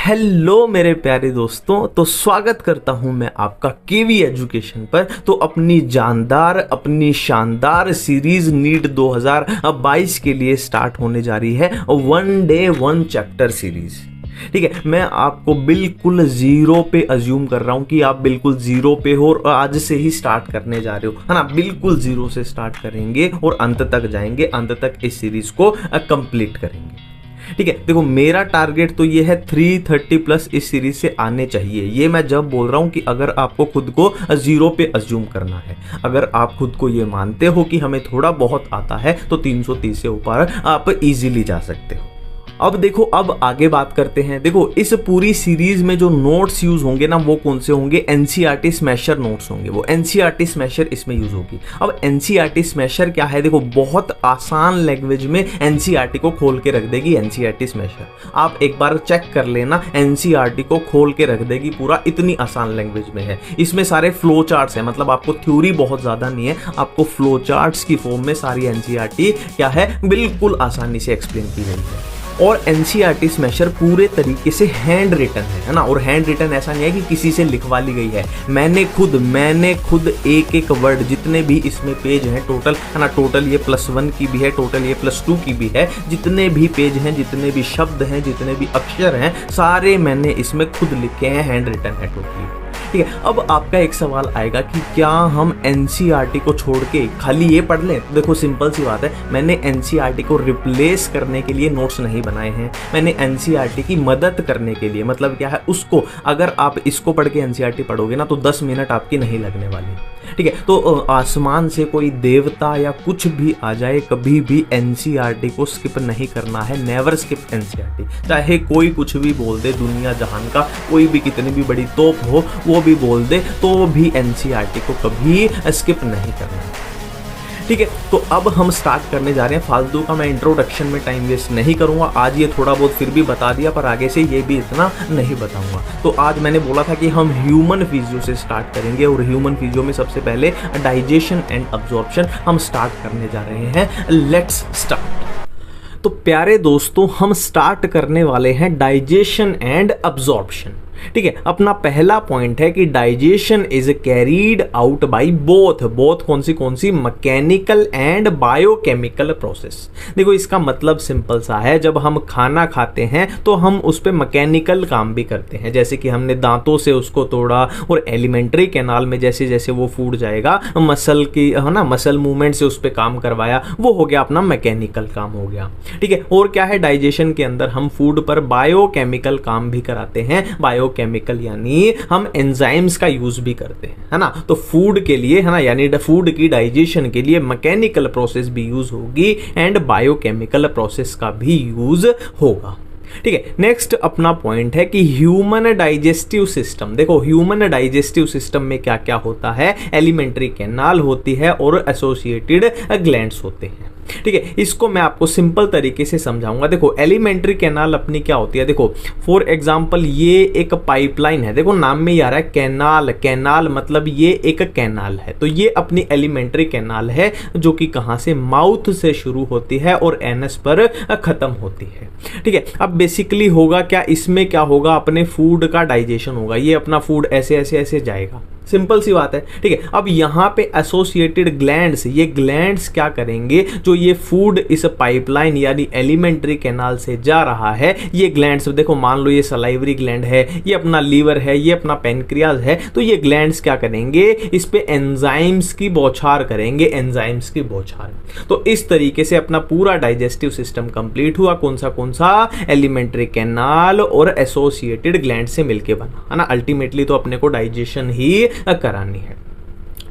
Hello मेरे प्यारे दोस्तों, तो स्वागत करता हूं मैं आपका केवी एजुकेशन पर। तो अपनी जानदार, अपनी शानदार सीरीज नीट 2022 के लिए स्टार्ट होने जा रही है one day one chapter series. ठीक है, मैं आपको बिल्कुल जीरो पे अज्यूम कर रहा हूं कि आप बिल्कुल जीरो पे हो और आज से ही स्टार्ट करने जा रहे हो, है ना। बिल्कुल जीरो से स्टार्ट करेंगे और अंत तक जाएंगे, अंत तक इस सीरीज को कंप्लीट करेंगे। ठीक है, देखो मेरा टारगेट तो ये है 330 प्लस इस सीरीज से आने चाहिए। ये मैं जब बोल रहा हूं कि अगर आपको खुद को जीरो पे अज्यूम करना है, अगर आप खुद को ये मानते हो कि हमें थोड़ा बहुत आता है, तो 330 से ऊपर आप इजीली जा सकते हो। अब देखो, अब आगे बात करते हैं। देखो इस पूरी सीरीज में जो नोट्स यूज होंगे ना, वो कौन से होंगे? एनसीईआरटी स्मैशर नोट्स होंगे। वो एनसीईआरटी स्मैशर इसमें यूज होगी। अब एनसीईआरटी स्मैशर क्या है? देखो बहुत आसान लैंग्वेज में एनसीईआरटी को खोल के रख देगी एनसीईआरटी स्मैशर। आप एक बार चेक कर लेना, एनसीईआरटी को खोल के रख देगी पूरा, इतनी आसान लैंग्वेज में है। इसमें सारे फ्लो चार्ट्स हैं, मतलब आपको थ्योरी बहुत ज्यादा नहीं है, आपको फ्लो चार्ट्स की फॉर्म में सारी एनसीईआरटी क्या है, बिल्कुल आसानी से एक्सप्लेन की गई है। और एनसीईआरटी स्मैशर पूरे तरीके से हैंड रिटन है ना। और हैंड रिटन ऐसा नहीं है कि किसी से लिखवा ली गई है। मैंने खुद एक एक वर्ड, जितने भी इसमें पेज हैं टोटल, है ना, टोटल ये +1 की भी है, टोटल ये +2 की भी है, जितने भी पेज हैं, जितने भी शब्द हैं, जितने भी अक्षर हैं, सारे मैंने इसमें खुद लिखे हैं, हैंड रिटन है टोटली। ठीक है, अब आपका एक सवाल आएगा कि क्या हम एनसीईआरटी को छोड़ के खाली ये पढ़ लें? देखो सिंपल सी बात है, मैंने एनसीईआरटी को रिप्लेस करने के लिए नोट्स नहीं बनाए हैं, मैंने एनसीईआरटी की मदद करने के लिए, मतलब क्या है, उसको अगर आप इसको पढ़ के एनसीईआरटी पढ़ोगे ना, तो 10 मिनट आपकी नहीं लगने वाली। ठीक है, तो आसमान से कोई देवता या कुछ भी आ जाए, कभी भी एनसीईआरटी को स्किप नहीं करना है। Never skip NCERT. चाहे कोई कुछ भी बोल दे, दुनिया जहान का कोई भी कितनी भी बड़ी तोप हो वो भी बोल दे, तो भी एनसीईआरटी को कभी स्किप नहीं करना है। ठीक है, तो अब हम स्टार्ट करने जा रहे हैं। फालतू का मैं इंट्रोडक्शन में टाइम वेस्ट नहीं करूंगा। आज ये थोड़ा बहुत फिर भी बता दिया, पर आगे से ये भी इतना नहीं बताऊंगा। तो आज मैंने बोला था कि हम ह्यूमन फिजियो से स्टार्ट करेंगे, और ह्यूमन फिजियो में सबसे पहले डाइजेशन एंड अब्जॉर्प्शन हम स्टार्ट करने जा रहे हैं। Let's start. तो प्यारे दोस्तों, हम स्टार्ट करने वाले हैं डाइजेशन एंड अब्जॉर्प्शन। ठीक है, अपना पहला पॉइंट है कि digestion is carried out by both कौन सी मैकेनिकल एंड बायोकेमिकल प्रोसेस। देखो इसका मतलब सिंपल सा है, जब हम खाना खाते हैं तो हम उस पे मैकेनिकल काम भी करते हैं, जैसे कि हमने दांतों से उसको तोड़ा, और एलिमेंट्री कैनाल में जैसे जैसे वो फूड जाएगा, मसल की, है ना, मसल मूवमेंट से उस पे काम करवाया, वो हो गया अपना मैकेनिकल काम हो गया। ठीक है, और क्या है, डाइजेशन के अंदर हम फूड पर बायोकेमिकल काम भी कराते हैं। केमिकल यानी हम एंजाइम्स का यूज भी करते हैं, है ना। तो फूड के लिए, है ना, यानी फूड की डाइजेशन के लिए मैकेनिकल प्रोसेस भी यूज होगी एंड बायोकेमिकल प्रोसेस का भी यूज होगा। ठीक है, नेक्स्ट अपना पॉइंट है कि ह्यूमन डाइजेस्टिव सिस्टम। देखो ह्यूमन डाइजेस्टिव सिस्टम में क्या क्या होता है? एलिमेंट्री कैनाल होती है और एसोसिएटेड ग्लैंड्स होते हैं। ठीक है, इसको मैं आपको सिंपल तरीके से समझाऊंगा। देखो एलिमेंट्री कैनाल अपनी क्या होती है? देखो फॉर एग्जांपल ये एक पाइपलाइन है, देखो नाम में ही आ रहा है कैनाल। कैनाल मतलब ये एक कैनाल है, तो ये अपनी एलिमेंट्री कैनाल है, जो कि कहां से, माउथ से शुरू होती है और एनस पर खत्म होती है। ठीक है, अब बेसिकली होगा क्या, इसमें क्या होगा, अपने फूड का डाइजेशन होगा। ये अपना फूड ऐसे ऐसे ऐसे जाएगा, सिंपल सी बात है। ठीक है, अब यहाँ पे एसोसिएटेड ग्लैंड्स, ये ग्लैंड्स क्या करेंगे, जो ये फूड इस पाइपलाइन यानी एलिमेंट्री कैनाल से जा रहा है, ये ग्लैंड्स, देखो मान लो ये सलाइवरी ग्लैंड है, ये अपना लीवर है, ये अपना पेनक्रियाज है, तो ये ग्लैंड्स क्या करेंगे, इस पे एंजाइम्स की बौछार करेंगे, एंजाइम्स की बौछार। तो इस तरीके से अपना पूरा डाइजेस्टिव सिस्टम कंप्लीट हुआ। कौन सा? एलिमेंट्री कैनाल और एसोसिएटेड ग्लैंड से मिलके बना, है ना। अल्टीमेटली तो अपने को डाइजेशन ही करानी है।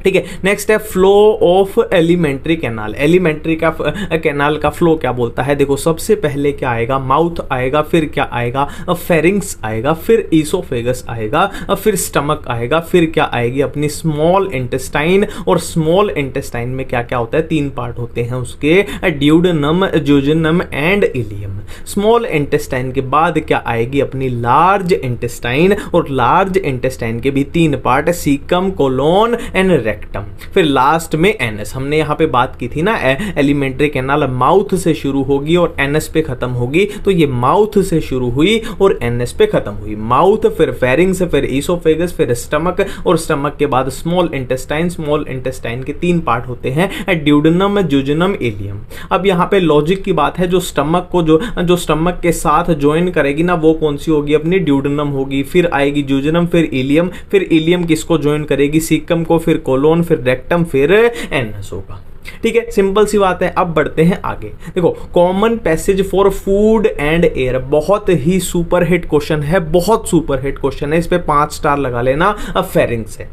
ठीक है, नेक्स्ट है flow of elementary canal. Elementary का कैनाल का फ्लो क्या बोलता है? देखो सबसे पहले क्या आएगा, माउथ आएगा, फिर क्या आएगा, फेरिंग्स आएगा, फिर ईसोफेगस आएगा, फिर स्टमक आएगा, फिर क्या आएगी अपनी स्मॉल इंटेस्टाइन। और स्मॉल इंटेस्टाइन में क्या क्या होता है, 3 पार्ट होते हैं उसके, duodenum, jejunum and ileum. Small intestine के बाद क्या आएगी अपनी लार्ज इंटेस्टाइन, और लार्ज इंटेस्टाइन के भी 3 part, caecum, colon and rectum. Rectum, फिर लास्ट में एनएस। हमने यहाँ पे बात की थी ना, एलिमेंट्री कैनाल माउथ से शुरू होगी और एनएस पे खत्म होगी, तो ये माउथ से शुरू हुई और एनएस पे खत्म हुई। माउथ, फिर फेरिंग्स, फिर ईसोफेगस, फिर स्टमक, और स्टमक के बाद स्मॉल इंटेस्टाइन। स्मॉल इंटेस्टाइन के 3 पार्ट होते हैं, ड्यूडेनम, जुजिनम, इलियम। अब यहाँ पे लॉजिक की बात है, जो स्टमक को जो स्टमक के साथ ज्वाइन करेगी ना, वो कौन सी होगी? अपनी ड्यूडेनम होगी, फिर आएगी जुजिनम, फिर इलियम, फिर इलियम किसको ज्वाइन करेगी? सीकम को, फिर कोलोन, फिर रेक्टम, फिर एनएस होगा। ठीक है, सिंपल सी बात है। अब बढ़ते हैं आगे। देखो, common passage for food and air, बहुत ही सुपर हिट क्वेश्चन है, बहुत सुपर हिट क्वेश्चन है, इस पे 5 स्टार लगा लेना। अब फेरिंग्स है।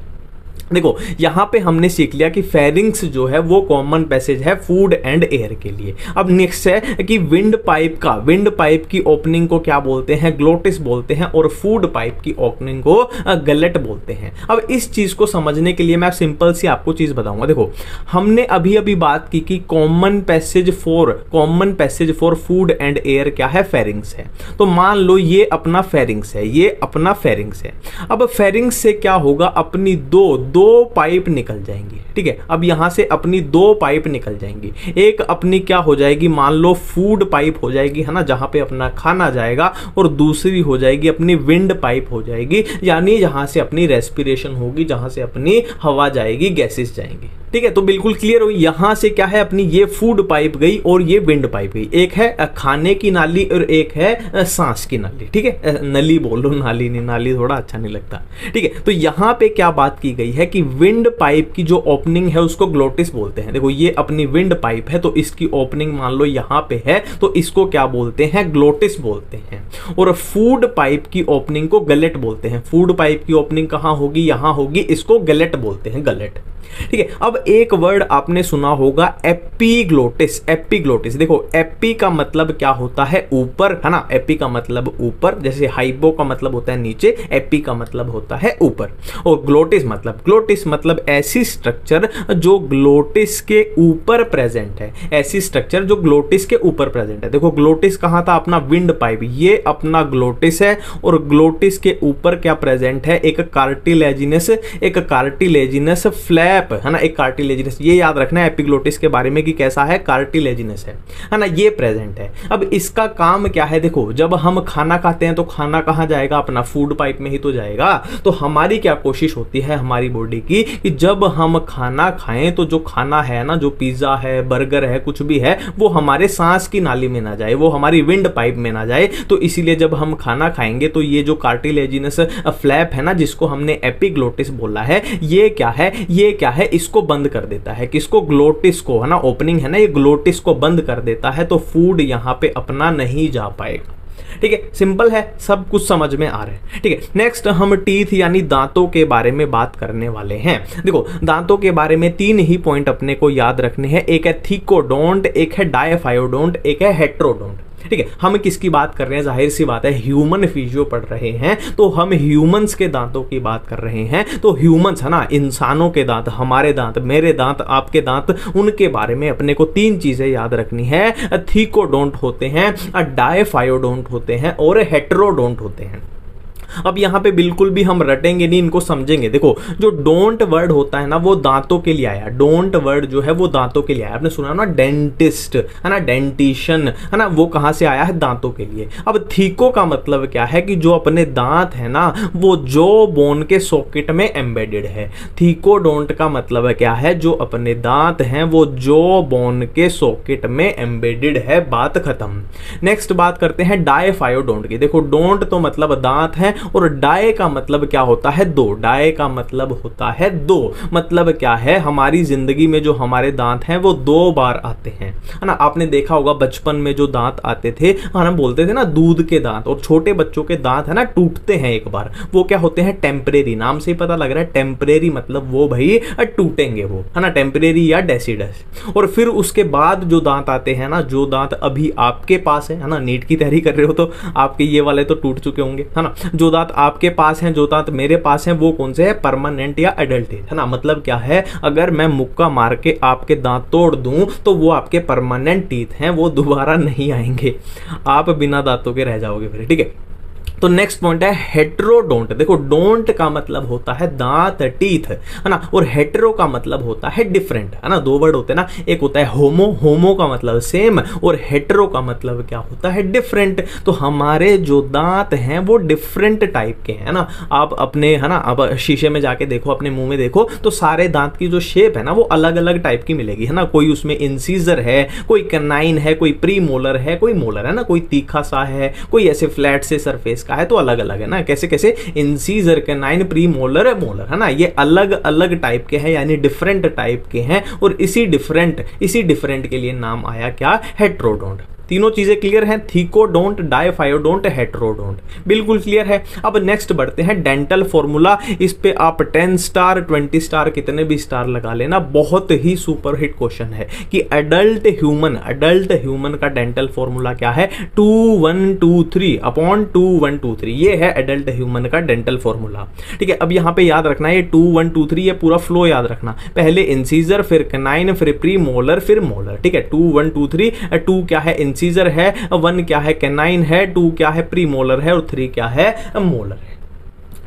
देखो, यहां पे हमने सीख लिया कि फेरिंग्स जो है वो कॉमन पैसेज है फूड एंड एयर के लिए। अब नेक्स्ट है कि विंड पाइप की ओपनिंग को क्या बोलते हैं? ग्लोटिस बोलते हैं, और फूड पाइप की ओपनिंग को गलेट बोलते हैं। अब इस चीज को समझने के लिए मैं सिंपल सी आपको चीज बताऊंगा। देखो, हमने अभी अभी बात की कि common passage for food and air क्या है? फेरिंग्स है। तो मान लो ये अपना फेरिंग्स है, ये अपना फेरिंग्स है। अब फेरिंग्स से क्या होगा? अपनी दो पाइप निकल जाएंगी। ठीक है, अब यहां से अपनी 2 पाइप निकल जाएंगी। एक अपनी क्या हो जाएगी? मान लो फूड पाइप हो जाएगी, है ना, जहां पे अपना खाना जाएगा, और दूसरी हो जाएगी अपनी विंड पाइप हो जाएगी, यानी जहां से अपनी रेस्पिरेशन होगी, जहां से अपनी हवा जाएगी, गैसेस जाएंगी। ठीक है, तो बिल्कुल क्लियर हो। यहां से क्या है? अपनी ये फूड पाइप गई और ये विंड पाइप गई। एक है खाने की नाली और एक है सांस की नाली। ठीक है, नली बोलो, नाली नहीं, नाली थोड़ा अच्छा नहीं लगता। ठीक है, तो यहां पे क्या बात की गई है कि विंड पाइप की जो ओपनिंग है उसको ग्लोटिस बोलते हैं। देखो, ये अपनी विंड पाइप है, तो इसकी ओपनिंग मान लो यहां पे है, तो इसको क्या बोलते हैं? ग्लोटिस बोलते हैं। और फूड पाइप की ओपनिंग को गलेट बोलते हैं। फूड पाइप की ओपनिंग कहां होगी? यहां होगी, इसको गलेट बोलते हैं, गलेट। ठीक है, अब एक वर्ड आपने सुना होगा, एपिग्लोटिस। एपिग्लोटिस, देखो, एपी का मतलब क्या होता है? ऊपर, है ना। एपी का मतलब ऊपर, जैसे हाइपो का मतलब होता है नीचे, एपी का मतलब होता है ऊपर। और ग्लोटिस मतलब ऐसी स्ट्रक्चर जो ग्लोटिस के ऊपर प्रेजेंट है, ऐसी स्ट्रक्चर जो ग्लोटिस के ऊपर प्रेजेंट है। देखो, ग्लोटिस कहां था? अपना विंड पाइप, ये अपना ग्लोटिस है, और ग्लोटिस के ऊपर क्या प्रेजेंट है? एक कार्टिलेजिनस फ्लैप, है ना, एक कार्टिलेजिनस। ये याद रखना है एपिग्लोटिस के बारे में कि कैसा है? कार्टिलेजिनस है ना, ये प्रेजेंट है। अब इसका काम क्या है? देखो, जब हम खाना खाते हैं तो खाना कहां जाएगा? अपना फूड पाइप में ही तो जाएगा। तो हमारी क्या कोशिश होती है हमारी बॉडी की कि जब हम खाना खाएं तो जो खाना है ना, जो पिज्जा है, बर्गर है, कुछ भी है, वो हमारे सांस की नाली में ना जाए, वो हमारी विंड पाइप में ना जाए। तो इसीलिए जब हम खाना खाएंगे तो ये जो कार्टिलेजिनस फ्लैप है ना, जिसको हमने एपिग्लोटिस बोला है, ये क्या है? इसको बंद कर देता है। किसको? ग्लोटिस को, है ना, ओपनिंग है ना, ये ग्लोटिस को बंद कर देता है, तो फूड यहां पे अपना नहीं जा पाएगा। ठीक है, सिंपल है, सब कुछ समझ में आ रहा है। ठीक है, नेक्स्ट हम टीथ यानी दांतों के बारे में बात करने वाले हैं। देखो, दांतों के बारे में 3 ही पॉइंट अपने को याद रखने हैं। एक है थिकोडोंट, एक है डायफायोडोंट, एक है हेट्रोडोंट। ठीक है, हम किसकी बात कर रहे हैं? जाहिर सी बात है, ह्यूमन फिजियो पढ़ रहे हैं, तो हम ह्यूमंस के दांतों की बात कर रहे हैं। तो ह्यूमंस, है ना, इंसानों के दांत, हमारे दांत, मेरे दांत, आपके दांत, उनके बारे में अपने को 3 चीजें याद रखनी है। थिकोडोंट होते हैं, डायफायोडोंट होते हैं, और हेट्रोडोंट होते हैं। अब यहाँ पे बिल्कुल भी हम रटेंगे नहीं, इनको समझेंगे। देखो, जो डोंट वर्ड होता है ना, वो दांतों के लिए आया। डोंट वर्ड जो है वो दांतों के लिए आया। आपने सुना ना, डेंटिस्ट, है ना, डेंटिशन, है ना, वो कहाँ से आया है? दांतों के लिए। अब थीको का मतलब क्या है? कि जो अपने दांत है ना, वो जॉ बोन के सॉकेट में एम्बेडेड है। थीकोडोंट का मतलब क्या है? जो अपने दांत हैं वो जॉ बोन के सॉकेट में एम्बेडेड है। बात खत्म। नेक्स्ट बात करते हैं डायफायोडोंट की। देखो, डोंट तो मतलब दांत है, और डाय का मतलब क्या होता है? 2। डाय का मतलब होता है 2। मतलब क्या है? हमारी जिंदगी में जो हमारे दांत हैं वो 2 बार आते हैं, है ना। आपने देखा होगा बचपन में जो दांत आते थे, हम बोलते थे ना दूध के दांत, और छोटे बच्चों के दांत है ना टूटते हैं एक बार, वो क्या होते हैं? टेम्परेरी। नाम से ही पता लग रहा है टेम्परेरी, मतलब वो भाई टूटेंगे वो, है ना, टेम्परेरी या डेसिडस। और फिर उसके बाद जो दांत आते हैं ना, जो दांत अभी आपके पास है ना, नीट की तैयारी कर रहे हो तो आपके ये वाले तो टूट चुके होंगे, है ना। जो दांत आपके पास हैं, जो दांत मेरे पास हैं, वो कौन से हैं? परमानेंट या एडल्टेड, है ना। मतलब क्या है? अगर मैं मुक्का मार के आपके दांत तोड़ दूं तो वो आपके परमानेंट टीथ हैं, वो दोबारा नहीं आएंगे, आप बिना दांतों के रह जाओगे फिर। ठीक है, तो नेक्स्ट पॉइंट है हेट्रोडोंट। देखो डोंट का मतलब होता है दांत, टीथ, है ना, और हेट्रो का मतलब होता है डिफरेंट, है ना। दो वर्ड होते हैं ना, एक होता है होमो, होमो का मतलब सेम, और हेट्रो का मतलब क्या होता है, डिफरेंट। तो हमारे जो दांत हैं वो डिफरेंट टाइप के हैं ना। आप अपने, है ना, आप शीशे में जाके देखो, अपने मुंह में देखो, तो सारे दांत की जो शेप है ना वो अलग अलग टाइप की मिलेगी, है ना। कोई उसमें इंसीजर है, कोई कैनाइन है, कोई प्री मोलर है, कोई मोलर, है ना, कोई तीखा सा है, कोई ऐसे फ्लैट से सरफेस का है, तो अलग अलग है ना। कैसे कैसे, incisor, canine, pre molar, molar, है ना, ये अलग अलग टाइप के हैं, यानी डिफरेंट टाइप के हैं। और इसी डिफरेंट के लिए नाम आया क्या, हेट्रोडोंट। तीनों चीजें क्लियर हैं, थीकोडोंट, डायफायोडोंट, हेट्रोडोंट, बिल्कुल क्लियर है। अब नेक्स्ट बढ़ते हैं डेंटल फॉर्मूला। इस पे आप 10 स्टार 20 स्टार कितने भी स्टार लगा लेना, बहुत ही सुपर हिट क्वेश्चन है कि अडल्ट ह्यूमन का डेंटल फॉर्मूला क्या है, 2123 अपॉन 2123, ये है अडल्ट ह्यूमन का डेंटल फॉर्मूला। ठीक है, अब यहाँ पे याद रखना है ये 2123, ये पूरा फ्लो याद रखना, पहले इंसीजर, फिर कैनाइन, फिर प्री मोलर, फिर मोलर। ठीक है, 2123, 2 क्या है, इंसीजर है, 1 क्या है, कैनाइन है, 2 क्या है, प्री मोलर है, और 3 क्या है, मोलर है।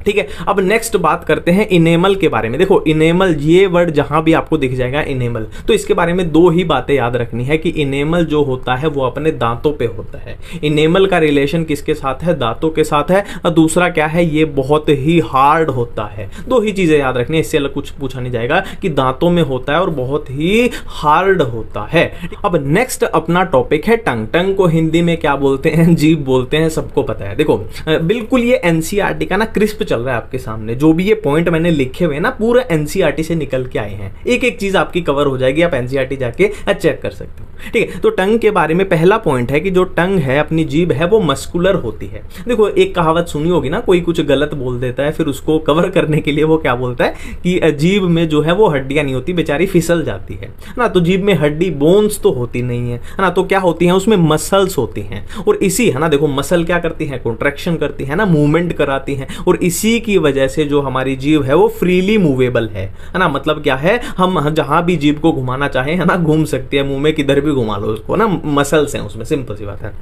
ठीक है, अब नेक्स्ट बात करते हैं इनेमल के बारे में। देखो इनेमल, ये वर्ड जहां भी आपको दिख जाएगा इनेमल, तो इसके बारे में दो ही बातें याद रखनी है कि इनेमल जो होता है वो अपने दांतों पे होता है। इनेमल का रिलेशन किसके साथ है, दांतों के साथ है। और दूसरा क्या है, ये बहुत ही हार्ड होता है। दो ही चीजें याद रखनी है, इससे अलग कुछ पूछा नहीं जाएगा, कि दांतों में होता है और बहुत ही हार्ड होता है। अब नेक्स्ट अपना टॉपिक है टंग। टंग को हिंदी में क्या बोलते हैं, जीभ बोलते हैं, सबको पता है। देखो बिल्कुल ये एनसीईआरटी का ना क्रिस्प चल रहा है आपके सामने, जो भी ये पॉइंट मैंने लिखे हुए ना पूरा एनसीईआरटी से निकल के आए हैं, एक एक चीज आपकी कवर हो जाएगी, आप एनसीईआरटी जाके चेक कर सकते हो। ठीक है, तो टंग के बारे में पहला पॉइंट है कि जो टंग है, अपनी जीभ है, वो मस्कुलर होती है। देखो एक कहावत सुनी होगी ना, कोई कुछ गलत बोल देता है, फिर उसको कवर करने के लिए वो क्या बोलता है कि जीभ में जो है वो हड्डियां नहीं होती, बेचारी फिसल जाती है ना। तो जीभ में हड्डी, बोन्स तो होती नहीं है ना, तो क्या होती है उसमें, मसल्स होती हैं। और इसी, है ना, देखो मसल क्या करती है, कॉन्ट्रैक्शन करती है ना, मूवमेंट कराती है, और इसी की वजह से जो हमारी जीभ है वो फ्रीली मूवेबल है ना। मतलब क्या है, हम जहां भी जीभ को घुमाना चाहें, है ना, घूम सकती है, मुंह में किधर भी घुमा लो उसको ना, मसल्स हैं उसमें, सिंपल सी बात है।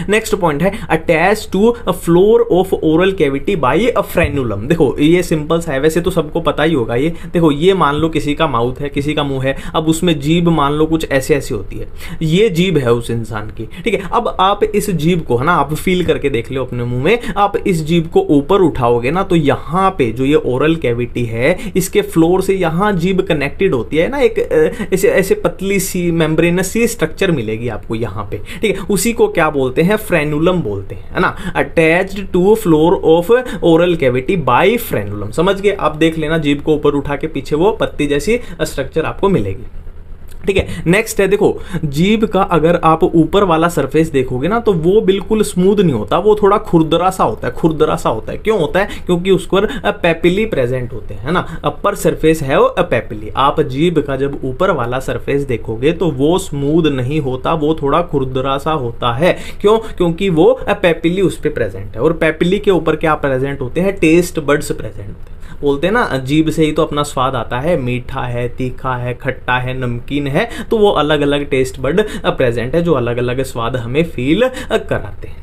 नेक्स्ट पॉइंट है attach to a floor of oral cavity by a frenulum. देखो ये सिंपल सा है, वैसे तो सबको पता ही होगा ये। देखो ये मान लो किसी का माउथ है, किसी का मुंह है, अब उसमें जीभ मान लो कुछ ऐसे ऐसी होती है, ये जीभ है उस इंसान की। ठीक है, अब आप इस जीभ को, है ना, आप फील करके देख लो अपने मुंह में, आप इस जीभ को ऊपर उठाओगे ना, तो यहाँ पे जो ये ओरल कैविटी है, इसके फ्लोर से यहाँ जीभ कनेक्टेड होती है ना, एक ऐसे ऐसे पतली सी मेम्ब्रेनस सी स्ट्रक्चर मिलेगी आपको यहाँ पे। ठीक है, उसी को क्या बोलते हैं, फ्रेनुलम बोलते हैं, है ना। Attached to floor of oral cavity by frenulum. समझ गए, आप देख लेना, जीभ को ऊपर उठा के पीछे वो पत्ती जैसी स्ट्रक्चर आपको मिलेगी। ठीक है, नेक्स्ट है, देखो जीभ का अगर आप ऊपर वाला सरफेस देखोगे ना, तो वो बिल्कुल स्मूथ नहीं होता, वो थोड़ा खुरदरा सा होता है, खुरदरा सा होता है। क्यों होता है, क्योंकि उस पर पेपिली प्रेजेंट होते हैं, है ना। अपर सरफेस है वो पेपिली। आप जीभ का जब ऊपर वाला सरफेस देखोगे तो वो स्मूथ नहीं होता, वो थोड़ा खुरदरा सा होता है। क्यों, क्योंकि वो पेपिली उस पर प्रेजेंट है, और पेपिली के ऊपर क्या प्रेजेंट होते हैं, टेस्ट बड्स प्रेजेंट होते हैं। बोलते हैं ना, जीभ से ही तो अपना स्वाद आता है, मीठा है, तीखा है, खट्टा है, नमकीन है, तो वो अलग अलग टेस्ट बड प्रेजेंट है जो अलग अलग स्वाद हमें फील कराते हैं।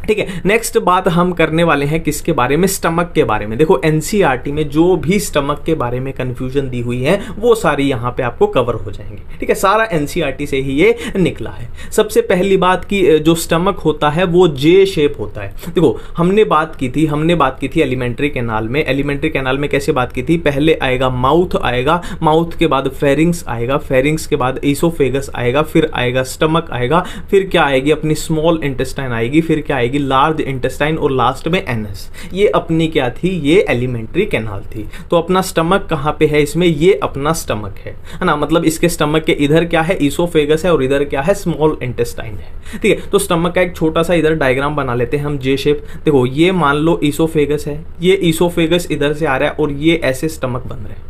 ठीक है, नेक्स्ट बात हम करने वाले हैं किसके बारे में, स्टमक के बारे में। देखो एनसीईआरटी में जो भी स्टमक के बारे में कंफ्यूजन दी हुई है वो सारी यहाँ पे आपको कवर हो जाएंगे। ठीक है, सारा एनसीईआरटी से ही ये निकला है। सबसे पहली बात की जो स्टमक होता है वो जे शेप होता है। देखो हमने बात की थी एलिमेंट्री कैनाल में। एलिमेंट्री कैनाल में कैसे बात की थी, पहले आएगा माउथ आएगा, माउथ के बाद फेरिंग्स आएगा, फेरिंग्स के बाद ईसोफेगस आएगा, फिर आएगा स्टमक आएगा, फिर क्या आएगी अपनी स्मॉल इंटेस्टाइन आएगी, फिर क्या आएगी लार्ज इंटेस्टाइन, और लास्ट में एनएस। ये अपनी क्या थी, ये एलिमेंट्री कैनाल थी। तो अपना स्टमक कहाँ पे है इसमें, ये अपना स्टमक है ना। मतलब इसके स्टमक के इधर क्या है, ईसोफेगस है, और इधर क्या है, स्मॉल इंटेस्टाइन है। ठीक है, तो स्टमक का एक छोटा सा इधर डायग्राम बना लेते हैं हम, जे शेप। देखो ये मान लो ईसोफेगस है, ये ईसोफेगस इधर से आ रहा है, और ये ऐसे स्टमक बन रहे हैं।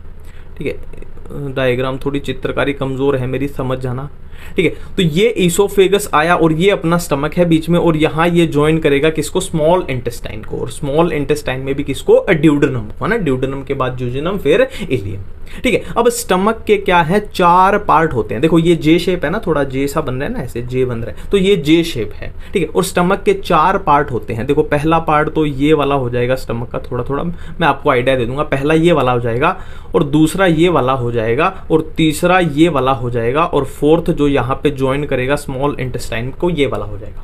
ठीक है, डायग्राम थोड़ी चित्रकारी कमजोर है मेरी, समझ जाना, ठीक है। तो ये ईसोफेगस आया और ये अपना स्टमक है बीच में, और यहाँ ये ज्वाइन करेगा किसको, स्मॉल इंटेस्टाइन को, और स्मॉल इंटेस्टाइन में भी किसको, ड्यूडेनम को, है ना, ड्यूडेनम के बाद ज्यूजेनम फिर इलियम, ठीक है। अब स्टमक के क्या है, 4 पार्ट होते हैं। देखो ये जे शेप है ना, थोड़ा जे सा बन रहा है ना, ऐसे जे बन रहा है, तो ये जे शेप है, ठीक है। और स्टमक के 4 पार्ट होते हैं। देखो पहला पार्ट तो ये वाला हो जाएगा स्टमक का, थोड़ा थोड़ा मैं आपको आइडिया दे दूंगा। पहला ये वाला हो जाएगा, और दूसरा ये वाला हो जाएगा, और तीसरा ये वाला हो जाएगा, और फोर्थ जो यहाँ पे ज्वाइन करेगा स्मॉल इंटेस्टाइन को, ये वाला हो जाएगा।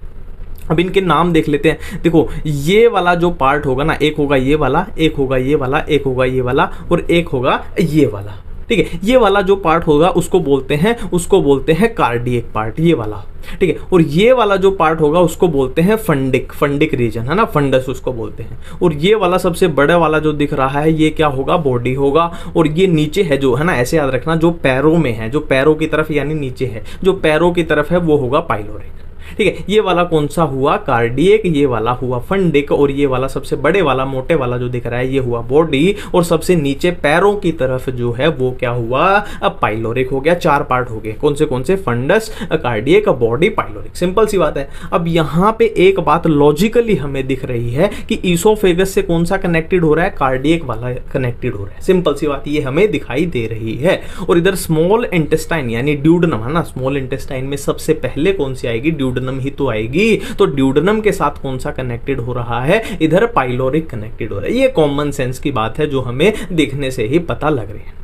अब इनके नाम देख लेते हैं। देखो ये वाला जो पार्ट होगा ना, एक होगा ये वाला, एक होगा ये वाला, एक होगा ये वाला, और एक होगा ये वाला, ठीक है। ये वाला जो पार्ट होगा उसको बोलते हैं कार्डियक पार्ट, ये वाला, ठीक है। और ये वाला जो पार्ट होगा उसको बोलते हैं फंडिक रीजन, है ना, फंडस उसको बोलते हैं। और ये वाला सबसे बड़ा वाला जो दिख रहा है, ये क्या होगा, बॉडी होगा। और ये नीचे है जो, है ना, ऐसे याद रखना, जो पैरों में है, जो पैरों की तरफ यानी नीचे है, जो पैरों की तरफ है वो होगा पाइलोरिक, ठीक है। ये वाला कौन सा हुआ, कार्डियक, ये वाला हुआ फंडिक, और ये वाला सबसे बड़े वाला मोटे वाला जो दिख रहा है ये हुआ बॉडी, और सबसे नीचे पैरों की तरफ जो है वो क्या हुआ, अब पाइलोरिक हो गया। 4 पार्ट हो गए, कौन से, fundus, cardiac, body, pyloric. Simple सी बात है। अब यहाँ पे एक बात लॉजिकली हमें दिख रही है कि ईसोफेगस से कौन सा कनेक्टेड हो रहा है, कार्डियक वाला कनेक्टेड हो रहा है। सिंपल सी बात ये हमें दिखाई दे रही है। और इधर स्मॉल इंटेस्टाइन यानी ड्यूडेनम, है ना, स्मॉल इंटेस्टाइन में सबसे पहले कौन सी आएगी, ड्यूडेनम ही तो आएगी। तो ड्यूडेनम के साथ कौन सा कनेक्टेड हो रहा है, इधर पाइलोरिक कनेक्टेड हो रहा है। ये कॉमन सेंस की बात है जो हमें देखने से ही पता लग रही है,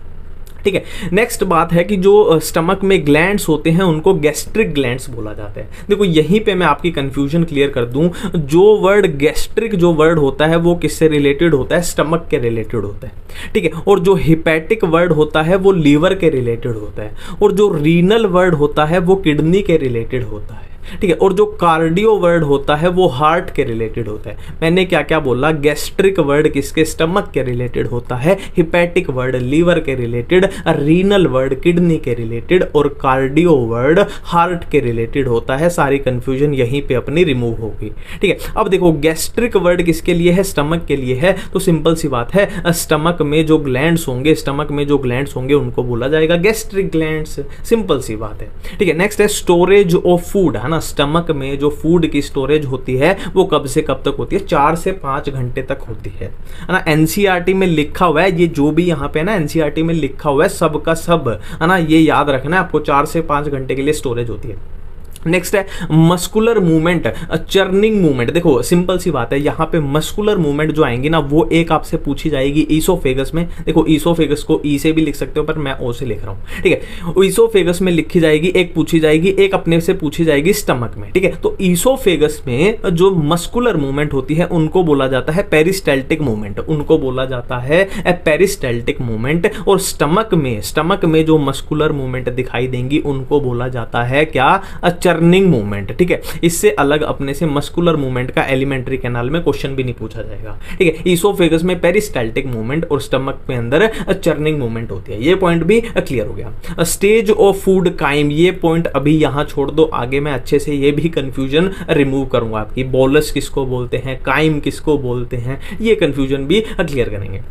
ठीक है। नेक्स्ट बात है कि जो स्टमक में ग्लैंड्स होते हैं उनको गैस्ट्रिक ग्लैंड्स बोला जाता है। देखो यहीं पे मैं आपकी कंफ्यूजन क्लियर कर दूं, जो वर्ड गैस्ट्रिक जो वर्ड होता है वो किससे रिलेटेड होता है, स्टमक के रिलेटेड होता है, ठीक है। और जो हिपैटिक वर्ड होता है वो लीवर के रिलेटेड होता है, और जो रीनल वर्ड होता है वो किडनी के रिलेटेड होता है, ठीक है। और जो कार्डियो वर्ड होता है वो हार्ट के रिलेटेड होता है। मैंने क्या क्या बोला, गैस्ट्रिक वर्ड किसके, स्टमक के रिलेटेड होता है, हिपैटिक वर्ड लीवर के रिलेटेड, रीनल वर्ड किडनी के रिलेटेड, और कार्डियो वर्ड हार्ट के रिलेटेड होता है। सारी कंफ्यूजन यहीं पे अपनी रिमूव होगी, ठीक है। अब देखो गैस्ट्रिक वर्ड किसके लिए है, स्टमक के लिए है। तो सिंपल सी बात है, स्टमक में जो ग्लैंड्स होंगे उनको बोला जाएगा गैस्ट्रिक ग्लैंड्स। सिंपल सी बात है, ठीक है। नेक्स्ट है स्टोरेज ऑफ फूड, है ना। स्टमक में जो फूड की स्टोरेज होती है वो कब से कब तक होती है, 4 से 5 घंटे तक होती है ना। एनसीईआरटी में लिखा हुआ है, ये जो भी यहाँ पे ना एनसीईआरटी में लिखा हुआ है सब का सब, है ना, ये याद रखना है आपको, 4 से 5 घंटे के लिए स्टोरेज होती है। नेक्स्ट है मस्कुलर मूवमेंट, चर्निंग मूवमेंट। देखो सिंपल सी बात है, यहाँ पे मस्कुलर मूवमेंट जो आएंगी ना वो एक आपसे पूछी जाएगी ईसोफेगस में। देखो ईसोफेगस को ई से भी लिख सकते हो पर मैं ओ से लिख रहा हूँ, ठीक है। ईसोफेगस में लिखी जाएगी, एक पूछी जाएगी, एक अपने से पूछी जाएगी स्टमक में, ठीक है। तो ईसोफेगस में जो मस्कुलर मूवमेंट होती है उनको बोला जाता है पेरिस्टाल्टिक मूवमेंट, उनको बोला जाता है पेरिस्टाल्टिक मूवमेंट। और स्टमक में जो मस्कुलर मूवमेंट दिखाई देंगी उनको बोला जाता है क्या, टर्निंग मूवमेंट, ठीक है। इससे अलग अपने से मस्कुलर मूवमेंट का एलिमेंट्री कैनाल में क्वेश्चन भी नहीं पूछा जाएगा, ठीक है। ईसोफेगस में पेरिस्टाल्टिक मूवमेंट और स्टमक में अंदर चर्निंग मूवमेंट होती है। ये पॉइंट भी क्लियर हो गया। स्टेज ऑफ फूड काइम, ये पॉइंट अभी यहां छोड़ दो, आगे मैं अच्छे से ये भी कंफ्यूजन रिमूव करूंगा आपकी। बोलस किसको बोलते हैं, काइम किसको बोलते हैं, ये कंफ्यूजन भी क्लियर करेंगे।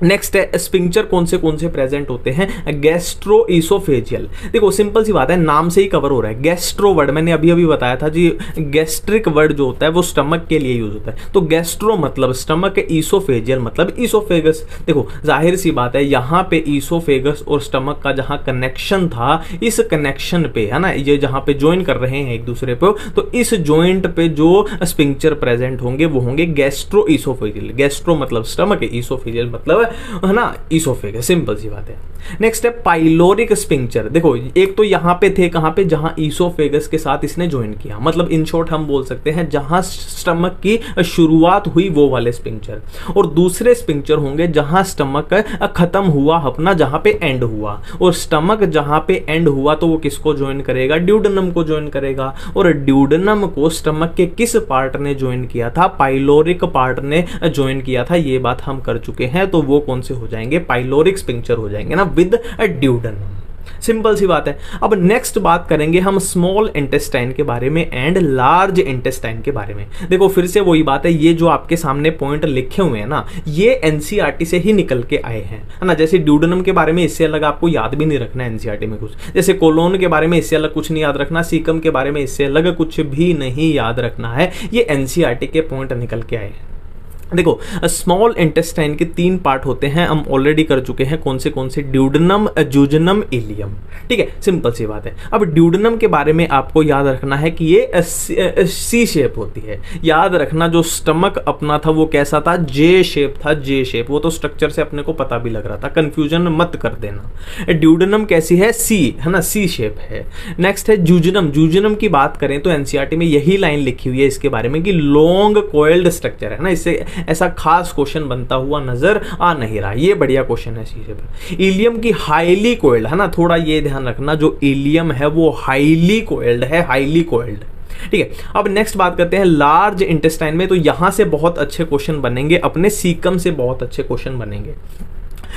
नेक्स्ट है स्पिंक्चर कौन से प्रेजेंट होते हैं, गैस्ट्रो ईसोफेजियल। देखो सिंपल सी बात है, नाम से ही कवर हो रहा है। गैस्ट्रो वर्ड मैंने अभी बताया था जी, गैस्ट्रिक वर्ड जो होता है वो स्टमक के लिए यूज होता है। तो गैस्ट्रो मतलब स्टमक, ईसोफेजियल मतलब ईसोफेगस। देखो जाहिर सी बात है, यहाँ पे ईसोफेगस और स्टमक का जहाँ कनेक्शन था, इस कनेक्शन पे, है ना, ये जहाँ पे ज्वाइन कर रहे हैं एक दूसरे पे, तो इस ज्वाइंट पे जो स्पिंक्चर प्रेजेंट होंगे वो होंगे गैस्ट्रो ईसोफेजियल। गैस्ट्रो मतलब स्टमक, ईसोफेजियल मतलब, है ना, ईसोफेगस। सिंपल सी बात है। नेक्स्ट है पाइलोरिक स्पिंक्चर। देखो एक तो यहां पे थे, कहां पे, जहां ईसोफेगस के साथ इसने ज्वाइन किया, मतलब इन शॉर्ट हम बोल सकते हैं जहां स्टमक की शुरुआत हुई वो वाले स्पिंक्चर। और दूसरे स्पिंक्चर होंगे जहां स्टमक खत्म हुआ अपना, जहां पे एंड हुआ। और स्टमक जहां पे एंड हुआ तो वो किसको ज्वाइन करेगा, ड्यूडेनम को ज्वाइन करेगा। और ड्यूडेनम को स्टमक के किस पार्ट ने ज्वाइन किया था, पाइलोरिक पार्ट ने ज्वाइन किया था। ये बात हम कर चुके हैं, तो वो कौन से हो जाएंगे, पाइलोरिक स्पिंक्चर हो जाएंगे ना, विद ड्यूडेनम। सिंपल सी बात है। अब नेक्स्ट बात करेंगे हम स्मॉल इंटेस्टाइन के बारे में एंड लार्ज इंटेस्टाइन के बारे में। देखो फिर से वही बात है, ये जो आपके सामने पॉइंट लिखे हुए हैं ना, ये एनसीईआरटी से ही निकल के आए हैं, है ना। जैसे ड्यूडेनम के बारे में इससे अलग आपको याद भी नहीं रखना है एनसीईआरटी में कुछ, जैसे कोलोन के बारे में इससे अलग कुछ नहीं याद रखना, सीकम के बारे में इससे अलग कुछ भी नहीं याद रखना है, ये एनसीईआरटी के पॉइंट निकल के आए हैं। देखो स्मॉल इंटेस्टाइन के 3 पार्ट होते हैं, हम ऑलरेडी कर चुके हैं। कौन से? Duodenum, jejunum, ileum. ठीक है, सिंपल सी बात है। अब ड्यूडेनम के बारे में आपको याद रखना है कि ये सी शेप होती है। याद रखना जो स्टमक अपना था वो कैसा था? जे शेप था, जे शेप। वो तो स्ट्रक्चर से अपने को पता भी लग रहा था, कंफ्यूजन मत कर देना। ड्यूडेनम कैसी है? सी, है ना, सी शेप है। नेक्स्ट है जूजनम। जूजनम की बात करें तो एनसीईआरटी में यही लाइन लिखी हुई है इसके बारे में कि लॉन्ग कोइल्ड स्ट्रक्चर है ना, इससे ऐसा खास क्वेश्चन बनता हुआ नजर आ नहीं रहा। ये बढ़िया क्वेश्चन है सी शेप। इलियम की हाईली कोइल्ड, है ना, थोड़ा ये ध्यान रखना, जो इलियम है वो हाईली कोइल्ड है, हाईली कोइल्ड। ठीक है, अब नेक्स्ट बात करते हैं लार्ज इंटेस्टाइन में। तो यहां से बहुत अच्छे क्वेश्चन बनेंगे, अपने सीकम से बहुत अच्छे क्वेश्चन बनेंगे।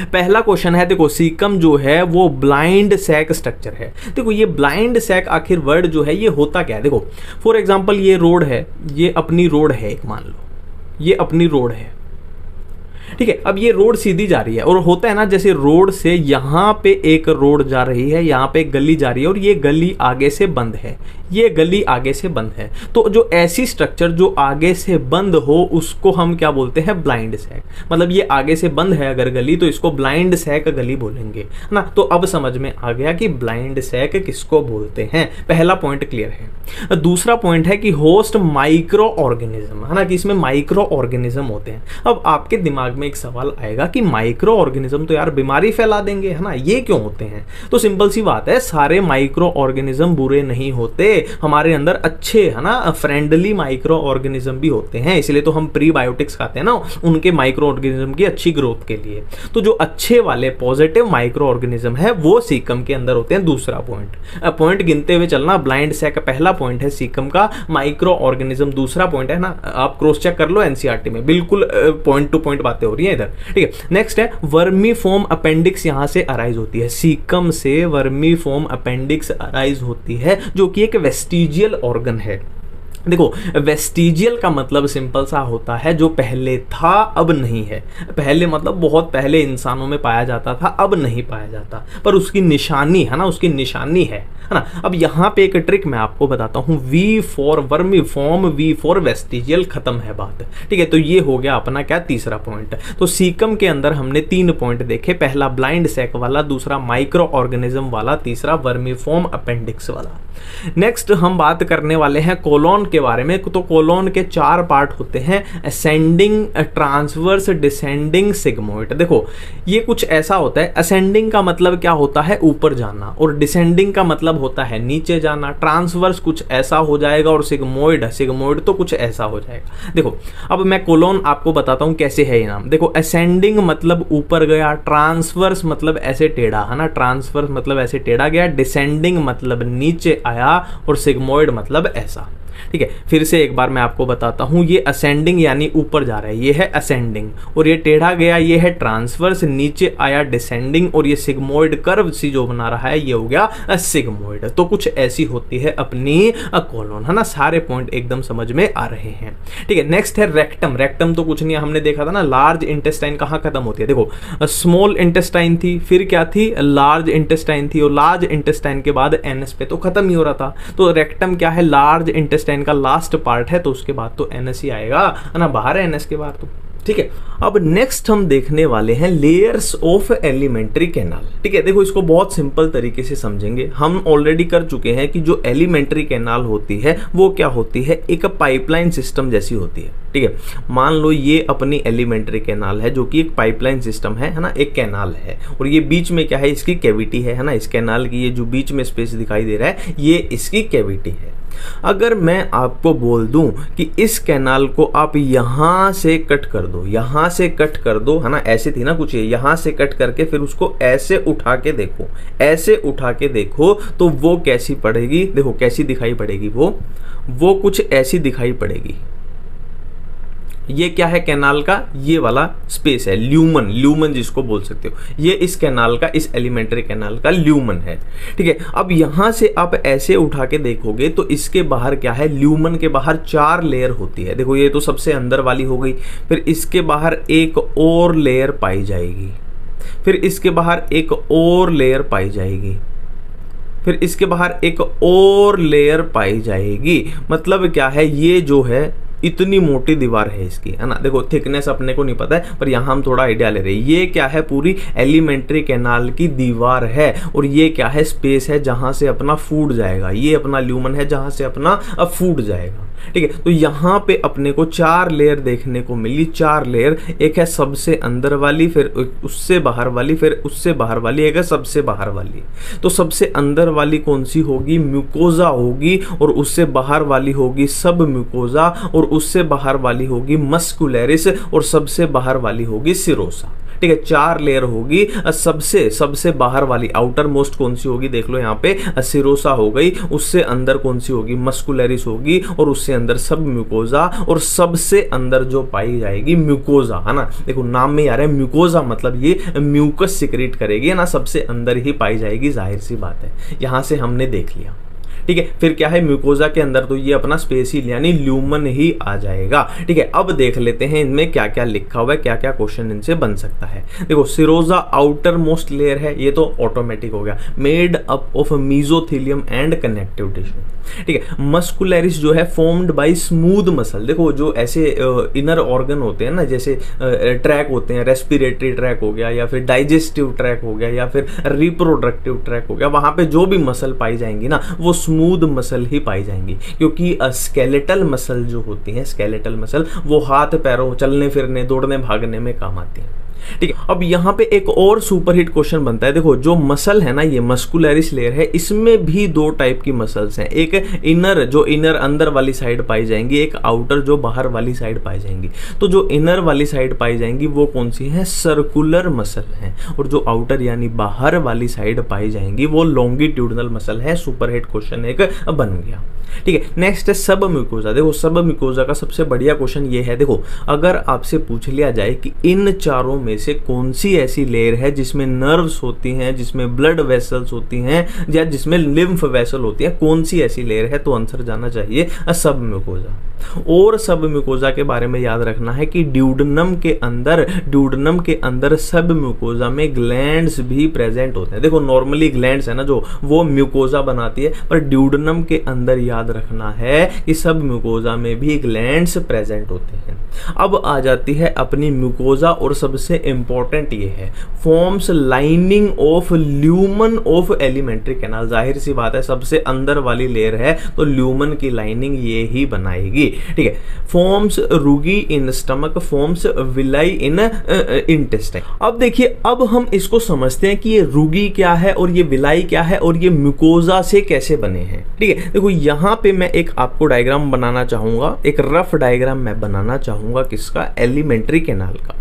पहला क्वेश्चन है, देखो सीकम जो है वो ब्लाइंड सैक स्ट्रक्चर है। देखो ये ब्लाइंड सैक आखिर वर्ड जो है ये होता क्या है? देखो फॉर एग्जांपल ये रोड है, ये अपनी रोड है, एक मान लो ये अपनी रोड है। ठीक है, अब ये रोड सीधी जा रही है और होता है ना, जैसे रोड से यहां पे एक रोड जा रही है, यहां पे एक गली जा रही है और ये गली आगे से बंद है, ये गली आगे से बंद है। तो जो ऐसी स्ट्रक्चर जो आगे से बंद हो उसको हम क्या बोलते हैं? Blind sac. मतलब ये आगे से बंद है अगर गली तो इसको ब्लाइंड सैक गली बोलेंगे, है ना। तो अब समझ में आ गया कि ब्लाइंड सैक किसको बोलते हैं। पहला पॉइंट क्लियर है। दूसरा पॉइंट है कि होस्ट माइक्रो ऑर्गेनिज्म, है ना, कि इसमें माइक्रो ऑर्गेनिज्म होते हैं। अब आपके दिमाग में एक सवाल आएगा कि माइक्रो ऑर्गेनिज्म तो यार बीमारी फैला देंगे, है ना, ये क्यों होते हैं? तो सिंपल सी बात है, सारे माइक्रो ऑर्गेनिज्म बुरे नहीं होते, हमारे अंदर अच्छे, है ना, फ्रेंडली माइक्रो ऑर्गेनिज्म भी होते हैं। इसलिए तो हम प्रीबायोटिक्स खाते हैं ना, उनके माइक्रो ऑर्गेनिज्म की अच्छी ग्रोथ के लिए। तो जो अच्छे वाले पॉजिटिव माइक्रो ऑर्गेनिज्म है वो सीकम के अंदर होते हैं। दूसरा पॉइंट गिनते हुए चलना, ब्लाइंड सैक पहला पॉइंट है सीकम का, माइक्रो ऑर्गेनिज्म दूसरा पॉइंट है ना, आप क्रॉस चेक कर लो एनसीईआरटी में, बिल्कुल पॉइंट टू पॉइंट बातें हो रही है इधर। ठीक है, नेक्स्ट है वर्मीफॉर्म अपेंडिक्स, यहां से अराइज होती है, सीकम से वर्मीफॉर्म अपेंडिक्स अराइज होती है, जो कि एक वेस्टिजियल ऑर्गन है। देखो वेस्टिजियल का मतलब सिंपल सा होता है जो पहले था अब नहीं है। पहले मतलब बहुत पहले इंसानों में पाया जाता था, अब नहीं पाया जाता, पर उसकी निशानी है ना, उसकी निशानी है ना। अब यहाँ पे एक ट्रिक मैं आपको बताता हूँ, V for vermiform, V for vestigial, खत्म है बात। ठीक है, तो ये हो गया अपना क्या? तीसरा पॉइंट। तो सीकम के अंदर हमने 3 पॉइंट देखे, पहला ब्लाइंड सैक वाला, दूसरा माइक्रो ऑर्गेनिज्म वाला, तीसरा वर्मीफॉर्म अपेंडिक्स वाला। नेक्स्ट हम बात करने वाले हैं कोलोन के बारे में। तो कोलोन के 4 पार्ट होते हैं, असेंडिंग, ट्रांसवर्स, डिसेंडिंग, सिग्मोइड। देखो ये कुछ ऐसा होता है, असेंडिंग का मतलब क्या होता है? ऊपर जाना, और डिसेंडिंग का मतलब होता है नीचे जाना। ट्रांसवर्स कुछ ऐसा हो जाएगा और सिग्मोइड तो कुछ ऐसा हो जाएगा। देखो अब मैं कोलोन आपको बताता हूं कैसे है ये नाम। देखो असेंडिंग मतलब ऊपर गया, ट्रांसवर्स मतलब ऐसे टेढ़ा, है ना, ट्रांसवर्स मतलब ऐसे टेढ़ा गया, डिसेंडिंग मतलब नीचे आया, और सिग्मोइड मतलब ऐसा। ठीक है, फिर से एक बार मैं आपको बताता हूं, ये असेंडिंग यानी ऊपर जा रहा है, ये है असेंडिंग, और ये टेढ़ा गया ये है ट्रांसवर्स, नीचे आया डिसेंडिंग, और ये सिग्मोइड कर्व सी जो बना रहा है ये हो गया सिग्मोइड। तो कुछ ऐसी होती है अपनी कोलोन, है ना। सारे पॉइंट एकदम समझ में आ रहे हैं। ठीक है, नेक्स्ट है रेक्टम। रेक्टम तो कुछ नहीं, हमने देखा था ना, लार्ज इंटेस्टाइन कहाँ खत्म होती है? देखो स्मॉल इंटेस्टाइन थी, फिर क्या थी? लार्ज इंटेस्टाइन थी, और लार्ज इंटेस्टाइन के बाद एनएस पे तो खत्म ही हो रहा था। तो रेक्टम क्या है? लार्ज इंटेस्टाइन का लास्ट पार्ट है, तो उसके बाद तो एनएस ही आएगा, है ना, बाहर है एनएस के बाद तो। ठीक है, अब नेक्स्ट हम देखने वाले हैं लेयर्स ऑफ एलिमेंट्री कैनाल। ठीक है, देखो इसको बहुत सिंपल तरीके से समझेंगे। हम ऑलरेडी कर चुके हैं कि जो एलिमेंट्री कैनाल होती है वो क्या होती है? एक पाइपलाइन सिस्टम जैसी होती है। ठीक है, मान लो ये अपनी एलिमेंट्री कैनाल है जो कि एक पाइपलाइन सिस्टम है ना, एक कैनाल है, और ये बीच में क्या है? इसकी कैविटी है ना। इस कैनाल की ये जो बीच में स्पेस दिखाई दे रहा है ये इसकी कैविटी है। अगर मैं आपको बोल दूं कि इस कैनाल को आप यहां से कट कर दो, यहां से कट कर दो, है ना, ऐसे थी ना कुछ, यहां से कट करके फिर उसको ऐसे उठा के देखो, ऐसे उठा के देखो, तो वो कैसी पड़ेगी? देखो कैसी दिखाई पड़ेगी वो कुछ ऐसी दिखाई पड़ेगी। ये क्या है कैनाल का, ये वाला स्पेस है, ल्यूमन, ल्यूमन जिसको बोल सकते हो, ये इस कैनाल का, इस एलिमेंट्री कैनाल का ल्यूमन है। ठीक है, अब यहां से आप ऐसे उठा के देखोगे तो इसके बाहर क्या है, ल्यूमन के बाहर 4 लेयर होती है। देखो ये तो सबसे अंदर वाली हो गई, फिर इसके बाहर एक और लेयर पाई जाएगी, फिर इसके बाहर एक और लेयर पाई जाएगी, फिर इसके बाहर एक और लेयर पाई जाएगी। मतलब क्या है, ये जो है इतनी मोटी दीवार है इसकी, है ना। देखो थिकनेस अपने को नहीं पता है, पर यहाँ हम थोड़ा आइडिया ले रहे हैं। ये क्या है, पूरी एलिमेंट्री कैनाल की दीवार है, और ये क्या है, स्पेस है जहां से अपना फूड जाएगा। ये अपना ल्यूमन है जहां से अपना फूड जाएगा। ठीक है, तो यहाँ पे अपने को 4 लेयर देखने को मिली, 4 लेयर। एक है सबसे अंदर वाली, फिर उससे बाहर वाली, फिर उससे बाहर वाली, एक है सबसे बाहर वाली। तो सबसे अंदर वाली कौन सी होगी, म्यूकोजा होगी, और उससे बाहर वाली होगी सब म्यूकोजा, और उससे बाहर वाली होगी मस्कुलरिस, और सबसे बाहर वाली होगी सिरोसा। ठीक है, 4 लेयर होगी। सबसे बाहर वाली आउटर मोस्ट कौन सी होगी, देख लो यहाँ पे, सिरोसा हो गई। उससे अंदर कौन सी होगी, मस्कुलरिस होगी, और उससे अंदर सब म्यूकोजा, और सबसे अंदर जो पाई जाएगी म्यूकोजा, है ना। देखो नाम में आ रहा है म्यूकोजा, मतलब ये म्यूकस सिक्रेट करेगी, है ना, सबसे अंदर ही पाई जाएगी, जाहिर सी बात है, यहां से हमने देख लिया। ठीक है, फिर क्या है, म्यूकोजा के अंदर तो ये अपना स्पेस ही यानी ल्यूमन ही आ जाएगा। ठीक है, अब देख लेते हैं इनमें क्या क्या लिखा हुआ है, क्या क्या क्वेश्चन इनसे बन सकता है। देखो सिरोजा आउटर मोस्ट लेयर है, ये तो ऑटोमेटिक हो गया, made up of mesothelium and connective tissue. ठीक है, मस्कुलरिस जो है फॉर्म्ड बाय स्मूथ मसल। देखो जो ऐसे इनर ऑर्गन होते हैं ना, जैसे ट्रैक होते हैं, रेस्पिरेटरी ट्रैक हो गया, या फिर डाइजेस्टिव ट्रैक हो गया, या फिर रिप्रोडक्टिव ट्रैक हो गया, वहां पे जो भी मसल पाई जाएंगी ना, वो स्मूथ मसल ही पाई जाएंगी। क्योंकि स्केलेटल मसल जो होती हैं, स्केलेटल मसल, वो हाथ पैरों, चलने फिरने, दौड़ने भागने में काम आती हैं। ठीक है, अब यहाँ पे एक और सुपरहिट क्वेश्चन बनता है। देखो जो मसल है ना, ये मस्कुलरिस लेयर है, इसमें भी 2 टाइप की मसल्स हैं। एक इनर, जो इनर अंदर वाली साइड पाई जाएंगी, एक आउटर जो बाहर वाली साइड पाई जाएंगी। तो जो इनर वाली साइड पाई जाएंगी वो कौन सी है, सर्कुलर मसल है, और जो आउटर यानी बाहर वाली साइड पाई जाएंगी वो लॉन्गिट्यूडनल मसल है। सुपरहिट क्वेश्चन एक बन गया। ठीक है, नेक्स्ट है सब म्यूकोजा। देखो सब म्यूकोजा का सबसे बढ़िया क्वेश्चन ये है, देखो अगर आपसे पूछ लिया जाए कि इन चारों में से कौन सी ऐसी लेयर है जिसमें नर्व्स होती हैं, जिसमें ब्लड वेसल्स होती हैं, या जिसमें लिम्फ वेसल होती है, कौन सी ऐसी लेयर है, तो आंसर जाना चाहिए सब म्यूकोजा। और सब म्यूकोजा के बारे में याद रखना है कि ड्यूडनम के अंदर सब म्यूकोजा में ग्लैंड्स भी प्रेजेंट होते हैं। देखो नॉर्मली ग्लैंड्स है ना जो, वो म्यूकोजा बनाती है, पर ड्यूडनम के अंदर याद रखना है कि सब म्यूकोजा में भी ग्लैंड्स प्रेजेंट होते हैं। अब आ जाती है अपनी म्यूकोजा, और सबसे इंपॉर्टेंट ये है, forms lining of lumen of elementary canal. जाहिर सी बात है, सबसे अंदर वाली लेयर है तो ल्यूमन की लाइनिंग ये ही बनाएगी। ठीक है, forms rugae in stomach, forms villi in intestine. अब देखिए, अब हम इसको समझते हैं कि ये रूगी क्या है और ये विलाई क्या है, और ये म्यूकोजा से कैसे बने हैं। ठीक है, देखो यहां पे मैं एक आपको डायग्राम बनाना चाहूंगा, एक रफ डायग्राम मैं बनाना चाहूंगा, किसका, एलिमेंट्री कैनाल का।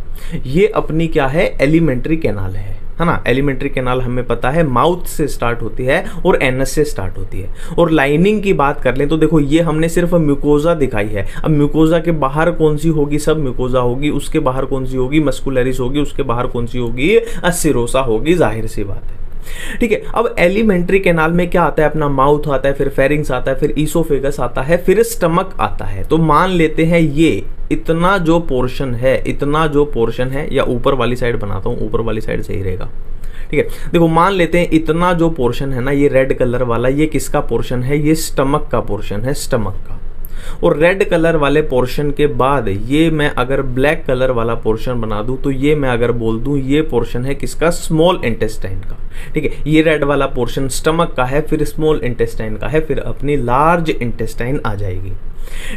ये अपनी क्या है, एलिमेंट्री कैनाल है ना। एलिमेंट्री कैनाल हमें पता है माउथ से स्टार्ट होती है और एनस से स्टार्ट होती है। और लाइनिंग की बात कर लें तो देखो ये हमने सिर्फ म्यूकोजा दिखाई है। अब म्यूकोजा के बाहर कौन सी होगी, सब म्यूकोजा होगी, उसके बाहर कौन सी होगी, मस्कुलरिस होगी, उसके बाहर कौन सी होगी, सिरोसा होगी, जाहिर सी बात है। ठीक है, अब एलिमेंट्री कैनाल में क्या आता है, अपना माउथ आता है, फिर फेरिंग्स आता है, फिर ईसोफेगस आता है, फिर स्टमक आता है। तो मान लेते हैं ये इतना जो पोर्शन है, या ऊपर वाली साइड बनाता हूं, ऊपर वाली साइड सही रहेगा। ठीक है, देखो मान लेते हैं इतना जो पोर्शन है ना, ये रेड कलर वाला, ये किसका पोर्शन है, ये स्टमक का पोर्शन है, स्टमक का। और रेड कलर वाले पोर्शन के बाद ये मैं अगर ब्लैक कलर वाला पोर्शन बना दूं, तो ये मैं अगर बोल दूं ये पोर्शन है किसका, स्मॉल इंटेस्टाइन का। ठीक है, ये रेड वाला पोर्शन स्टमक का है, फिर स्मॉल इंटेस्टाइन का है, फिर अपनी लार्ज इंटेस्टाइन आ जाएगी।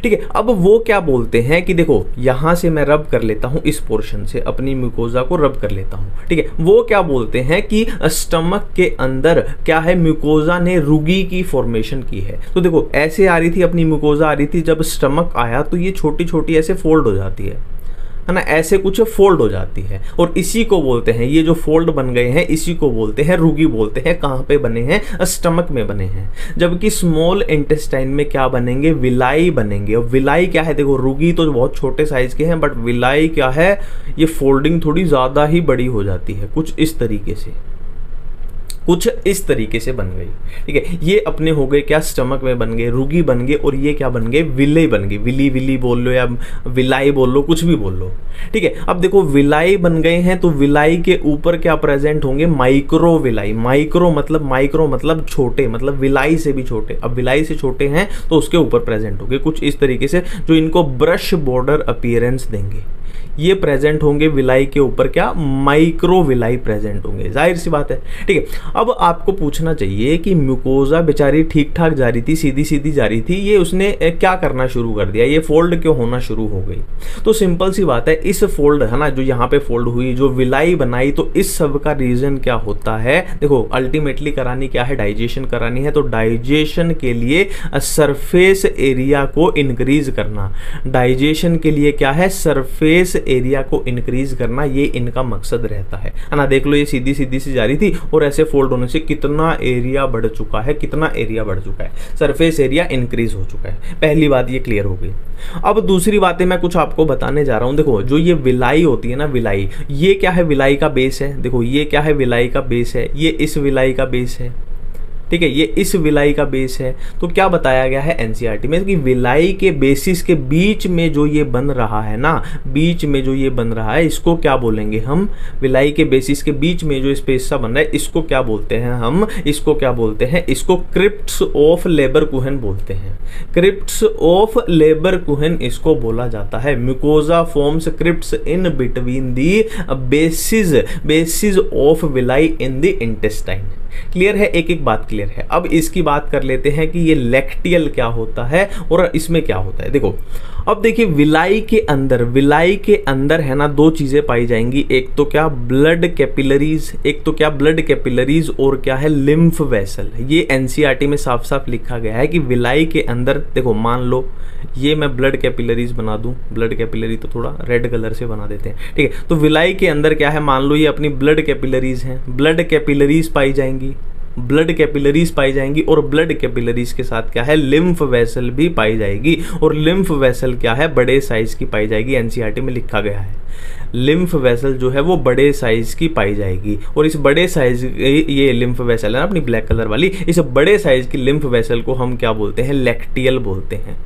ठीक है, अब वो क्या बोलते हैं कि देखो यहां से मैं रब कर लेता हूं, इस पोर्शन से अपनी म्यूकोजा को रब कर लेता हूं। ठीक है, वो क्या बोलते हैं कि स्टमक के अंदर क्या है, म्यूकोजा ने रुगी की फॉर्मेशन की है। तो देखो ऐसे आ रही थी अपनी म्यूकोजा, आ रही थी, जब स्टमक आया तो ये छोटी छोटी ऐसे फोल्ड हो जाती है है ना, ऐसे कुछ फोल्ड हो जाती है और इसी को बोलते हैं, ये जो फोल्ड बन गए हैं इसी को बोलते हैं रुगी बोलते हैं। कहाँ पे बने हैं? स्टमक में बने हैं। जबकि स्मॉल इंटेस्टाइन में क्या बनेंगे? विलाई बनेंगे। और विलाई क्या है? देखो रुगी तो बहुत छोटे साइज के हैं, बट विलाई क्या है? ये फोल्डिंग थोड़ी ज्यादा ही बड़ी हो जाती है, कुछ इस तरीके से, कुछ इस तरीके से बन गई। ठीक है, ये अपने हो गए क्या? स्टमक में बन गए, रुगी बन गए। और ये क्या बन गए? विले बन गई। विली विली बोल लो या विलाई बोल लो, कुछ भी बोल लो। ठीक है, अब देखो विलाई बन गए हैं तो विलाई के ऊपर क्या प्रेजेंट होंगे? Micro villi. माइक्रो मतलब छोटे, मतलब विलाई से भी छोटे। अब विलाई से छोटे हैं तो उसके ऊपर प्रेजेंट होंगे कुछ इस तरीके से, जो इनको ब्रश बॉर्डर अपीयरेंस देंगे। ये प्रेजेंट होंगे विलाई के ऊपर क्या? माइक्रो विलाई प्रेजेंट होंगे, जाहिर सी बात है। ठीक है, अब आपको पूछना चाहिए कि म्यूकोजा बेचारी ठीक ठाक जा रही थी, सीधी सीधी जा रही थी, ये उसने क्या करना शुरू कर दिया? ये फोल्ड क्यों होना शुरू हो गई? तो सिंपल सी बात है, इस फोल्ड है ना, जो यहाँ पे फोल्ड हुई, जो विलाई बनाई, तो इस सब का रीजन क्या होता है? देखो अल्टीमेटली करानी क्या है? डाइजेशन करानी है। तो डाइजेशन के लिए सरफेस एरिया को इंक्रीज करना, डाइजेशन के लिए क्या है? सरफेस एरिया को इंक्रीज करना, ये इनका मकसद रहता है ना। देख लो ये सीधी सीधी सी जा रही थी और ऐसे फोल्ड होने से कितना एरिया बढ़ चुका है, कितना एरिया बढ़ चुका है, सरफेस एरिया इंक्रीज हो चुका है। पहली बात ये क्लियर हो गई। अब दूसरी बातें मैं कुछ आपको बताने जा रहा हूं। देखो जो ये विलाई होती है ना, विलाई, ये क्या है? विलाई का बेस है। देखो ये क्या है? विलाई का बेस है। ये इस विलाई का बेस है। ठीक है, ये इस विलाई का बेस है। तो क्या बताया गया है एनसीईआरटी में कि विलाई के बेसिस के बीच में जो ये बन रहा है ना, बीच में जो ये बन रहा है, इसको क्या बोलेंगे हम? विलाई के बेसिस के बीच में जो स्पेस सा बन रहा है, इसको क्या बोलते हैं हम? इसको क्या बोलते हैं? इसको क्रिप्ट्स ऑफ लेबरकुहेन बोलते हैं। क्रिप्ट्स ऑफ लेबरकुहेन इसको बोला जाता है। Mucosa forms crypts in between the basis of villi in the intestine. Clear है? एक एक बात क्लियर है। अब इसकी बात कर लेते हैं कि ये लैक्टियल क्या होता है और इसमें क्या होता है। देखो अब देखिए, विलाई के अंदर है ना, दो चीजें पाई जाएंगी। एक तो क्या? Blood capillaries. एक तो क्या? Blood capillaries. और क्या है? Lymph vessel. ये एनसीईआरटी में साफ साफ लिखा गया है कि विलाई के अंदर, देखो मान लो ये मैं ब्लड कैपिलरीज बना दूं, ब्लड कैपिलरी तो थोड़ा रेड कलर से बना देते हैं। ठीक है, तो विलाई के अंदर क्या है? मान लो ये अपनी ब्लड कैपिलरीज हैं, ब्लड कैपिलरीज पाई जाएंगी, ब्लड कैपिलरीज पाई जाएंगी। और ब्लड कैपिलरीज के साथ क्या है? लिम्फ वेसल भी पाई जाएगी। और लिम्फ वेसल क्या है? बड़े साइज की पाई जाएगी। एनसीईआरटी में लिखा गया है लिम्फ वेसल जो है वो बड़े साइज की पाई जाएगी। और इस बड़े साइज, ये लिम्फ वेसल है ना अपनी ब्लैक कलर वाली, इस बड़े साइज की लिम्फ वेसल को हम क्या बोलते हैं? लैक्टियल बोलते हैं।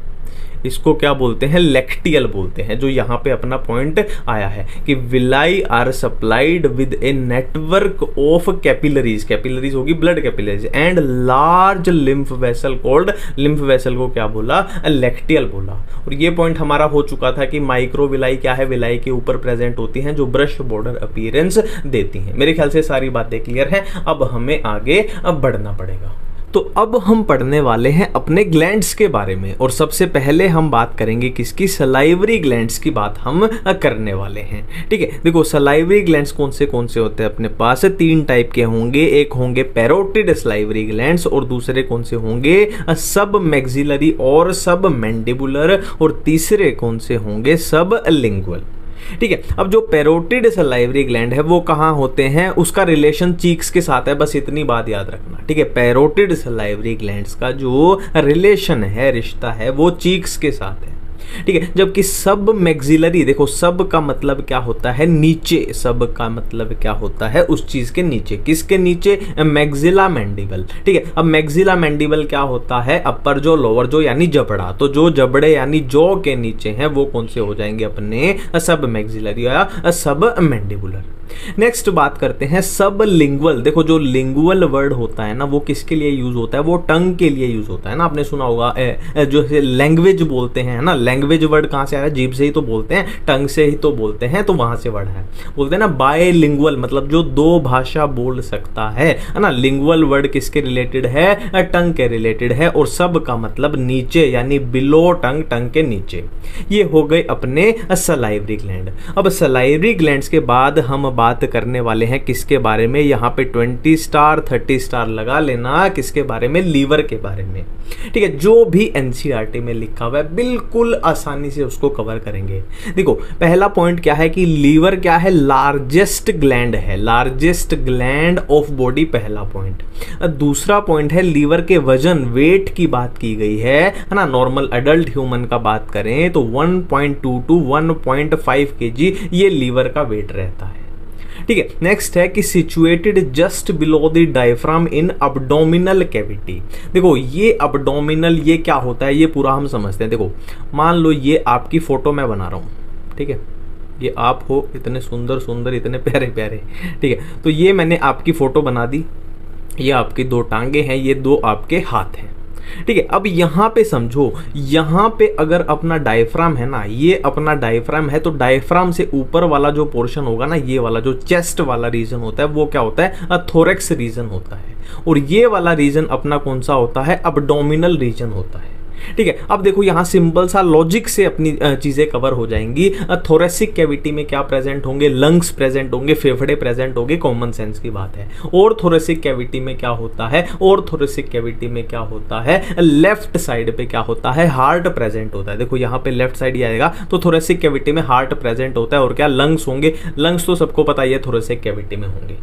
इसको क्या बोलते हैं? लैक्टियल बोलते हैं। जो यहाँ पे अपना पॉइंट आया है कि villi are supplied with a network of capillaries, capillaries होगी blood capillaries, and large lymph vessel called, lymph vessel को क्या बोला? लैक्टियल बोला। और ये पॉइंट हमारा हो चुका था कि माइक्रो विलाई क्या है? विलाई के ऊपर प्रेजेंट होती हैं जो ब्रश बॉर्डर अपीयरेंस देती हैं। मेरे ख्याल से सारी बातें क्लियर हैं। अब हमें आगे बढ़ना पड़ेगा। तो अब हम पढ़ने वाले हैं अपने ग्लैंड्स के बारे में। और सबसे पहले हम बात करेंगे किसकी? सलाइवरी ग्लैंड्स की बात हम करने वाले हैं। ठीक है, देखो सलाइवरी ग्लैंड्स कौन से होते हैं अपने पास? 3 टाइप के होंगे। एक होंगे पैरोटिड सलाइवरी ग्लैंड्स और दूसरे कौन से होंगे? सब मैक्सिलरी और सब मैंडिबुलर। और तीसरे कौन से होंगे? सब लिंगुअल। ठीक है, अब जो पैरोटिड सलाइवरी ग्लैंड है वो कहाँ होते हैं? उसका रिलेशन चीक्स के साथ है, बस इतनी बात याद रखना। ठीक है, पैरोटिड सलाइवरी ग्लैंड्स का जो रिलेशन है, रिश्ता है, वो चीक्स के साथ है। ठीक है, जबकि सब मैक्सिलरी, देखो सब का मतलब क्या होता है? नीचे। सब का मतलब क्या होता है? उस चीज के नीचे। किसके नीचे? Maxilla mandible. ठीक है, अब मैक्सिला मैंडिबल क्या होता है? अपर जो, लोअर जो, यानी जबड़ा। तो जो जबड़े यानी जॉ के नीचे हैं वो कौन से हो जाएंगे? अपने सब मैक्सिलरी या सब मैंडिबुलर। नेक्स्ट बात करते हैं सब लिंगुअल। देखो जो लिंगुअल वर्ड होता है ना, वो किसके लिए यूज होता है? वो टंग के लिए यूज होता है ना। आपने सुना होगा जो लैंग्वेज बोलते हैं ना, लैंग्वेज वर्ड कहाँ से आ रहा है? जीभ से ही तो बोलते हैं, टंग से ही तो बोलते हैं, तो वहां से वर्ड है। बोलते हैं ना बायलिंगुअल, मतलब जो 2 भाषा बोल सकता है ना। लिंगुअल वर्ड किसके रिलेटेड है? टंग के रिलेटेड है। और सब का मतलब नीचे, यानी बिलो टंग, टंग के नीचे। ये हो गए अपने सलाइवरी ग्लैंड। अब सलाइवरी ग्लैंड्स के बाद हम बात करने वाले हैं किसके बारे में, यहाँ पे 20 स्टार 30 स्टार लगा लेना, किसके बारे में, लीवर के बारे में। ठीक है, जो भी एनसीईआरटी में लिखा हुआ है बिल्कुल आसानी से उसको कवर करेंगे। देखो पहला पॉइंट क्या है कि लीवर क्या है, लार्जेस्ट ग्लैंड है, लार्जेस्ट ग्लैंड ऑफ बॉडी, पहला पॉइंट। दूसरा पॉइंट है लीवर के वजन, वेट की बात की गई है ना, नॉर्मल एडल्ट ह्यूमन का बात करें तो 1.2 to 1.5 kg ये लीवर का वेट रहता है। ठीक है, नेक्स्ट है कि situated just below the diaphragm in abdominal cavity. देखो ये अब्डोमिनल ये क्या होता है ये पूरा हम समझते हैं। देखो मान लो ये आपकी फोटो मैं बना रहा हूं, ठीक है, ये आप हो इतने सुंदर सुंदर इतने प्यारे प्यारे, ठीक है, तो ये मैंने आपकी फोटो बना दी, ये आपकी 2 टांगे हैं, ये 2 आपके हाथ हैं। ठीक है, अब यहाँ पे समझो, यहाँ पे अगर अपना डायफ्राम है ना, ये अपना डायफ्राम है, तो डायफ्राम से ऊपर वाला जो पोर्शन होगा ना, ये वाला जो चेस्ट वाला रीजन होता है वो क्या होता है, थोरेक्स रीजन होता है। और ये वाला रीजन अपना कौन सा होता है, अब्डोमिनल रीजन होता है। ठीक है, अब देखो यहाँ सिंपल सा लॉजिक से अपनी चीजें कवर हो जाएंगी। थोरेसिक कैविटी में क्या प्रेजेंट होंगे, लंग्स प्रेजेंट होंगे, फेफड़े प्रेजेंट होंगे, कॉमन सेंस की बात है। और थोरेसिक कैविटी में क्या होता है, और थोरेसिक कैविटी में क्या होता है, लेफ्ट साइड पे क्या होता है, हार्ट प्रेजेंट होता है। देखो यहाँ पे लेफ्ट साइड ही आएगा, तो थोरेसिक कैविटी में हार्ट प्रेजेंट होता है, और क्या लंग्स होंगे, लंग्स तो सबको पता ही है थोरेसिक कैविटी में होंगे।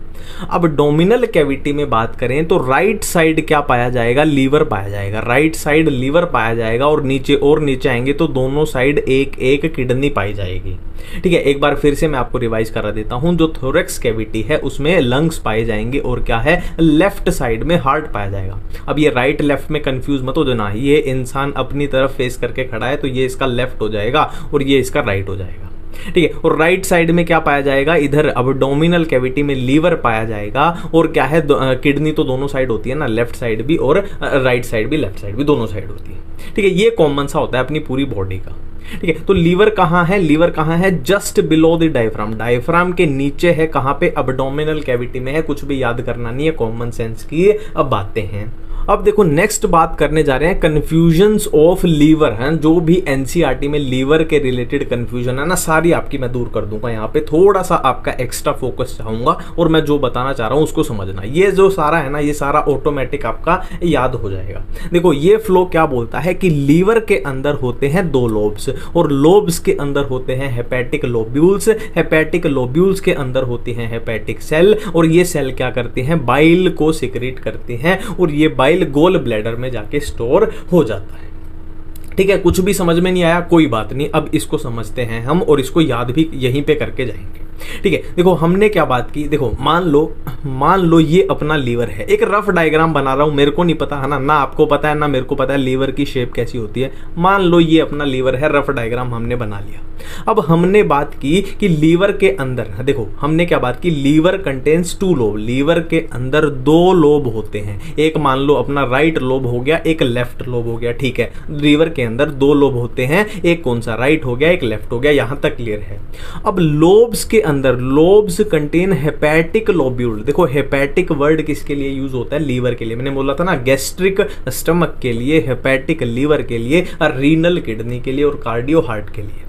अब डोमिनल कैविटी में बात करें तो राइट साइड क्या पाया जाएगा, लीवर पाया जाएगा, राइट साइड लीवर पाया जाएगा, और नीचे आएंगे तो दोनों साइड एक एक किडनी पाई जाएगी। ठीक है, एक बार फिर से मैं आपको रिवाइज करा देता हूं, जो थोरेक्स कैविटी है उसमें लंग्स पाए जाएंगे, और क्या है, लेफ्ट साइड में हार्ट पाया जाएगा। अब ये राइट लेफ्ट में कंफ्यूज मत हो जाना, ये इंसान अपनी तरफ फेस करके खड़ा है तो ये इसका लेफ्ट हो जाएगा और ये इसका राइट हो जाएगा। ठीक है, और राइट साइड में क्या पाया जाएगा, इधर अब्डोमिनल कैविटी में लीवर पाया जाएगा, और क्या है, किडनी तो दोनों साइड होती है ना, लेफ्ट साइड भी और राइट साइड भी, लेफ्ट साइड भी, दोनों साइड होती है। ठीक है, ये कॉमन सा होता है अपनी पूरी बॉडी का। ठीक है, तो लीवर कहाँ है, लीवर कहाँ है, just below the diaphragm, diaphragm के नीचे है, कहाँ पे, अब्डोमिनल कैविटी में है। कुछ भी याद करना नहीं है, कॉमन सेंस की अब बातें हैं। अब देखो नेक्स्ट बात करने जा रहे हैं कंफ्यूजन्स ऑफ लीवर, हैं जो भी एनसीईआरटी में लीवर के रिलेटेड कंफ्यूजन है ना, सारी आपकी मैं दूर कर दूंगा। यहाँ पे थोड़ा सा आपका एक्स्ट्रा फोकस चाहूंगा, और मैं जो बताना चाह रहा हूँ उसको समझना। ये जो सारा है ना, ये सारा ऑटोमेटिक आपका याद हो जाएगा। देखो ये फ्लो क्या बोलता है कि लीवर के अंदर होते हैं 2 लोब्स, और लोब्स के अंदर होते हैं हेपेटिक लोब्यूल्स, हेपेटिक लोब्यूल्स के अंदर होती हैं हेपेटिक सेल, और ये सेल क्या करती हैं, बाइल को सिक्रीट करती हैं, और ये बाइल गोल ब्लैडर में जाके स्टोर हो जाता है। ठीक है, कुछ भी समझ में नहीं आया कोई बात नहीं, अब इसको समझते हैं हम, और इसको याद भी यहीं पे करके जाएंगे। ठीक है, देखो हमने क्या बात की, देखो मान लो ये अपना लीवर है, एक रफ डायग्राम बना रहा हूं, मेरे को नहीं पता है ना आपको पता है ना मेरे को पता है लीवर की शेप कैसी होती है। मान लो ये अपना लीवर है, रफ डायग्राम हमने बना लिया। अब हमने बात की कि लीवर के अंदर, देखो हमने क्या बात की, लीवर कंटेन्स 2 लोब, लीवर के अंदर 2 लोब होते हैं, एक मान लो अपना राइट लोब हो गया, एक लेफ्ट लोब हो गया। ठीक है, लीवर के अंदर 2 लोब होते हैं, एक कौन सा, राइट हो गया, एक लेफ्ट हो गया, यहां तक क्लियर है। अब लोब्स के अंदर, लोब्स कंटेन हेपेटिक लोब्यूल। देखो हेपेटिक वर्ड किसके लिए यूज होता है, लीवर के लिए। मैंने बोला था ना, गैस्ट्रिक स्टमक के लिए, हेपेटिक लीवर के लिए, और रीनल किडनी के लिए, और कार्डियो हार्ट के लिए।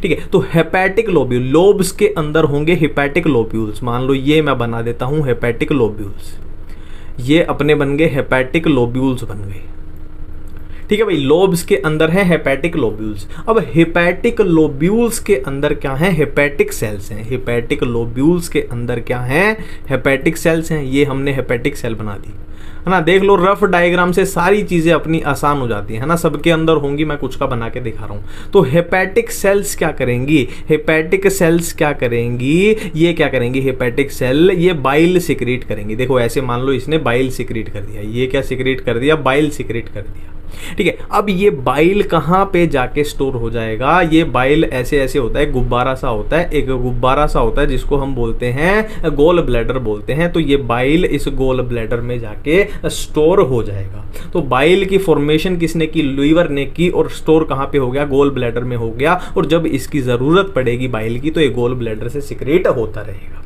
ठीक है, तो हेपेटिक लोब्यूल, लोब्स के अंदर होंगे हेपेटिक लोब्यूल्स। मान लो ये मैं बना देता हूं हेपेटिक लोब्यूल्स, ये अपने बन गए हेपेटिक लोब्यूल्स बन गए। ठीक है भाई, लोब्स के अंदर है हेपेटिक लोब्यूल्स। अब हेपेटिक लोब्यूल्स के अंदर क्या है, हेपेटिक सेल्स हैं। हेपेटिक लोब्यूल्स के अंदर क्या है, हेपेटिक सेल्स हैं। ये हमने हेपेटिक सेल बना दी है ना। देख लो रफ डायग्राम से सारी चीजें अपनी आसान हो जाती है ना, सबके अंदर होंगी, मैं कुछ का बना के दिखा रहा हूं। तो हेपेटिक सेल्स क्या करेंगी, हेपेटिक सेल्स क्या करेंगी, ये क्या करेंगी, हेपेटिक सेल ये बाइल सिक्रीट करेंगी। देखो ऐसे मान लो इसने बाइल सिक्रीट कर दिया, ये क्या सिक्रीट कर दिया, बाइल सिक्रीट कर दिया। ठीक है, अब ये बाइल कहाँ पे जाके स्टोर हो जाएगा, ये बाइल ऐसे ऐसे होता है, गुब्बारा सा होता है, एक गुब्बारा सा होता है जिसको हम बोलते हैं गोल ब्लैडर बोलते हैं। तो ये बाइल इस गोल ब्लैडर में जाके स्टोर हो जाएगा। तो बाइल की फॉर्मेशन किसने की, लीवर ने की, और स्टोर कहाँ पे हो गया, गोल ब्लैडर में हो गया। और जब इसकी जरूरत पड़ेगी बाइल की, तो ये गोल ब्लैडर से सिक्रेट होता रहेगा।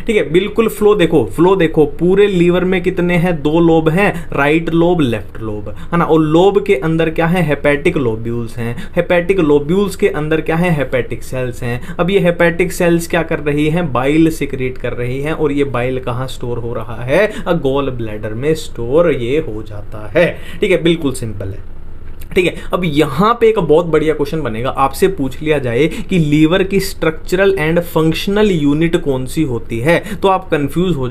ठीक है, बिल्कुल फ्लो देखो, फ्लो देखो, पूरे लीवर में कितने हैं, 2 लोब हैं, राइट लोब लेफ्ट लोब, है ना। और लोब के अंदर क्या है, हेपेटिक लोब्यूल्स हैं, हेपेटिक लोब्यूल्स के अंदर क्या है, हेपेटिक सेल्स हैं। अब ये हेपेटिक सेल्स क्या कर रही हैं, बाइल सिक्रीट कर रही हैं, और ये बाइल कहाँ स्टोर हो रहा है, गॉल ब्लैडर में स्टोर ये हो जाता है। ठीक है, बिल्कुल सिंपल है। ठीक है, अब यहां पे एक बहुत बढ़िया क्वेश्चन बनेगा, आपसे पूछ लिया जाए कि लीवर की स्ट्रक्चरल एंड फंक्शनल यूनिट कौन सी होती है, तो आप कंफ्यूज हो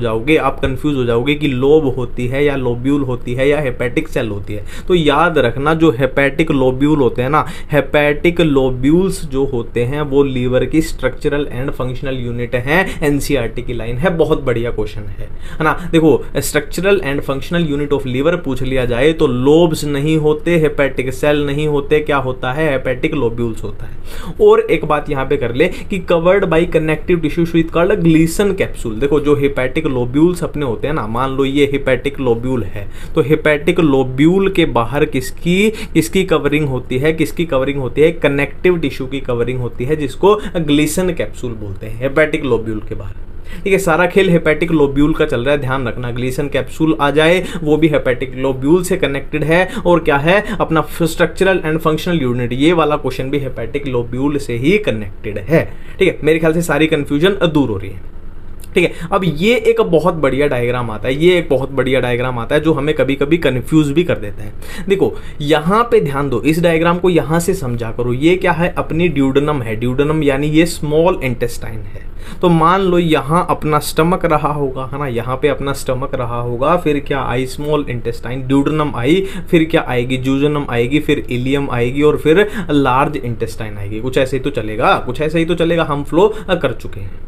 जाओगे कि लोब होती है या लोब्यूल होती है या हेपेटिक सेल होती है। तो याद रखना, जो हेपेटिक लोब्यूल होते हैं ना, हेपेटिक लोब्यूल्स जो होते हैं वो लीवर की स्ट्रक्चरल एंड फंक्शनल यूनिट है। एनसीईआरटी की लाइन है, बहुत बढ़िया क्वेश्चन है ना। देखो, structural and functional unit of liver पूछ लिया जाए तो लोब्स नहीं होते, हेपेटिक सेल नहीं होते, क्या होता है, हेपेटिक लोब्यूल्स होता है। और एक बात यहां पे कर ले कि covered by connective tissue with called Glisson capsule. देखो, जो हेपेटिक लोब्यूल्स अपने होते हैं ना, मान लो ये हेपेटिक लोब्यूल है, तो हेपेटिक लोब्यूल के बाहर किसकी कवरिंग होती है, कनेक्टिव टिश्यू की कवरिंग होती है, जिसको ग्लीसन कैप्सूल बोलते हैं, हेपेटिक लोब्यूल के बाहर। ठीक है, सारा खेल हेपेटिक लोब्यूल का चल रहा है, ध्यान रखना। ग्लीसन कैप्सूल आ जाए, वो भी हेपेटिक लोब्यूल से कनेक्टेड है, और क्या है, अपना स्ट्रक्चरल एंड फंक्शनल यूनिट, ये वाला क्वेश्चन भी हेपेटिक लोब्यूल से ही कनेक्टेड है। ठीक है, मेरे ख्याल से सारी कंफ्यूजन दूर हो रही है। ठीक है, अब ये एक बहुत बढ़िया डायग्राम आता है, जो हमें कभी कभी कंफ्यूज भी कर देता है। देखो, यहां पे ध्यान दो, इस डायग्राम को यहां से समझा करो। ये क्या है, अपनी ड्यूडेनम है, ड्यूडेनम यानी ये स्मॉल इंटेस्टाइन है। तो मान लो यहां अपना स्टमक रहा होगा, है ना, यहां पे अपना स्टमक रहा होगा, फिर क्या आई, स्मॉल इंटेस्टाइन, ड्यूडेनम आई, फिर क्या आएगी, जूजेनम आएगी, फिर इलियम आएगी, और फिर लार्ज इंटेस्टाइन आएगी। कुछ ऐसे ही तो चलेगा, हम फ्लो कर चुके हैं।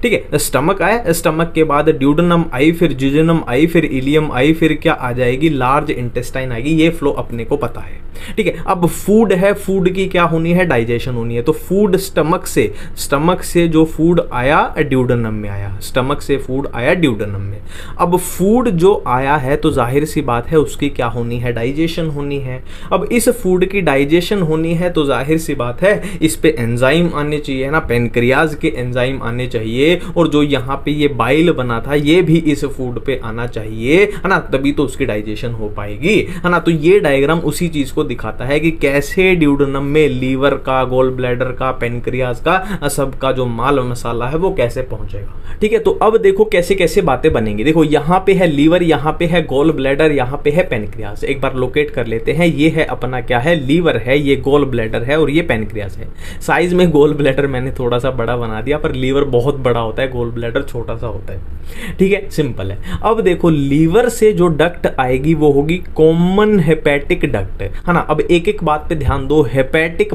ठीक है, स्टमक आया, स्टमक के बाद ड्यूडेनम आई, फिर जिजेनम आई, फिर इलियम आई, फिर क्या आ जाएगी, लार्ज इंटेस्टाइन आएगी। ये फ्लो अपने को पता है। ठीक है, अब फूड है, फूड की क्या होनी है, डाइजेशन होनी है। तो फूड स्टमक से जो फूड आया ड्यूडेनम में आया, स्टमक से फूड आया ड्यूडेनम में। अब फूड जो आया है तो जाहिर सी बात है उसकी क्या होनी है, डाइजेशन होनी है। अब इस फूड की डाइजेशन होनी है तो जाहिर सी बात है इस पे एंजाइम आने चाहिए ना, पेनक्रियाज के एंजाइम आने चाहिए, और जो यहाँ पे ये बाइल बना था ये भी इस फूड पे आना चाहिए, है ना, तभी तो उसकी डाइजेशन हो पाएगी, है ना। तो ये डायग्राम उसी चीज को दिखाता है कि कैसे ड्यूडेनम में लीवर का, गॉल ब्लैडर का, पेनक्रियाज का, सबका जो माल मसाला है वो कैसे पहुंचेगा। ठीक है, तो अब देखो कैसे कैसे बातें बनेंगी। देखो, यहाँ पे है लीवर, यहाँ पे है गॉल ब्लैडर, यहाँ पे है पेनक्रियाज। एक बार लोकेट कर लेते हैं, ये है अपना क्या है, लीवर है, ये गॉल ब्लैडर है, और ये पेनक्रियाज है। साइज में गॉल ब्लैडर मैंने थोड़ा सा बड़ा बना दिया, पर लीवर बहुत बड़ा होता है, गॉल ब्लैडर छोटा सा होता है। ठीक है, सिंपल है। अब देखो, लीवर से जो डक्ट आएगी वो होगी कॉमन हेपेटिक डक्ट, है ना। अब एक एक बात पे ध्यान दो, हेपेटिक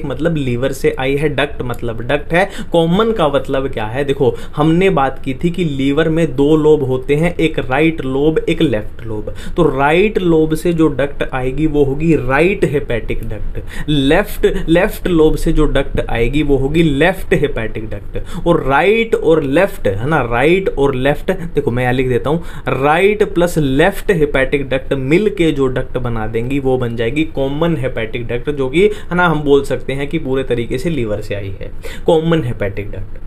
मतलब लीवर से आई है, डक्ट मतलब डक्ट है, कॉमन का मतलब क्या है। देखो, हमने बात की थी कि लीवर में 2 लोब होते हैं, एक राइट लोब, एक लेफ्ट लोब। तो राइट लोब से जो डक्ट आएगी वो होगी right hepatic duct, left lobe से जो डक्ट आएगी वो होगी लेफ्ट हेपेटिक डक्ट। और राइट और लेफ्ट, है ना, राइट और लेफ्ट, देखो मैं यहां लिख देता हूं, right plus left hepatic duct मिल के जो डक्ट बना देंगी वो बन जाएगी कॉमन हेपेटिक डक्ट, जो कि, है ना, हम बोल सकते हैं कि पूरे तरीके से लीवर से आई है, common hepatic duct.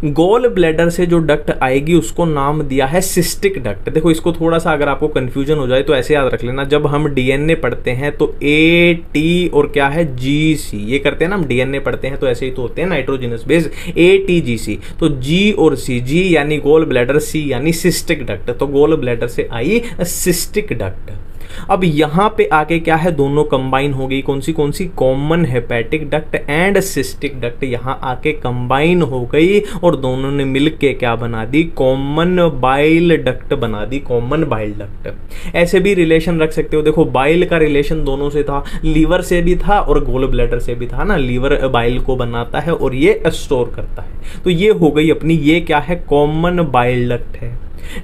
Gall bladder से जो डक्ट आएगी उसको नाम दिया है सिस्टिक डक्ट। देखो, इसको थोड़ा सा अगर आपको कंफ्यूजन हो जाए तो ऐसे याद रख लेना, जब हम डीएनए पढ़ते हैं तो ए टी और क्या है, जी सी, ये करते हैं ना, हम डीएनए पढ़ते हैं तो ऐसे ही तो होते हैं, nitrogenous base, A T G C, तो जी और सी, जी यानी गॉल ब्लैडर, सी यानी सिस्टिक डक्ट, तो गॉल ब्लैडर से आई सिस्टिक डक्ट। अब यहां पे आके क्या है, दोनों कंबाइन हो गई, कौन सी, common hepatic duct and cystic duct यहां आके कंबाइन हो गई, और दोनों ने मिलके क्या बना दी, कॉमन बाइल डक्ट बना दी, कॉमन बाइल डक्ट। ऐसे भी रिलेशन रख सकते हो। देखो, बाइल का रिलेशन दोनों से था, लीवर से भी था और गॉल ब्लैडर से भी था ना, लीवर बाइल को बनाता है और ये स्टोर करता है। तो ये हो गई अपनी, ये क्या है, कॉमन बाइल डक्ट है।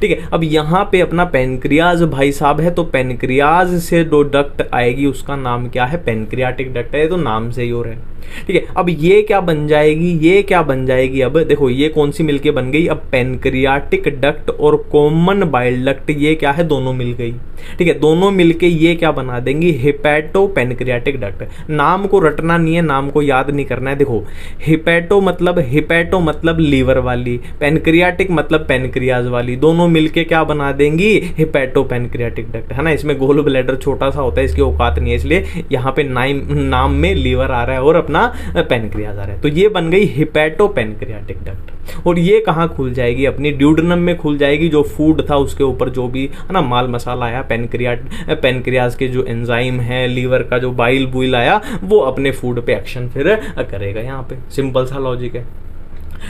ठीक है। अब यहाँ पे अपना पेनक्रियाज भाई साहब है, तो पेनक्रियाज से जो डक्ट आएगी उसका नाम क्या है, पेनक्रियाटिक डक्ट है, तो नाम से ही हो रहा है। ठीक है। अब ये क्या बन जाएगी, ये क्या बन जाएगी, अब देखो ये कौन सी मिलके बन गई, अब पेनक्रियाटिक डक्ट और कॉमन बाइल डक्ट ये क्या है, दोनों मिल गई। ठीक है, दोनों मिलके ये क्या बना देंगी, हिपैटो पेनक्रियाटिक डक्ट। नाम को रटना नहीं है, नाम को याद नहीं करना है। देखो हिपैटो मतलब लीवर वाली, पेनक्रियाटिक मतलब पेनक्रियाज वाली, दोनों मिलके क्या बना देंगी, हिपैटो पेनक्रियाटिक डक्ट, है ना। इसमें गोल ब्लैडर छोटा सा होता है, इसकी औकात नहीं है, इसलिए यहाँ पे नाम में लीवर आ रहा है और अपना पेनक्रियाज आ रहा है। तो ये बन गई हिपैटो पेनक्रियाटिक डक्ट। और ये कहाँ खुल जाएगी, अपनी ड्यूडेनम में खुल जाएगी। जो फूड था उसके ऊपर जो भी है ना माल मसाला आया, पेनक्रियाज के जो एंजाइम है, लीवर का जो बाइल बुइल आया, वो अपने फूड पे एक्शन फिर करेगा। यहाँ पे सिंपल सा लॉजिक है।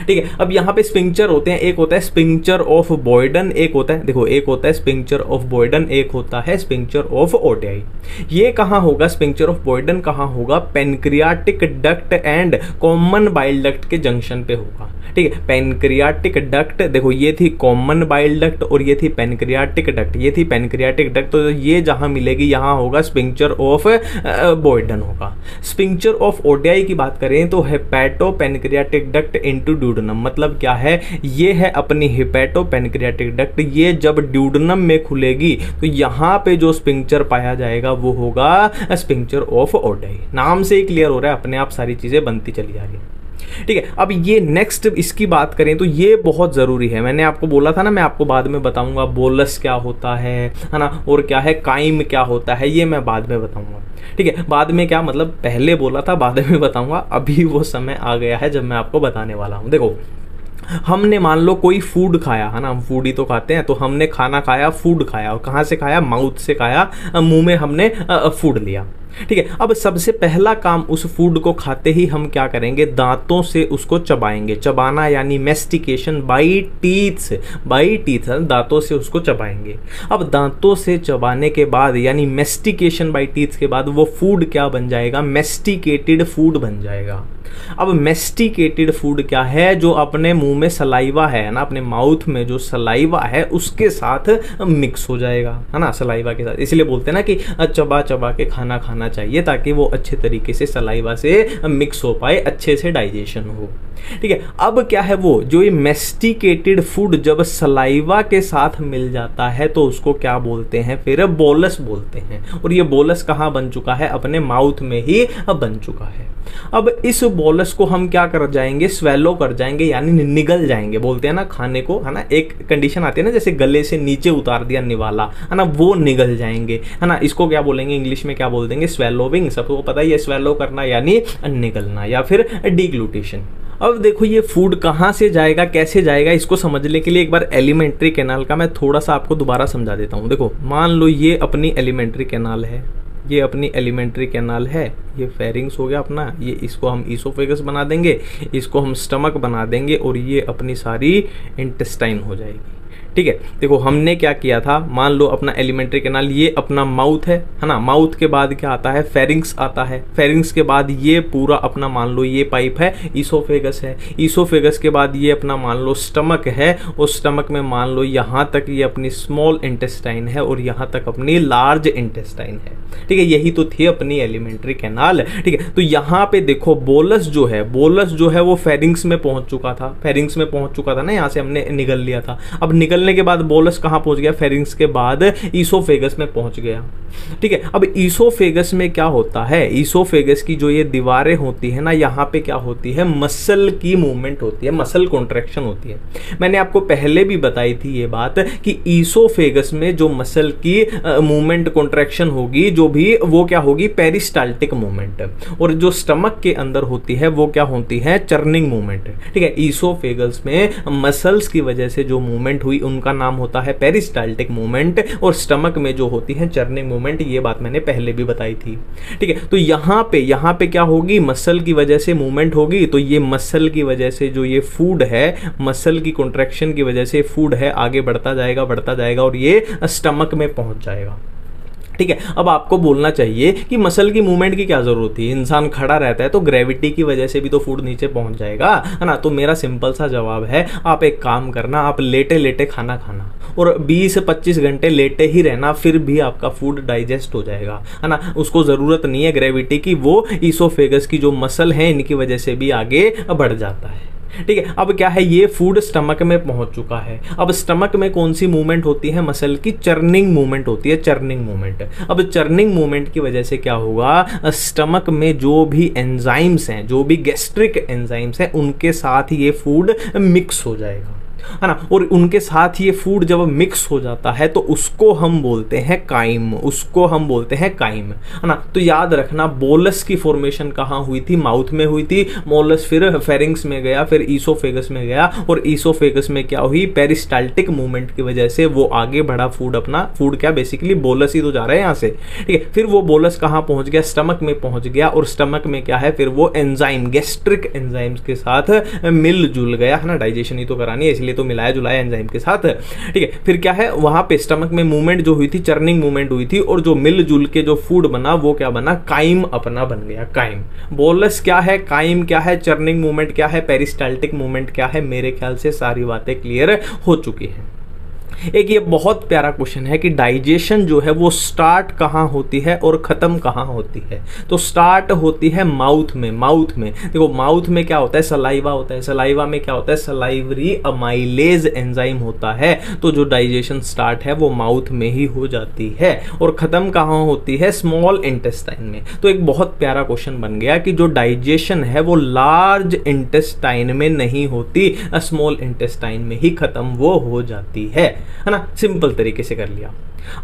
ठीक है। अब यहाँ पे स्पिंक्चर होते हैं, एक होता है स्पिंक्चर ऑफ बॉयडन, एक होता है, देखो एक होता है स्पिंक्चर ऑफ बॉयडन, एक होता है स्पिंक्चर ऑफ ओटियाई। ये कहाँ होगा, स्पिंक्चर ऑफ बॉयडन कहाँ होगा, pancreatic duct and common bile duct के जंक्शन पे होगा। ठीक है, पेनक्रियाटिक डक्ट, देखो ये थी कॉमन बाइल डक्ट और ये थी पेनक्रियाटिक डक्ट, ये थी पेनक्रियाटिक डक्ट, तो ये जहां मिलेगी यहाँ होगा स्पिंक्चर ऑफ बॉयडन होगा। स्पिंक्चर ऑफ ओटियाई की बात करें तो hepato pancreatic duct into duodenum, मतलब क्या है, ये है अपनी हिपैटो पेनक्रियाटिक डक्ट। ये जब ड्यूडेनम में खुलेगी तो यहाँ पे जो स्पिंक्चर पाया जाएगा वो होगा स्पिंक्चर ऑफ ओटियाई। नाम से ही क्लियर हो रहा है, अपने आप सारी चीजें बनती चली जा रही है। ठीक है। अब ये नेक्स्ट इसकी बात करें तो ये बहुत ज़रूरी है। मैंने आपको बोला था ना, मैं आपको बाद में बताऊंगा बोलस क्या होता है ना, और क्या है काइम क्या होता है, ये मैं बाद में बताऊंगा। ठीक है, बाद में क्या मतलब, पहले बोला था बाद में बताऊंगा, अभी वो समय आ गया है जब मैं आपको बताने वाला हूँ। देखो हमने मान लो कोई फूड खाया, है ना, हम फूड ही तो खाते हैं, तो हमने खाना खाया, फूड खाया, और कहाँ से खाया, माउथ से खाया, मुंह में हमने फूड लिया। ठीक है। अब सबसे पहला काम उस फूड को खाते ही हम क्या करेंगे, दांतों से उसको चबाएंगे। चबाना यानी मेस्टिकेशन बाई टीथ, दांतों से उसको चबाएंगे। अब दांतों से चबाने के बाद यानी मेस्टिकेशन बाई टीथ के बाद वो फूड क्या बन जाएगा, मेस्टिकेटेड फूड बन जाएगा। अब मेस्टिकेटेड फूड क्या है, जो अपने मुंह में सलाइवा है ना, अपने माउथ में जो सलाइवा है उसके साथ मिक्स हो जाएगा, है ना, सलाइवा के साथ। इसलिए बोलते हैं ना कि चबा चबा के खाना खाना चाहिए ताकि वो अच्छे तरीके से सलाइवा से मिक्स हो पाए, अच्छे से डाइजेशन हो। ठीक है। अब क्या है, वो जो ये मेस्टिकेटेड फूड जब सलाइवा के साथ मिल जाता है तो उसको क्या बोलते हैं, फिर बोलस बोलते हैं। और ये बोलस कहाँ बन चुका है, अपने माउथ में ही बन चुका है। अब इस बोलस को हम क्या कर जाएंगे, स्वेलो कर जाएंगे, यानी निगल जाएंगे। बोलते हैं ना खाने को, है ना, एक कंडीशन आती है ना, जैसे गले से नीचे उतार दिया निवाला, है ना, वो निगल जाएंगे, है ना। इसको क्या बोलेंगे, इंग्लिश में क्या बोल देंगे, स्वेलोविंग। सबको पता ही है स्वेलो करना यानी निगलना या फिर डिग्लूटेशन। अब देखो ये फूड कहाँ से जाएगा, कैसे जाएगा, इसको समझने के लिए एक बार एलिमेंट्री कैनाल का मैं थोड़ा सा आपको दोबारा समझा देता हूँ। देखो मान लो ये अपनी एलिमेंट्री कैनाल है, ये अपनी एलिमेंट्री कैनाल है, ये फेरिंग्स हो गया अपना, ये इसको हम ईसोफेगस बना देंगे, इसको हम स्टमक बना देंगे और ये अपनी सारी इंटेस्टाइन हो जाएगी। ठीक है। देखो हमने क्या किया था, मान लो अपना एलिमेंट्री कैनाल, ये अपना माउथ है ना, माउथ के बाद क्या आता है, फेरिंग्स आता है, फेरिंग्स के बाद ये पूरा अपना मान लो ये पाइप है, ईसोफेगस है, ईसोफेगस के बाद ये अपना मान लो स्टमक है, और स्टमक में मान लो यहाँ तक ये अपनी स्मॉल इंटेस्टाइन है और यहाँ तक अपनी लार्ज इंटेस्टाइन है। ठीक है, यही तो थी अपनी एलिमेंट्री कैनाल। ठीक है, तो यहाँ पे देखो बोलस जो है वो फेरिंग्स में पहुंच चुका था, फेरिंग्स में पहुंच चुका था ना, यहाँ से हमने निगल लिया था। अब निगलने के बाद बोलस कहाँ पहुंच गया, फेरिंग्स के बाद ईसोफेगस में पहुंच गया। ठीक है। अब ईसोफेगस में क्या होता है, ईसोफेगस की जो ये दीवारें होती है ना, यहाँ पे क्या होती है, मसल की मूवमेंट होती है, मसल कॉन्ट्रैक्शन होती है। मैंने आपको पहले भी बताई थी ये बात कि ईसोफेगस में जो मसल की मूवमेंट कॉन्ट्रैक्शन होगी, जो भी वो क्या होगी, पेरिस्टाल्टिक मूवमेंट, और जो स्टमक के अंदर होती है वो क्या होती है, चर्निंग मूवमेंट। ठीक है, ईसोफेगस में मसल्स की वजह से जो मूवमेंट हुई उनका नाम होता है पेरिस्टाल्टिक मूवमेंट, और स्टमक में जो होती है चर्निंग मूवमेंट, ये बात मैंने पहले भी बताई थी। ठीक है, तो यहाँ पे क्या होगी, मसल की वजह से मूवमेंट होगी, तो ये मसल की वजह से जो ये फूड है, मसल की कॉन्ट्रैक्शन की वजह से फूड है आगे बढ़ता जाएगा और ये स्टमक में पहुंच जाएगा। ठीक है। अब आपको बोलना चाहिए कि मसल की मूवमेंट की क्या जरूरत थी, इंसान खड़ा रहता है तो ग्रेविटी की वजह से भी तो फूड नीचे पहुंच जाएगा, है ना। तो मेरा सिंपल सा जवाब है, आप एक काम करना, आप लेटे लेटे खाना खाना और 20-25 घंटे लेटे ही रहना, फिर भी आपका फूड डाइजेस्ट हो जाएगा, है ना। उसको ज़रूरत नहीं है ग्रेविटी की, वो ईसोफेगस की जो मसल है इनकी वजह से भी आगे बढ़ जाता है। ठीक है। अब क्या है, ये फूड स्टमक में पहुंच चुका है। अब स्टमक में कौन सी मूवमेंट होती है, मसल की चर्निंग मूवमेंट होती है, चर्निंग मूवमेंट। अब चर्निंग मूवमेंट की वजह से क्या होगा, स्टमक में जो भी एंजाइम्स हैं, जो भी गैस्ट्रिक एंजाइम्स हैं, उनके साथ ये फूड मिक्स हो जाएगा, है ना। और उनके साथ ये फूड जब मिक्स हो जाता है तो उसको हम बोलते हैं काइम, उसको हम बोलते हैं काइम, है ना। तो याद रखना, बोलस की फॉर्मेशन कहाँ हुई थी, माउथ में हुई थी। मोलस फिर फेरिंग्स में गया, फिर ईसोफेगस में गया, और ईसोफेगस में क्या हुई, पेरिस्टाल्टिक मूवमेंट की वजह से वो आगे बढ़ा फूड अपना। फूड क्या, बेसिकली बोलस ही तो जा रहा है यहाँ से, ठीक है। फिर वो बोलस कहाँ पहुंच गया, स्टमक में पहुंच गया, और स्टमक में क्या है, फिर वो एंजाइम, गैस्ट्रिक एंजाइम्स के साथ मिलजुल गया, है ना। डाइजेशन ही तो करानी है, इसलिए तो मिलाया जुलाया एंजाइम के साथ, ठीक है। फिर क्या है, वहां पे स्टमक में मूवमेंट जो हुई थी, चर्निंग मूवमेंट हुई थी, और जो मिलजुल के जो फूड बना वो क्या बना, काइम अपना बन गया, काइम। बोलस क्या है, काइम क्या है, चर्निंग मूवमेंट क्या है, पेरिस्टाल्टिक मूवमेंट क्या है। मेरे ख्याल से सारी बातें क्लियर हो चुकी हैं। एक ये बहुत प्यारा क्वेश्चन है कि डाइजेशन जो है वो स्टार्ट कहाँ होती है और ख़त्म कहाँ होती है। तो स्टार्ट होती है माउथ में। माउथ में देखो, माउथ में क्या होता है, सलाइवा होता है। सलाइवा में क्या होता है, सलाइवरी अमाइलेज एंजाइम होता है। तो जो डाइजेशन स्टार्ट है वो माउथ में ही हो जाती है। और ख़त्म कहाँ होती है, स्मॉल इंटेस्टाइन में। तो एक बहुत प्यारा क्वेश्चन बन गया कि जो डाइजेशन है वो लार्ज इंटेस्टाइन में नहीं होती, स्मॉल इंटेस्टाइन में ही ख़त्म वो हो जाती है ना। सिंपल तरीके से कर लिया।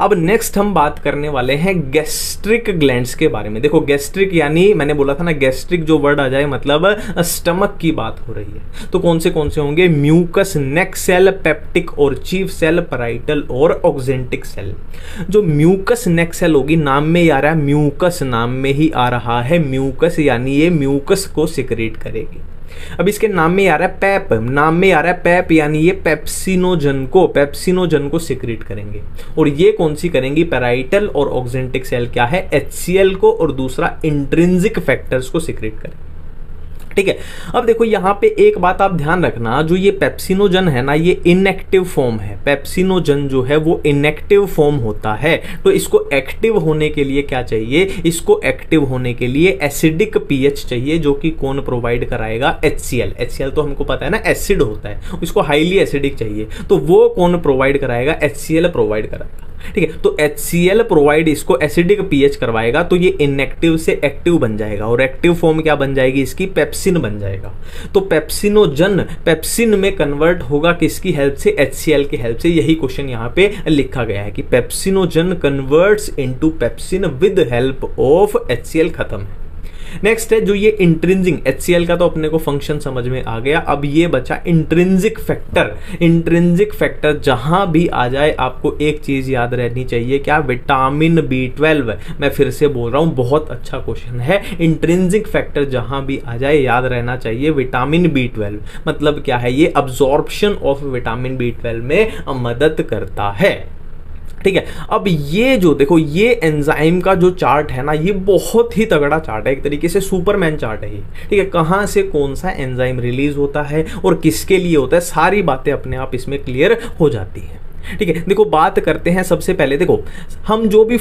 अब नेक्स्ट हम बात करने वाले हैं गैस्ट्रिक ग्लैंड्स के बारे में। देखो, गैस्ट्रिक यानी मैंने बोला था ना, गैस्ट्रिक जो वर्ड आ जाए मतलब स्टमक की बात हो रही है। तो कौन से होंगे, म्यूकस, नेक सेल, पेप्टिक और चीफ सेल, पैराइटल और ऑक्जेंटिक सेल। जो म्यूकस नेक सेल होगी, नाम में ही आ रहा है, म्यूकस नाम में ही आ रहा है, म्यूकस यानी ये म्यूकस को सिक्रेट करेगी। अब इसके नाम में आ रहा है पैप, नाम में आ रहा है पैप, यानी ये पेप्सिनोजन को सिक्रेट करेंगे। और ये कौन सी करेंगी, पैराइटल और ऑक्जेंटिक सेल क्या है, HCl को, और दूसरा इंट्रिंसिक फैक्टर्स को सिक्रेट करेंगे, ठीक है। अब देखो यहाँ पे एक बात आप ध्यान रखना, जो ये पेप्सिनोजन है ना, ये इनएक्टिव फॉर्म है। पेप्सिनोजन जो है वो इनएक्टिव फॉर्म होता है। तो इसको एक्टिव होने के लिए क्या चाहिए, इसको एक्टिव होने के लिए एसिडिक पीएच चाहिए, जो कि कौन प्रोवाइड कराएगा, HCl। HCl तो हमको पता है ना, एसिड होता है, इसको हाईली एसिडिक चाहिए, तो वो कौन प्रोवाइड कराएगा, HCl प्रोवाइड कराएगा, ठीक है। तो HCl प्रोवाइड इसको एसिडिक पीएच करवाएगा, तो ये इनएक्टिव से एक्टिव बन जाएगा, और एक्टिव फॉर्म क्या बन जाएगी इसकी, पेप्सिन बन जाएगा। तो पेप्सिनोजन पेप्सिन में कन्वर्ट होगा किसकी हेल्प से, HCl की हेल्प से। यही क्वेश्चन यहाँ पे लिखा गया है कि pepsinogen converts into pepsin with help of HCl। खत्म है। नेक्स्ट है जो ये इंट्रिंसिक, HCl का तो अपने को फंक्शन समझ में आ गया। अब ये बचा इंट्रिंसिक फैक्टर। इंट्रिंसिक फैक्टर जहां भी आ जाए आपको एक चीज याद रहनी चाहिए, क्या, विटामिन B12। मैं फिर से बोल रहा हूं, बहुत अच्छा क्वेश्चन है। इंट्रिंसिक फैक्टर जहां भी आ जाए याद रहना चाहिए विटामिन B12। मतलब क्या है, ये अब्जॉर्प्शन ऑफ विटामिन B12 में मदद करता है, ठीक है। अब ये जो देखो, ये एंजाइम का जो चार्ट है ना, ये बहुत ही तगड़ा चार्ट है, एक तरीके से सुपरमैन चार्ट है ये, ठीक है। कहाँ से कौन सा एंजाइम रिलीज होता है और किसके लिए होता है, सारी बातें अपने आप इसमें क्लियर हो जाती है, ठीक है। देखो बात करते हैं सबसे पहले, देखो हम जो भी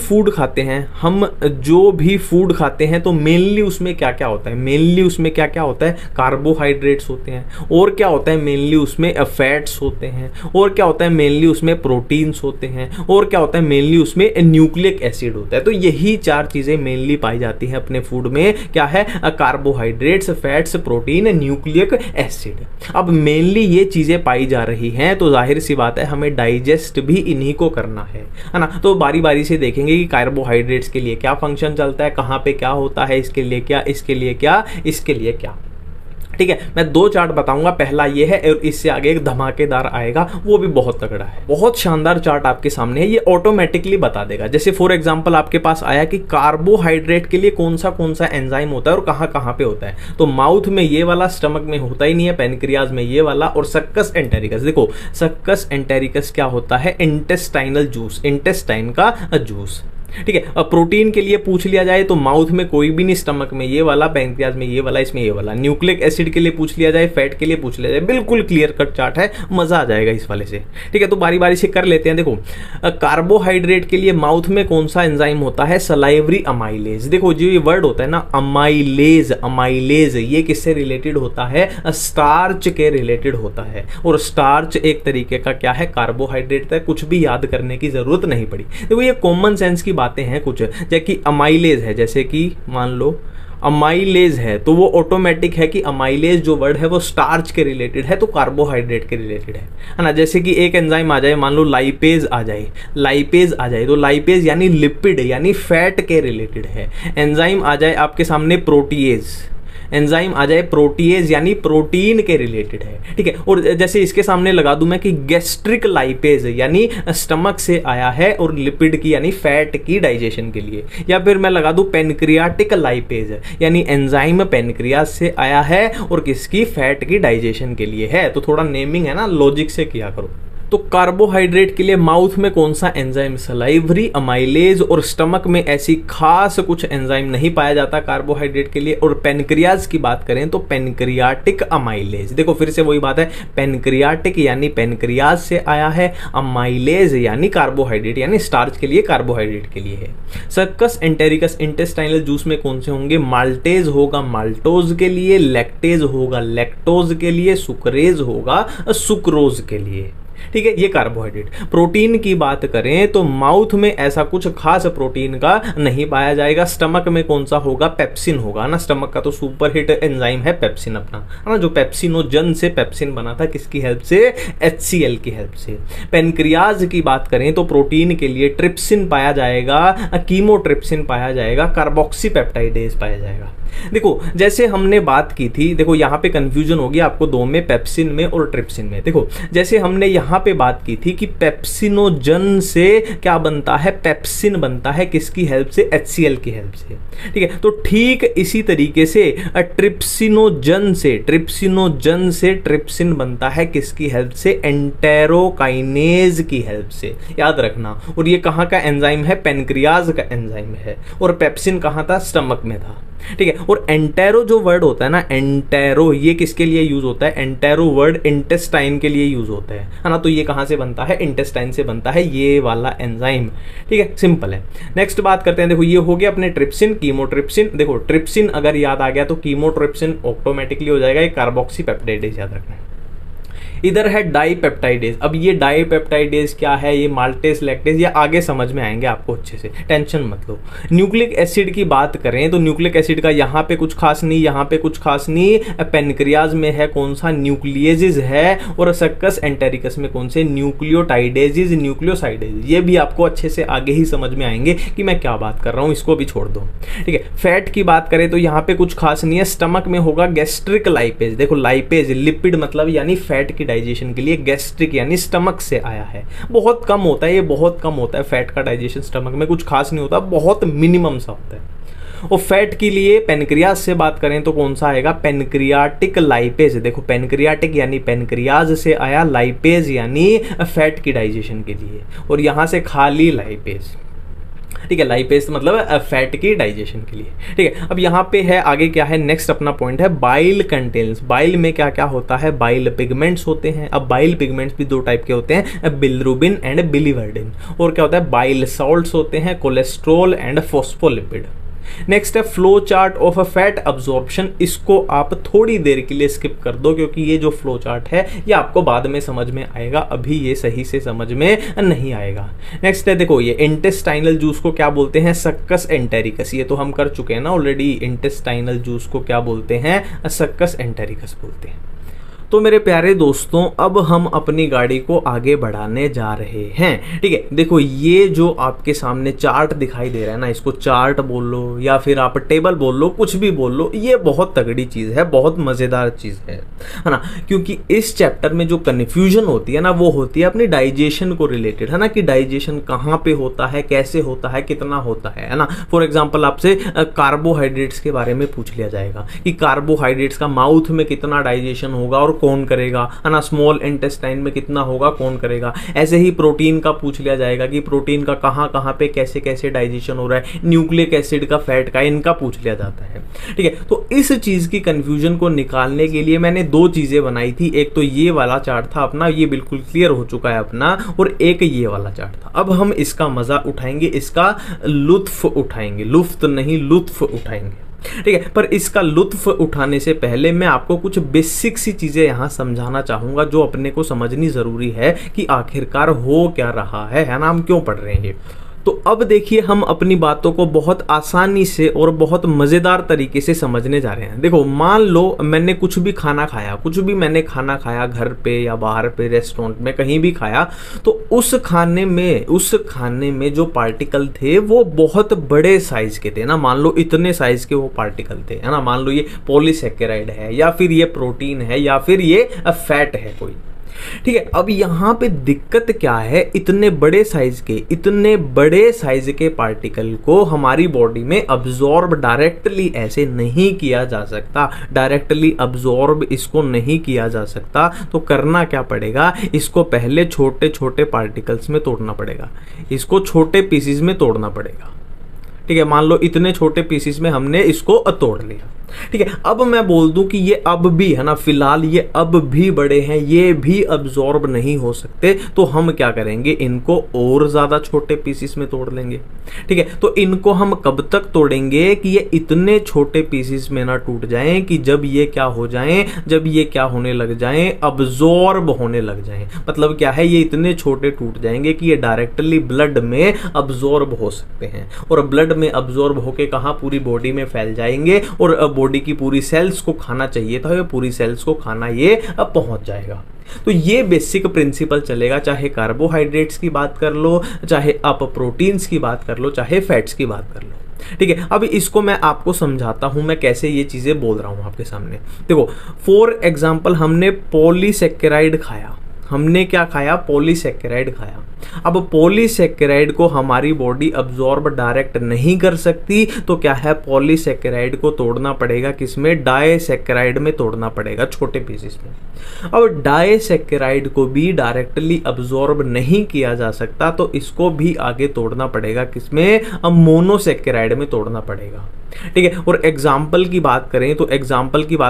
फूड खाते हैं तो मेनली उसमें क्या क्या होता है, मेनली उसमें क्या क्या होता है, कार्बोहाइड्रेट्स होते हैं, और क्या होता है मेनली उसमें फैट्स होते हैं, और क्या होता है मेनली उसमें प्रोटीन्स होते हैं, और क्या होता है मेनली उसमें न्यूक्लिक एसिड होता है। तो यही चार चीजें मेनली पाई जाती हैं अपने फूड में, क्या है, carbohydrates, fats, protein, nucleic acid. अब मेनली ये चीजें पाई जा रही हैं, तो जाहिर सी बात है हमें डाइजेस्ट भी इन्हीं को करना है ना। तो बारी बारी से देखेंगे कि कार्बोहाइड्रेट्स के लिए क्या फंक्शन चलता है, कहां पे क्या होता है, इसके लिए क्या, इसके लिए क्या, इसके लिए क्या, ठीक है। मैं दो चार्ट बताऊंगा, पहला ये है और इससे आगे एक धमाकेदार आएगा, वो भी बहुत तगड़ा है, बहुत शानदार चार्ट आपके सामने है, ये ऑटोमेटिकली बता देगा। जैसे फॉर एग्जांपल आपके पास आया कि कार्बोहाइड्रेट के लिए कौन सा एंजाइम होता है और कहां कहां पे होता है, तो माउथ में ये वाला, स्टमक में होता ही नहीं है, पेनक्रियाज में ये वाला, और सक्कस एंटेरिकस। देखो सक्कस एंटेरिकस क्या होता है, इंटेस्टाइनल जूस, इंटेस्टाइन का जूस, ठीक है। अब प्रोटीन के लिए पूछ लिया जाए तो माउथ में कोई भी नहीं, स्टमक में ये वाला, पैंक्रियाज में ये वाला, इसमें ये वाला। न्यूक्लिक एसिड के लिए पूछ लिया जाए, फैट के लिए पूछ लिया जाए, बिल्कुल क्लियर कट चार्ट है, मजा आ जाएगा इस वाले से। ठीक है, तो बारी बारी से कर लेते हैं। देखो कार्बोहाइड्रेट के लिए माउथ में कौन सा एंजाइम होता है? Salivary amylase. देखो जो ये वर्ड होता है ना अमाइलेज, अमाइलेज ये किससे रिलेटेड होता है? स्टार्च के रिलेटेड होता है। और स्टार्च एक तरीके का क्या है? कार्बोहाइड्रेट है। कुछ भी याद करने की जरूरत नहीं पड़ी। देखो ये कॉमन सेंस की बातें हैं कुछ, जैसे कि अमाइलेज है, जैसे कि मान लो अमाइलेज है तो वो ऑटोमेटिक है कि अमाइलेज जो वर्ड है वो स्टार्च के रिलेटेड है, तो कार्बोहाइड्रेट के रिलेटेड है ना। जैसे कि एक एंजाइम आ जाए, मान लो लाइपेज आ जाए, लाइपेज आ जाए तो लाइपेज यानी लिपिड यानी फैट के रिलेटेड है। एंजाइम आ जाए आपके सामने प्रोटीएज, एंजाइम आ जाए प्रोटीएज यानी प्रोटीन के रिलेटेड है। ठीक है, और जैसे इसके सामने लगा दूं मैं कि गैस्ट्रिक लाइपेज यानी स्टमक से आया है और लिपिड की यानी फैट की डाइजेशन के लिए। या फिर मैं लगा दूं पेनक्रियाटिक लाइपेज यानी एंजाइम पेनक्रियाज से आया है और किसकी? फैट की डाइजेशन के लिए है। तो थोड़ा नेमिंग है ना, लॉजिक से किया करो। तो कार्बोहाइड्रेट के लिए माउथ में कौन सा एंजाइम? Salivary amylase. और स्टमक में ऐसी खास कुछ एंजाइम नहीं पाया जाता कार्बोहाइड्रेट के लिए। और पेनक्रियाज की बात करें तो पेनक्रियाटिक अमाइलेज। देखो फिर से वही बात है, पेनक्रियाटिक यानी पेनक्रियाज से आया है, अमाइलेज यानी कार्बोहाइड्रेट यानी स्टार्च के लिए, कार्बोहाइड्रेट के लिए है। सर्कस एंटेरिकस इंटेस्टाइनल जूस में कौन से होंगे? माल्टेज होगा माल्टोज के लिए, लैक्टेज होगा लैक्टोज के लिए, सुक्रेज होगा सुक्रोज के लिए। ठीक है, ये कार्बोहाइड्रेट। प्रोटीन की बात करें तो माउथ में ऐसा कुछ खास प्रोटीन का नहीं पाया जाएगा। स्टमक में कौन सा होगा? पेप्सिन होगा ना। स्टमक का तो सुपर हिट एंजाइम है पेप्सिन अपना, है ना, जो पेप्सिनोजन से पेप्सिन बना था, किसकी हेल्प से? HCl की हेल्प से। पेनक्रियाज की बात करें तो प्रोटीन के लिए ट्रिप्सिन पाया जाएगा, कीमोट्रिप्सिन पाया जाएगा, कार्बोक्सीपेप्टाइडेज पाया जाएगा। देखो जैसे हमने बात की थी, देखो यहाँ पे कंफ्यूजन होगी आपको दो में, पेप्सिन में और ट्रिप्सिन में। देखो जैसे हमने यहाँ पे बात की थी कि पेप्सिनोजन से क्या बनता है? पेप्सिन बनता है, किसकी हेल्प से? HCl की हेल्प से। ठीक है, तो ठीक इसी तरीके से ट्रिप्सिनोजन से ट्रिप्सिन बनता है, किसकी हेल्प से? एंटेरोकाइनेज की हेल्प से। याद रखना। और ये कहाँ का एंजाइम है? पेनक्रियाज का एंजाइम है। और पेप्सिन कहाँ था? स्टमक में था। ठीक है, और एंटेरो जो वर्ड होता है ना, एंटेरो ये किसके लिए यूज होता है? एंटेरो वर्ड इंटेस्टाइन के लिए यूज होता है ना। तो ये कहां से बनता है? इंटेस्टाइन से बनता है ये वाला एंजाइम। ठीक है, सिंपल है। नेक्स्ट बात करते हैं। देखो ये हो गया अपने ट्रिप्सिन, कीमोट्रिप्सिन। देखो ट्रिप्सिन अगर याद आ गया तो कीमोट्रिप्सिन ऑटोमेटिकली हो जाएगा, ये कार्बोक्सीपेप्टाइडेज याद रखना है। इधर है डाईपेप्टाइडेज। अब ये डाईपेप्टाइडेज क्या है? ये माल्टेज, लैक्टेज, ये आगे समझ में आएंगे आपको अच्छे से, टेंशन मत लो। न्यूक्लिक एसिड की बात करें तो न्यूक्लिक एसिड का यहाँ पे कुछ खास नहीं, यहाँ पे कुछ खास नहीं। पेनक्रियाज में है कौन सा? न्यूक्लियेजेस है। और सक्कस एंटेरिकस में कौन से? न्यूक्लियोटाइडेजेस, न्यूक्लियोसाइडेज। ये भी आपको अच्छे से आगे ही समझ में आएंगे कि मैं क्या बात कर रहा हूँ, इसको भी छोड़ दो। ठीक है, फैट की बात करें तो यहाँ पे कुछ खास नहीं है। स्टमक में होगा गैस्ट्रिक लाइपेज। देखो लाइपेज लिपिड मतलब यानी फैट की डाइजेशन के लिए, गैस्ट्रिक यानी स्टमक से आया है। बहुत कम होता है, ये बहुत कम होता है फैट का डाइजेशन स्टमक में, कुछ खास नहीं होता, बहुत मिनिमम सा होता है। और फैट के लिए पेनक्रियाज से बात करें तो कौन सा आएगा? Pancreatic lipase. देखो पेनक्रियाटिक यानी पेनक्रियाज से आया, लाइपेज यानी फैट की डाइजेशन के लिए, और यहां से खाली लाइपेज। ठीक है, लाइपेज मतलब फैट की डाइजेशन के लिए। ठीक है, अब यहाँ पे है आगे क्या है? नेक्स्ट अपना पॉइंट है बाइल कंटेन्स। बाइल में क्या क्या होता है? बाइल पिगमेंट्स होते हैं। अब बाइल पिगमेंट्स भी दो टाइप के होते हैं, बिलिरुबिन एंड बिलिवर्डिन। और क्या होता है? बाइल सॉल्ट्स होते हैं, कोलेस्ट्रॉल एंड फॉस्फोलिपिड। नेक्स्ट है flow chart of a fat absorption. इसको आप थोड़ी देर के लिए स्किप कर दो, क्योंकि ये जो फ्लो चार्ट है ये आपको बाद में समझ में आएगा, अभी ये सही से समझ में नहीं आएगा। नेक्स्ट है देखो ये इंटेस्टाइनल जूस को क्या बोलते हैं? Succus entericus. ये तो हम कर चुके हैं ना ऑलरेडी। इंटेस्टाइनल जूस को क्या बोलते हैं? सक्कस एंटेरिकस बोलते हैं। तो मेरे प्यारे दोस्तों अब हम अपनी गाड़ी को आगे बढ़ाने जा रहे हैं। ठीक है, देखो ये जो आपके सामने चार्ट दिखाई दे रहा है ना, इसको चार्ट बोल लो या फिर आप टेबल बोल लो, कुछ भी बोल लो, ये बहुत तगड़ी चीज़ है, बहुत मज़ेदार चीज़ है ना। क्योंकि इस चैप्टर में जो कन्फ्यूजन होती है ना, वो होती है अपनी डाइजेशन को रिलेटेड, है ना, कि डाइजेशन कहाँ पे होता है, कैसे होता है, कितना होता है ना। फॉर एग्जाम्पल आपसे कार्बोहाइड्रेट्स के बारे में पूछ लिया जाएगा कि कार्बोहाइड्रेट्स का माउथ में कितना डाइजेशन होगा और कौन करेगा, है ना। स्मॉल इंटेस्टाइन में कितना होगा, कौन करेगा। ऐसे ही प्रोटीन का पूछ लिया जाएगा कि प्रोटीन का कहाँ कहाँ पे कैसे कैसे डाइजेशन हो रहा है, न्यूक्लिक एसिड का, फैट का, इनका पूछ लिया जाता है, ठीक है। तो इस चीज की कंफ्यूजन को निकालने के लिए मैंने दो चीजें बनाई थी। एक तो ये वाला चार्ट था अपना, ये बिल्कुल क्लियर हो चुका है अपना, और एक ये वाला चार्ट था। अब हम इसका मजा उठाएंगे, इसका लुत्फ उठाएंगे, लुफ्त नहीं लुत्फ उठाएंगे, ठीक है। पर इसका लुत्फ उठाने से पहले मैं आपको कुछ बेसिक सी चीजें यहां समझाना चाहूंगा जो अपने को समझनी जरूरी है कि आखिरकार हो क्या रहा है ना, हम क्यों पढ़ रहे हैं ये। तो अब देखिए, हम अपनी बातों को बहुत आसानी से और बहुत मज़ेदार तरीके से समझने जा रहे हैं। देखो, मान लो मैंने कुछ भी खाना खाया, कुछ भी मैंने खाना खाया, घर पे या बाहर पे, रेस्टोरेंट में, कहीं भी खाया, तो उस खाने में जो पार्टिकल थे वो बहुत बड़े साइज के थे ना। मान लो इतने साइज के वो पार्टिकल थे, है ना। मान लो ये पॉलीसैकेराइड है, या फिर ये प्रोटीन है, या फिर ये फैट है कोई, ठीक है। अब यहां पे दिक्कत क्या है, इतने बड़े साइज के पार्टिकल को हमारी बॉडी में अब्जॉर्ब डायरेक्टली ऐसे नहीं किया जा सकता, डायरेक्टली अब्जॉर्ब इसको नहीं किया जा सकता। तो करना क्या पड़ेगा, इसको पहले छोटे छोटे पार्टिकल्स में तोड़ना पड़ेगा, इसको छोटे पीसीज में तोड़ना पड़ेगा, ठीक है। मान लो इतने छोटे पीसीस में हमने इसको तोड़ लिया, ठीक है। अब मैं बोल दूं कि ये अब भी, है ना, फिलहाल ये अब भी बड़े हैं, ये भी अब्जॉर्ब नहीं हो सकते, तो हम क्या करेंगे, इनको और ज्यादा छोटे पीसीस में तोड़ लेंगे, ठीक है। तो इनको हम कब तक तोड़ेंगे कि ये इतने छोटे पीसीस में ना टूट जाएं कि जब ये क्या हो जाएं, जब ये क्या होने लग जाएं, अब्जॉर्ब होने लग जाएं। मतलब क्या है, ये इतने छोटे टूट जाएंगे कि ये डायरेक्टली ब्लड में अब्जॉर्ब हो सकते हैं, और ब्लड में अब्जॉर्ब होके कहां, पूरी बॉडी में फैल जाएंगे, और बॉडी की पूरी सेल्स को खाना चाहिए था, पूरी सेल्स को खाना ये अब पहुंच जाएगा। तो ये बेसिक प्रिंसिपल चलेगा, चाहे कार्बोहाइड्रेट्स की बात कर लो, चाहे आप प्रोटीन्स की बात कर लो, चाहे फैट्स की बात कर लो, ठीक है। अब इसको मैं आपको समझाता हूं, मैं कैसे ये चीजें बोल रहा हूं आपके सामने। देखो, फॉर एग्जांपल हमने पॉलीसैकेराइड खाया, हमने क्या खाया, पॉलीसैकेराइड खाया। अब पॉलीसैकेराइड को हमारी बॉडी अब्जॉर्ब डायरेक्ट नहीं कर सकती, तो क्या है, पॉलीसैकेराइड को तोड़ना पड़ेगा, किसमें, डाइसैकेराइड में तोड़ना पड़ेगा, छोटे पीसेस में। अब डाइसैकेराइड को भी डायरेक्टली अब्जॉर्ब नहीं किया जा सकता, तो इसको भी आगे तोड़ना पड़ेगा, किसमें, अब मोनोसैकेराइड में तोड़ना पड़ेगा, ठीक है। और एग्जाम्पल की बात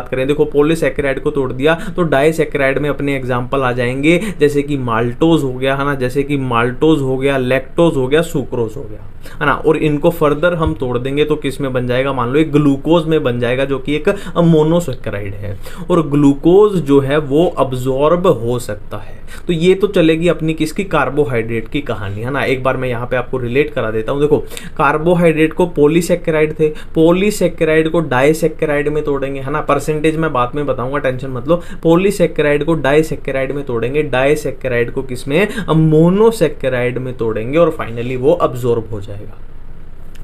करें, देखो पॉलीसैकेराइड को तोड़ दिया तो डाइसैकेराइड में अपने एग्जाम्पल आ जाएंगे, जैसे कि माल्टोज हो गया, है ना, जैसे कि माल्टोज हो गया, लैक्टोज हो गया, सुक्रोज हो गया, है ना। और इनको फर्दर हम तोड़ देंगे तो किस में बन जाएगा, मान लो एक ग्लूकोज में बन जाएगा, जो कि एक मोनोसैकेराइड है। और ग्लूकोज जो है वो अब्जॉर्ब हो सकता है। तो ये तो चलेगी अपनी किसकी, कार्बोहाइड्रेट की कहानी, है ना। एक बार मैं यहाँ पे आपको रिलेट करा देता हूँ। देखो, कार्बोहाइड्रेट को पॉलीसैकेराइड थे, पॉलीसैकेराइड को डाइसैकेराइड में तोड़ेंगे, है ना। परसेंटेज मैं बाद में बताऊंगा, टेंशन मत लो। पॉलीसैकेराइड को डाइसैकेराइड में तोड़ेंगे, डाइसैकेराइड को किसमें, मोनोसैकेराइड में तोड़ेंगे, और फाइनली वो अब्जॉर्ब हो जाएगा,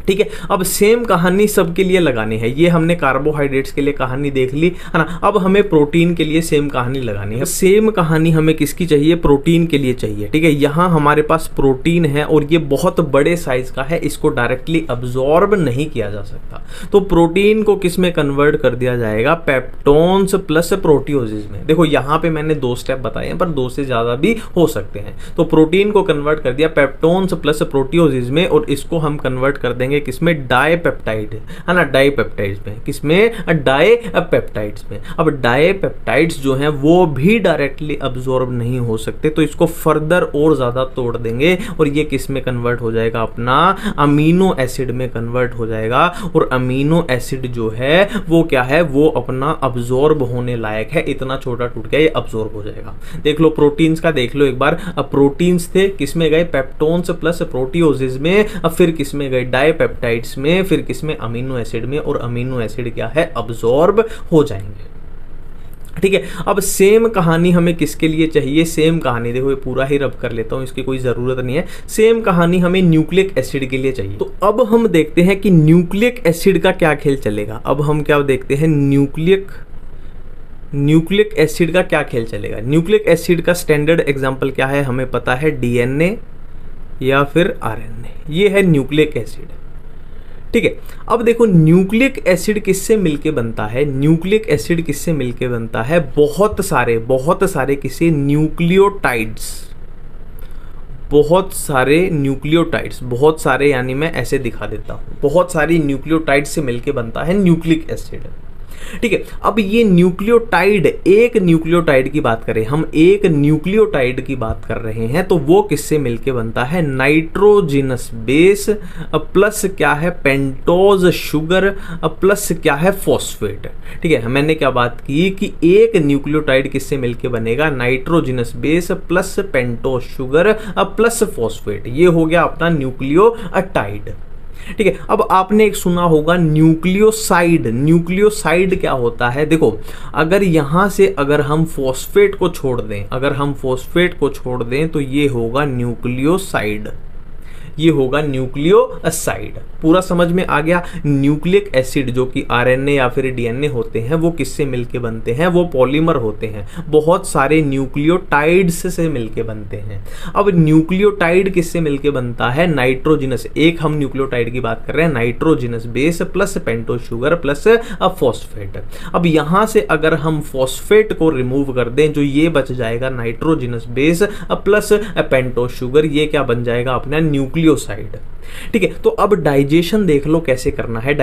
ठीक है। अब सेम कहानी सबके लिए लगानी है। ये हमने कार्बोहाइड्रेट्स के लिए कहानी देख ली, है ना। अब हमें प्रोटीन के लिए सेम कहानी लगानी है। सेम कहानी हमें किसकी चाहिए, प्रोटीन के लिए चाहिए, ठीक है। यहाँ हमारे पास प्रोटीन है और ये बहुत बड़े साइज का है, इसको डायरेक्टली अब्जॉर्ब नहीं किया जा सकता। तो प्रोटीन को किस में कन्वर्ट कर दिया जाएगा, पेप्टोन्स प्लस प्रोटियोसिस में। देखो, यहाँ पे मैंने 2 स्टेप बताए हैं, पर 2 से ज्यादा भी हो सकते हैं। तो प्रोटीन को कन्वर्ट कर दिया पेप्टोन्स प्लस प्रोटियोसिस में, और इसको हम कन्वर्ट कर देंगे किसमें, डाइपेप्टाइड, है ना, डाइपेप्टाइड्स में, किसमें, डाइपेप्टाइड्स में। अब डाइपेप्टाइड्स जो हैं वो भी डायरेक्टली अब्जॉर्ब नहीं हो सकते, तो इसको फर्दर और ज्यादा तोड़ देंगे, और ये किस में कन्वर्ट हो जाएगा, अपना अमीनो एसिड में कन्वर्ट हो जाएगा। और अमीनो एसिड जो है वो क्या है, वो अपना अब्जॉर्ब होने लायक है, इतना छोटा टूट गया, ये अब्जॉर्ब हो जाएगा। देख लो प्रोटीन्स का, देख लो एक बार। अब प्रोटीन्स थे किसमें गए, पेप्टोन्स प्लस प्रोटियोसिस में, अब फिर किसमें गए, डाइपेप्टाइड्स में, फिर किसमें, अमीनो एसिड में, और अमीनो एसिड क्या है, अब्जॉर्ब हो जाएंगे, ठीक है। अब सेम कहानी हमें किसके लिए चाहिए, सेम कहानी, देखो ये पूरा ही रब कर लेता हूं, इसकी कोई जरूरत नहीं है। सेम कहानी हमें न्यूक्लिक एसिड के लिए चाहिए। तो अब हम देखते हैं कि न्यूक्लिक एसिड का क्या खेल चलेगा। अब हम क्या देखते हैं, न्यूक्लिक एसिड का क्या खेल चलेगा। न्यूक्लिक एसिड का स्टैंडर्ड एग्जांपल क्या है, हमें पता है, डीएनए या फिर आरएनए, ये है न्यूक्लिक एसिड, ठीक है। अब देखो न्यूक्लिक एसिड किससे मिलके बनता है, न्यूक्लिक एसिड किससे मिलके बनता है, बहुत सारे किसी न्यूक्लियोटाइड्स, बहुत सारे यानी मैं ऐसे दिखा देता हूँ, बहुत सारी न्यूक्लियोटाइड से मिलके बनता है न्यूक्लिक एसिड। ठीक है। अब ये न्यूक्लियोटाइड, एक न्यूक्लियोटाइड की बात करें हम, एक न्यूक्लियोटाइड की बात कर रहे हैं, तो वो किससे मिलके बनता है, नाइट्रोजिनस बेस प्लस क्या है, पेंटोज शुगर प्लस क्या है, फॉस्फेट। ठीक है। मैंने क्या बात की कि एक न्यूक्लियोटाइड किससे मिलके बनेगा, nitrogenous base plus pentose sugar plus phosphate, ये हो गया अपना न्यूक्लियोटाइड। ठीक है। अब आपने एक सुना होगा न्यूक्लियोसाइड, न्यूक्लियोसाइड क्या होता है, देखो अगर यहां से अगर हम फॉस्फेट को छोड़ दें, तो ये होगा न्यूक्लियोसाइड, ये होगा न्यूक्लियोसाइड। पूरा समझ में आ गया। न्यूक्लिक एसिड जो कि आरएनए या फिर डीएनए होते हैं, वो किससे मिलके बनते हैं, वो पॉलीमर होते हैं, बहुत सारे न्यूक्लियोटाइड्स से मिलके बनते हैं। अब न्यूक्लियोटाइड किससे मिलके बनता है, नाइट्रोजिनस, एक हम न्यूक्लियोटाइड की बात कर रहे हैं, nitrogenous base plus pentose sugar plus phosphate. अब यहां से अगर हम फॉस्फेट को रिमूव कर दें, जो ये बच जाएगा nitrogenous base plus pentose sugar, ये क्या बन जाएगा अपना न्यूक्लियोसाइड। ठीक है। तो अब डाइजेशन देख लो कैसे करना है,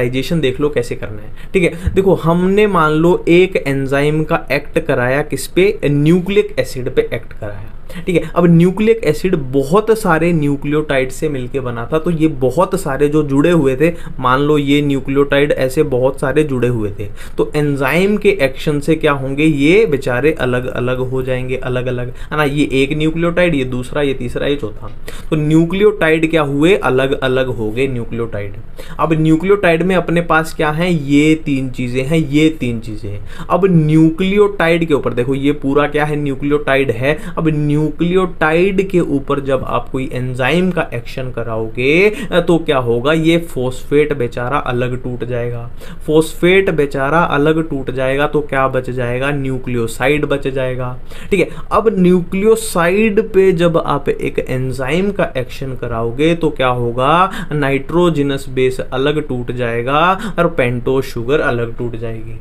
ठीक है। देखो हमने मान लो एक एंजाइम का एक्ट कराया किस पे, न्यूक्लिक एसिड पे एक्ट कराया। ठीक है। अब न्यूक्लिक एसिड बहुत सारे न्यूक्लियोटाइड से मिलके बना था, तो ये बहुत सारे जो जुड़े हुए थे, मान लो ये न्यूक्लियोटाइड ऐसे बहुत सारे जुड़े हुए थे, तो एंजाइम के एक्शन से क्या होंगे, ये बेचारे अलग अलग हो जाएंगे, अलग अलग, है ना। ये एक न्यूक्लियोटाइड, ये दूसरा, ये तीसरा, ये चौथा, तो न्यूक्लियोटाइड क्या हुए, अलग अलग हो गए न्यूक्लियोटाइड। अब न्यूक्लियोटाइड में अपने पास क्या है, ये तीन चीजें हैं, ये तीन चीजें हैं। अब न्यूक्लियोटाइड के ऊपर देखो, ये पूरा क्या है, न्यूक्लियोटाइड है। अब न्यूक्लियोटाइड के ऊपर जब आप कोई एंजाइम का एक्शन कराओगे, तो क्या होगा, ये फॉस्फेट बेचारा अलग टूट जाएगा, फॉस्फेट बेचारा अलग टूट जाएगा, तो क्या बच जाएगा, न्यूक्लियोसाइड बच जाएगा। ठीक है। अब न्यूक्लियोसाइड पे जब आप एक एंजाइम का एक्शन कराओगे, तो क्या होगा, नाइट्रोजिनस बेस अलग टूट जाएगा और पेंटोज शुगर अलग टूट जाएगी।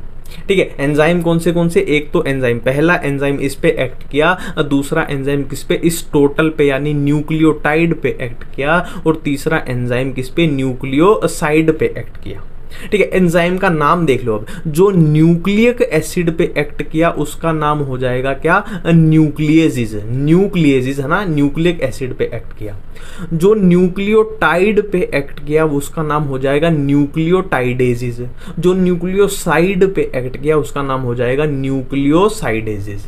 ठीक है। एंजाइम कौन से, एक तो एंजाइम, पहला एंजाइम इस पे एक्ट किया, दूसरा एंजाइम किस पे, इस टोटल पे यानी न्यूक्लियोटाइड पे एक्ट किया, और तीसरा एंजाइम किस पे, न्यूक्लियोसाइड पे एक्ट किया। ठीक है। एंजाइम का नाम देख लो। अब जो न्यूक्लिक एसिड पे एक्ट किया उसका नाम हो जाएगा क्या, न्यूक्लियेजिस, न्यूक्लियेजिस है ना, न्यूक्लिक एसिड पे एक्ट किया। जो न्यूक्लियोटाइड पे एक्ट किया उसका नाम हो जाएगा न्यूक्लियोटाइडेजिस, जो न्यूक्लियोसाइड पे एक्ट किया उसका नाम हो जाएगा न्यूक्लियोसाइडेजिस।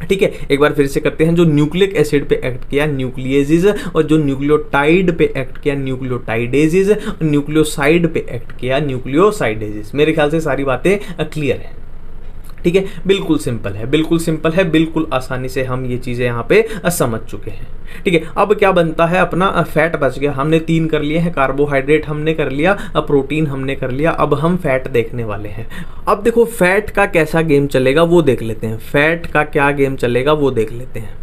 ठीक है। एक बार फिर से करते हैं, जो न्यूक्लिक एसिड पे एक्ट किया न्यूक्लियेजिस, और जो न्यूक्लियोटाइड पे एक्ट किया न्यूक्लियोटाइडेजिस, न्यूक्लियोसाइड पे एक्ट किया न्यूक्लियोसाइडेजिस। मेरे ख्याल से सारी बातें क्लियर हैं। ठीक है। बिल्कुल सिंपल है, बिल्कुल आसानी से हम ये चीजें यहाँ पे समझ चुके हैं। ठीक है। अब क्या बनता है अपना, फैट बच गया, हमने 3 कर लिए हैं, कार्बोहाइड्रेट हमने कर लिया, प्रोटीन हमने कर लिया, अब हम फैट देखने वाले हैं। अब देखो फैट का कैसा गेम चलेगा वो देख लेते हैं, फैट का क्या गेम चलेगा वो देख लेते हैं।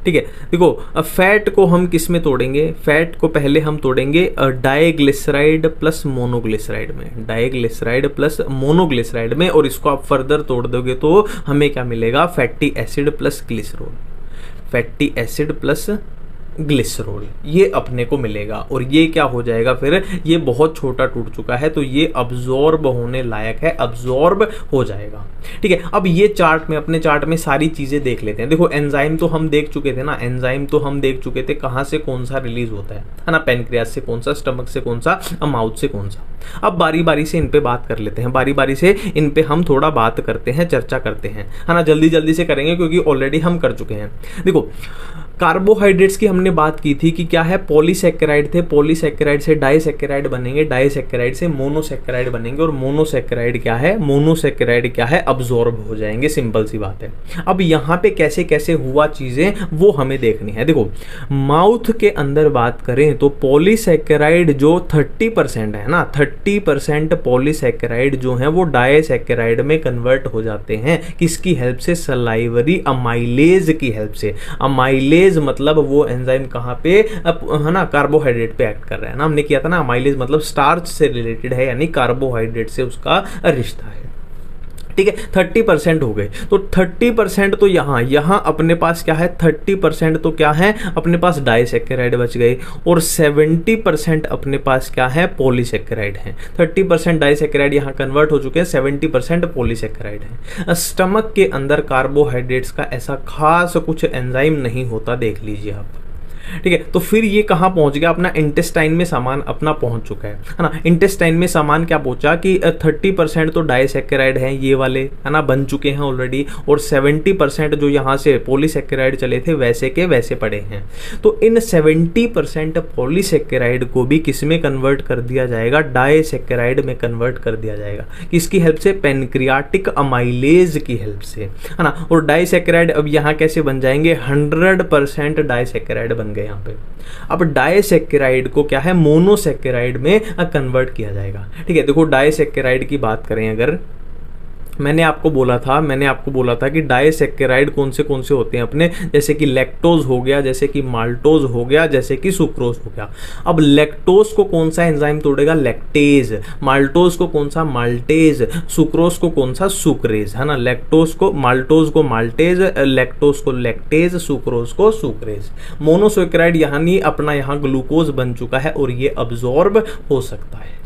ठीक है। देखो फैट को हम किस में तोड़ेंगे, फैट को पहले हम तोड़ेंगे डाइग्लिसराइड प्लस मोनोग्लिसराइड में, डाइग्लिसराइड प्लस मोनोग्लिसराइड में, और इसको आप फर्दर तोड़ दोगे तो हमें क्या मिलेगा, fatty acid plus glycerol, fatty acid plus glycerol, ये अपने को मिलेगा। और ये क्या हो जाएगा फिर, ये बहुत छोटा टूट चुका है, तो ये अब्जॉर्ब होने लायक है, अब्जॉर्ब हो जाएगा। ठीक है। अब ये चार्ट में, अपने चार्ट में सारी चीजें देख लेते हैं। देखो एंजाइम तो हम देख चुके थे ना, एंजाइम तो हम देख चुके थे, कहाँ से कौन सा रिलीज होता है ना, पैनक्रियास से कौन सा, स्टमक से कौन सा, माउथ से कौन सा। अब बारी बारी से इन पे बात कर लेते हैं, बारी बारी से इन पे हम थोड़ा बात करते हैं, चर्चा करते हैं, है ना। जल्दी जल्दी से करेंगे क्योंकि ऑलरेडी हम कर चुके हैं। देखो कार्बोहाइड्रेट्स की हमने बात की थी कि क्या है, पॉलीसैकेराइड थे, पॉलीसैकेराइड से डाइसैकेराइड बनेंगे, डाइसैकेराइड से मोनोसैकेराइड बनेंगे, और मोनोसैकेराइड क्या है, मोनोसैकेराइड क्या है, अब्जॉर्ब हो जाएंगे, सिंपल सी बात है। अब यहाँ पे कैसे कैसे हुआ चीजें वो हमें देखनी है। देखो माउथ के अंदर बात करें तो पॉलीसैकेराइड जो 30% है ना, 30% पॉलीसैकेराइड जो है वो डाइसैकेराइड में कन्वर्ट हो जाते हैं, किसकी हेल्प से, सलाइवरी अमाइलेज की हेल्प से। अमाइलेज अमाइलेज मतलब वो एंजाइम कहाँ पे है ना, कार्बोहाइड्रेट पे एक्ट कर रहा है ना, हमने किया था ना, अमाइलेज मतलब स्टार्च से रिलेटेड है, यानी कार्बोहाइड्रेट से उसका रिश्ता है। ठीक है, 30% हो गए। तो 30% तो यहाँ अपने पास क्या है, 30% तो क्या है अपने पास डाइसैकेराइड बच गए, और 70% अपने पास क्या है, पॉलीसैकेराइड है। 30% डाइसैकेराइड यहाँ कन्वर्ट हो चुके हैं, 70% पॉलीसैकेराइड है। स्टमक के अंदर कार्बोहाइड्रेट्स का ऐसा खास कुछ एंजाइम नहीं होता, देख लीजिए आप। ठीक है, तो फिर ये कहाँ पहुंच गया, अपना इंटेस्टाइन में सामान अपना पहुंच चुका है ना। इंटेस्टाइन में सामान क्या पहुंचा कि 30% तो डाइसैकेराइड हैं, ये वाले है ना बन चुके हैं ऑलरेडी, और 70% जो यहाँ से पॉलीसैकेराइड चले थे वैसे के वैसे पड़े हैं। तो इन 70% पॉलीसैकेराइड को भी किस में कन्वर्ट कर दिया जाएगा, डाइसैकेराइड में कन्वर्ट कर दिया जाएगा। किसकी हेल्प से, पेनक्रियाटिक अमाइलेज की हेल्प से, है ना। और डाइसैकेराइड अब यहाँ कैसे बन जाएंगे, 100% डाइसैकेराइड बन गए यहाँ पे। अब डाइसैकेराइड को क्या है, मोनोसैकेराइड में कन्वर्ट किया जाएगा। ठीक है, देखो डाइसैकेराइड की बात करें अगर, मैंने आपको बोला था कि डाइसैकेराइड कौन से होते हैं अपने, जैसे कि लैक्टोज हो गया, जैसे कि माल्टोज हो गया, जैसे कि सुक्रोज हो गया। अब लैक्टोज को कौन सा एंजाइम तोड़ेगा, लैक्टेज। माल्टोज को कौन सा, माल्टेज। सुक्रोज को कौन सा, सुक्रेज, है ना। लैक्टोज को माल्टोज को माल्टेज, लैक्टोज को लैक्टेज, सुक्रोज को सुक्रेज। मोनोसैकेराइड यानी अपना यहाँ ग्लूकोज बन चुका है और ये अब्जॉर्ब हो सकता है।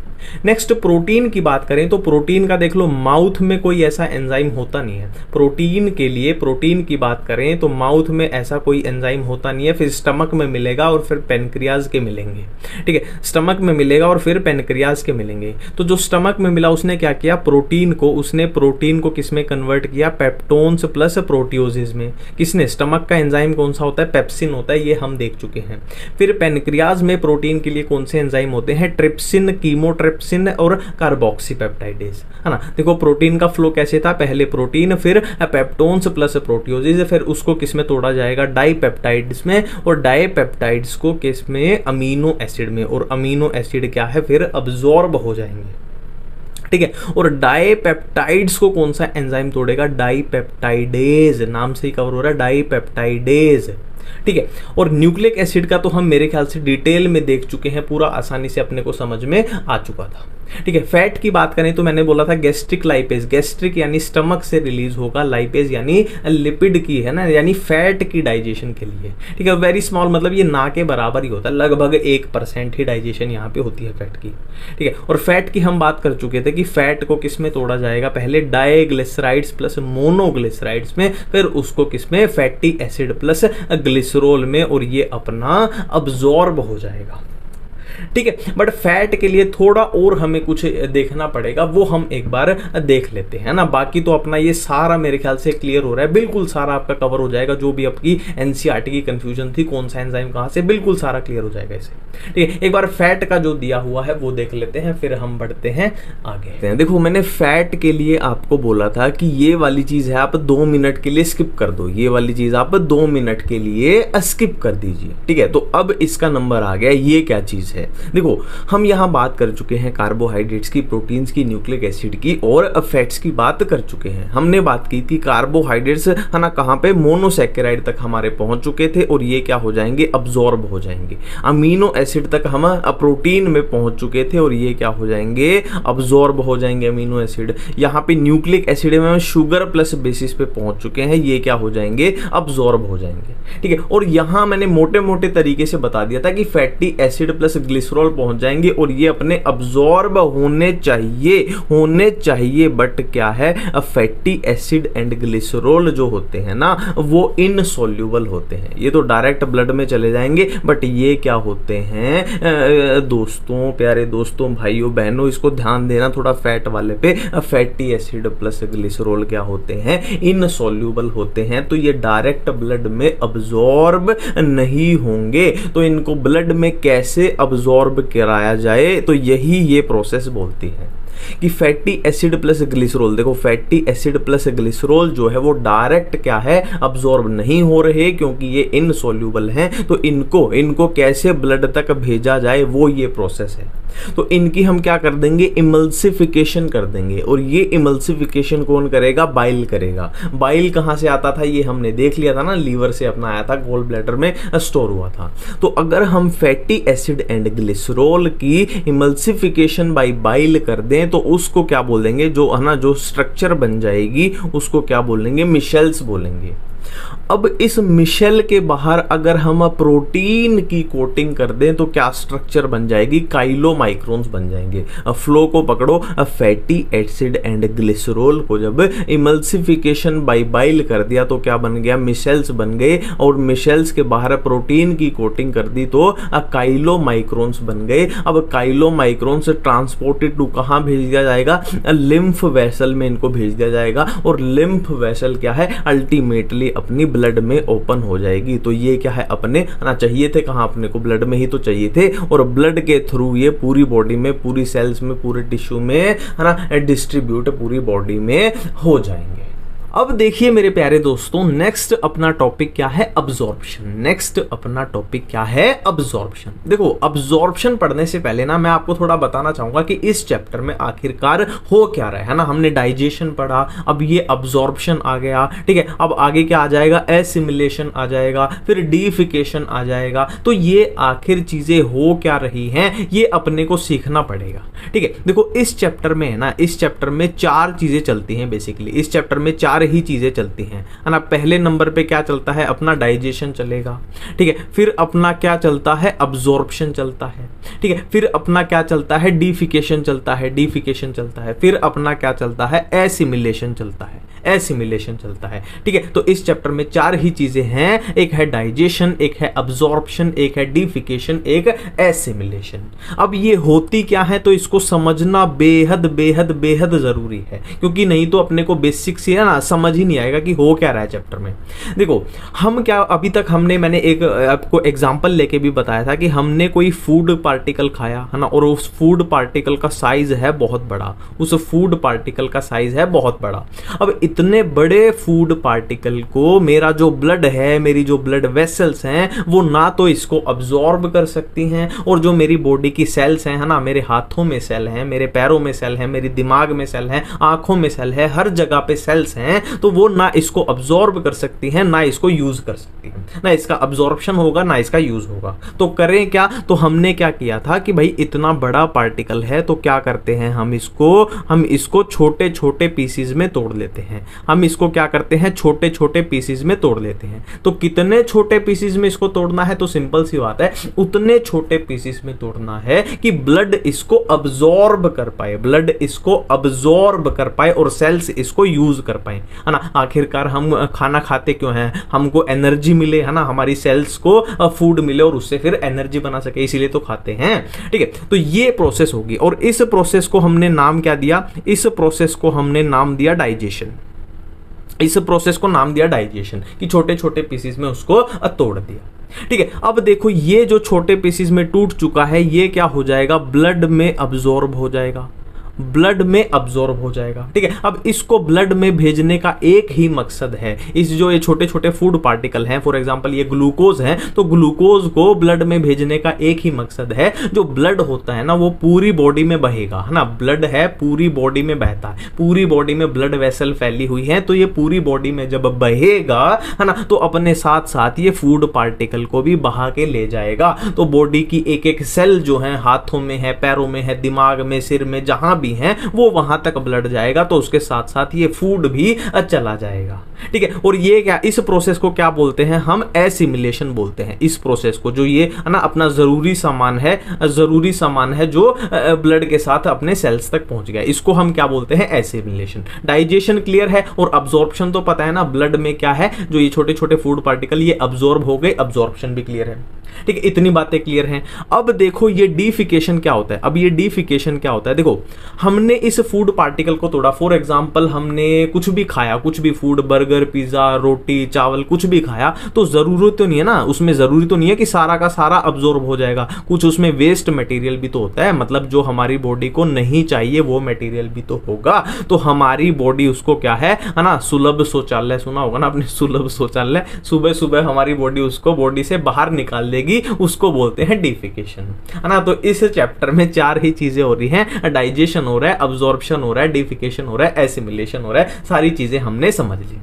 नेक्स्ट प्रोटीन की बात करें तो प्रोटीन का देख लो, माउथ में कोई ऐसा एंजाइम होता नहीं है प्रोटीन के लिए। प्रोटीन की बात करें तो माउथ में ऐसा कोई एंजाइम होता नहीं है, फिर स्टमक में मिलेगा और फिर पेनक्रियाज के मिलेंगे। ठीक है, स्टमक में मिलेगा और फिर पेनक्रियाज के मिलेंगे। तो जो स्टमक में मिला उसने क्या किया, प्रोटीन को किस में कन्वर्ट किया, पेप्टोन्स प्लस प्रोटियोजिस में। किसने, स्टमक का एंजाइम कौन सा होता है, पेप्सिन होता है, ये हम देख चुके हैं। फिर पेनक्रियाज में प्रोटीन के लिए कौन से एंजाइम होते हैं, ट्रिप्सिन, कीमोट्रिप्सिन और कार्बोक्सीपेप्टाइडेज, है ना। देखो प्रोटीन का फ्लो कैसे था, पहले प्रोटीन, फिर पेप्टोन्स प्लस प्रोटियोजिस, फिर उसको किस में तोड़ा जाएगा, डाइपेप्टाइड्स में, और डाइपेप्टाइड्स को किस में, अमीनो एसिड में, और अमीनो एसिड क्या है, फिर अब्जॉर्ब हो जाएंगे। ठीक है, और डाइपेप्टाइड्स को कौन सा एंजाइम तोड़ेगा, डाइपेप्टाइडेज, नाम से ही कवर हो रहा है, डाइपेप्टाइडेज। ठीक है, और न्यूक्लिक एसिड का तो हम मेरे ख्याल से डिटेल में देख चुके हैं, पूरा आसानी से अपने को समझ में आ चुका था। ठीक है, फैट की बात करें तो मैंने बोला था गैस्ट्रिक लाइपेज, गैस्ट्रिक यानी स्टमक से रिलीज होगा, लाइपेज यानी लिपिड की, है ना, यानी फैट की डाइजेशन के लिए। ठीक है, वेरी स्मॉल मतलब ये ना के बराबर ही होता है, लगभग 1% ही डाइजेशन यहाँ पे होती है फैट की। ठीक है, और फैट की हम बात कर चुके थे कि फैट को किस में तोड़ा जाएगा, पहले डाइग्लिसराइड्स प्लस मोनोग्लिसराइड्स में, फिर उसको किस में, फैटी एसिड प्लस ग्लिसरॉल में, और ये अपना अब्जॉर्ब हो जाएगा। ठीक है, बट फैट के लिए थोड़ा और हमें कुछ देखना पड़ेगा, वो हम एक बार देख लेते हैं ना। बाकी तो अपना ये सारा मेरे ख्याल से क्लियर हो रहा है, बिल्कुल सारा आपका कवर हो जाएगा, जो भी आपकी एनसीईआरटी की कंफ्यूजन थी कौन सा एंजाइम कहाँ से, बिल्कुल सारा क्लियर हो जाएगा इसे। ठीक है, एक बार फैट का जो दिया हुआ है वो देख लेते हैं, फिर हम बढ़ते हैं आगे। देखो मैंने फैट के लिए आपको बोला था कि ये वाली चीज है आप 2 मिनट के लिए स्किप कर दो, ये वाली चीज आप 2 मिनट के लिए स्किप कर दीजिए। ठीक है, तो अब इसका नंबर आ गया, ये क्या चीज है। देखो हम यहां बात कर चुके हैं कार्बोहाइड्रेट्स की, प्रोटीन्स की, न्यूक्लिक एसिड की और फैट्स की बात कर चुके हैं। हमने बात की थी कार्बोहाइड्रेट्स, है ना, कहां पे, मोनोसैकेराइड तक हमारे पहुंच चुके थे और ये क्या हो जाएंगे, अब्जॉर्ब हो जाएंगे। अमीनो एसिड तक हम प्रोटीन में पहुंच चुके थे और ये क्या हो जाएंगे, अब्जॉर्ब हो जाएंगे अमीनो एसिड। यहाँ पे न्यूक्लिक एसिड में हम शुगर प्लस बेसिस पे पहुंच चुके हैं, ये क्या हो जाएंगे, अब्जॉर्ब हो जाएंगे। ठीक है, और यहां मैंने मोटे मोटे तरीके से बता दिया था कि फैटी एसिड प्लस ग्लिसरॉल पहुंच जाएंगे और ये अपने अब्जॉर्ब होने चाहिए, बट क्या है, फैटी एसिड एंड ग्लिसरॉल जो होते हैं ना वो इनसॉल्युबल होते हैं। ये तो डायरेक्ट ब्लड में चले जाएंगे, बट ये क्या होते हैं दोस्तों, प्यारे दोस्तों, भाइयों बहनों, इसको ध्यान देना थोड़ा फैट वाले पे। फैटी एसिड प्लस ग्लिसरॉल क्या होते हैं, इनसॉल्युबल होते हैं, तो ये डायरेक्ट ब्लड में अब्जॉर्ब नहीं होंगे। तो इनको ब्लड में कैसे अब्जॉर्ब कराया जाए, तो यही ये प्रोसेस बोलती है। कि फैटी एसिड प्लस ग्लिसरॉल, देखो फैटी एसिड प्लस ग्लिसरॉल जो है वो डायरेक्ट क्या है, अब्जॉर्ब नहीं हो रहे क्योंकि ये इनसोल्यूबल हैं। तो इनको कैसे ब्लड तक भेजा जाए वो ये प्रोसेस है। तो इनकी हम क्या कर देंगे, इमल्सिफिकेशन कर देंगे। और ये इमल्सिफिकेशन कौन करेगा, बाइल करेगा। बाइल कहाँ से आता था ये हमने देख लिया था ना, लीवर से अपना आया था, गॉल ब्लैडर में स्टोर हुआ था। तो अगर हम फैटी एसिड एंड ग्लिसरॉल की इमल्सिफिकेशन बाय बाइल कर दें तो उसको क्या बोल देंगे, जो है ना जो स्ट्रक्चर बन जाएगी उसको क्या बोलेंगे, मिशेल्स बोलेंगे। अब इस मिशेल के बाहर अगर हम प्रोटीन की कोटिंग कर दें तो क्या स्ट्रक्चर बन जाएगी, काइलोमाइक्रोन्स बन जाएंगे। फ्लो को पकड़ो, फैटी एसिड एंड ग्लिसरॉल को जब इमल्सिफिकेशन बाय बाइल कर दिया तो क्या बन गया, मिशेल्स बन गए। और मिशेल्स के बाहर प्रोटीन की कोटिंग कर दी तो काइलोमाइक्रोन्स बन गए। अब काइलोमाइक्रोन्स ट्रांसपोर्टेड टू कहाँ भेज दिया जाएगा, लिम्फ वेसल में इनको भेज दिया जाएगा। और लिम्फ वेसल क्या है, अल्टीमेटली अपनी ब्लड में ओपन हो जाएगी। तो ये क्या है, अपने ना चाहिए थे कहाँ, अपने को ब्लड में ही तो चाहिए थे। और ब्लड के थ्रू ये पूरी बॉडी में, पूरी सेल्स में, पूरे टिश्यू में है ना डिस्ट्रीब्यूट पूरी बॉडी में हो जाएंगे। अब देखिए मेरे प्यारे दोस्तों, नेक्स्ट अपना टॉपिक क्या है, अब्जॉर्प्शन। नेक्स्ट अपना टॉपिक क्या है, अब्जॉर्प्शन। देखो अब्जॉर्प्शन पढ़ने से पहले ना मैं आपको थोड़ा बताना चाहूंगा कि इस चैप्टर में आखिरकार हो क्या रहा है ना। हमने डाइजेशन पढ़ा, अब ये अब्जॉर्प्शन आ गया, ठीक है। अब आगे क्या आ जाएगा, एसिमिलेशन आ जाएगा, फिर डीफिकेशन आ जाएगा। तो ये आखिर चीजें हो क्या रही हैं, ये अपने को सीखना पड़ेगा, ठीक है। देखो इस चैप्टर में है ना, इस चैप्टर में 4 चीजें चलती हैं बेसिकली। इस चैप्टर में 4 ही चीजें चलती हैं, है ना। पहले नंबर पे क्या चलता है, अपना डाइजेशन चलेगा, ठीक है। फिर अपना क्या चलता है, अब्जॉर्प्शन चलता है, ठीक है। फिर अपना क्या चलता है, डीफिकेशन चलता है, डीफिकेशन चलता है। फिर अपना क्या चलता है, एसिमिलेशन चलता है, एसिमिलेशन चलता है, ठीक है। तो इस चैप्टर में 4 ही चीजें हैं, एक है डाइजेशन, एक है अब्जॉर्प्शन, एक है डीफिकेशन, एक एसिमिलेशन। अब ये होती क्या है तो इसको समझना बेहद बेहद बेहद जरूरी है, क्योंकि नहीं तो अपने को बेसिक से है ना समझ ही नहीं आएगा कि हो क्या रहा है चैप्टर में। देखो हम क्या, अभी तक मैंने एक आपको एग्जांपल लेके भी बताया था कि हमने कोई फूड पार्टिकल खाया है ना, और उस फूड पार्टिकल का साइज है बहुत बड़ा, उस फूड पार्टिकल का साइज है बहुत बड़ा। अब इतने बड़े फूड पार्टिकल को मेरा जो ब्लड है, मेरी जो ब्लड वेसल्स हैं वो ना तो इसको अब्जॉर्ब कर सकती हैं, और जो मेरी बॉडी की सेल्स हैं है ना, मेरे हाथों में सेल हैं, मेरे पैरों में सेल हैं, मेरे दिमाग में सेल हैं, आंखों में सेल है, हर जगह पे सेल्स हैं, तो वो ना इसको अब्जॉर्ब कर सकती हैं ना इसको यूज कर सकती हैं, ना इसका अब्जॉर्प्शन होगा ना इसका यूज होगा। तो करें क्या, तो हमने क्या किया था कि भाई इतना बड़ा पार्टिकल है तो क्या करते हैं, हम इसको छोटे छोटे पीसीज में तोड़ लेते हैं। हम इसको क्या करते हैं, छोटे छोटे पीसीज में तोड़ लेते हैं। तो कितने छोटे पीसीज में इसको तोड़ना है, तो सिंपल सी बात है, उतने छोटे पीसीज में तोड़ना है कि ब्लड इसको अब्जॉर्ब कर पाए, ब्लड इसको अब्जॉर्ब कर पाए और सेल्स इसको यूज कर पाए, है ना। आखिरकार हम खाना खाते क्यों हैं, हमको एनर्जी मिले, है ना, हमारी सेल्स को फूड मिले और उससे फिर एनर्जी बना सके, इसीलिए तो खाते हैं, ठीक है। तो ये प्रोसेस होगी और इस प्रोसेस को हमने नाम क्या दिया, इस प्रोसेस को हमने नाम दिया डाइजेशन। इस प्रोसेस को नाम दिया डाइजेशन, कि छोटे छोटे पीसेस में उसको तोड़ दिया, ठीक है। अब देखो ये जो छोटे पीसेस में टूट चुका है ये क्या हो जाएगा, ब्लड में अब्जॉर्ब हो जाएगा, ब्लड में अब्जॉर्ब हो जाएगा, ठीक है। अब इसको ब्लड में भेजने का एक ही मकसद है, इस जो ये छोटे छोटे फूड पार्टिकल हैं, फॉर एग्जांपल ये ग्लूकोज है, तो ग्लूकोज को ब्लड में भेजने का एक ही मकसद है, जो ब्लड होता है ना वो पूरी बॉडी में बहेगा, है ना। ब्लड है पूरी बॉडी में बहता है, पूरी बॉडी में ब्लड वेसल फैली हुई है, तो ये पूरी बॉडी में जब बहेगा, है ना, तो अपने साथ साथ ये फूड पार्टिकल को भी बहा के ले जाएगा। तो बॉडी की एक एक सेल जो है, हाथों में है, पैरों में है, दिमाग में, सिर में, जहां भी हैं वो वहां तक ब्लड जाएगा, तो उसके साथ साथ ये फूड भी चला जाएगा, ठीक है। और ये क्या, इस प्रोसेस को क्या बोलते हैं, हम एसिमिलेशन बोलते हैं इस प्रोसेस को, जो ये है ना अपना जरूरी सामान है जो ब्लड के साथ अपने सेल्स तक पहुंच गया, इसको हम क्या बोलते हैं, एसिमिलेशन। डाइजेशन क्लियर है, और अब्जॉर्प्शन तो पता है ना, ब्लड में क्या है, जो ये छोटे छोटे फूड पार्टिकल ये अब्जॉर्ब हो गए, अब्जॉर्प्शन भी क्लियर है, ठीक है। इतनी बातें क्लियर हैं। अब देखो ये डीफिकेशन क्या होता है, अब ये डीफिकेशन क्या होता है, देखो हमने इस फूड पार्टिकल को तोड़ा, फॉर एग्जांपल हमने कुछ भी खाया, कुछ भी फूड, बर्गर, बर्गर, पिज्जा, रोटी, चावल कुछ भी खाया तो जरूरत तो नहीं है ना, उसमें जरूरी तो नहीं है कि सारा का सारा अब्जॉर्ब हो जाएगा, कुछ उसमें वेस्ट मटेरियल भी तो होता है, मतलब जो हमारी बॉडी को नहीं चाहिए वो मटेरियल भी तो होगा। तो हमारी बॉडी उसको क्या है ना, सुलभ शौचालय सुना होगा ना आपने, सुलभ शौचालय, सुबह सुबह हमारी बॉडी उसको बॉडी से बाहर निकाल देगी, उसको बोलते हैं डिफिकेशन, है ना। तो इस चैप्टर में 4 ही चीजें हो रही हैं, डाइजेशन हो रहा है, अब्जॉर्प्शन हो रहा है, डिफिकेशन हो रहा है, एसिमिलेशन हो रहा है, सारी चीजें हमने समझ ली।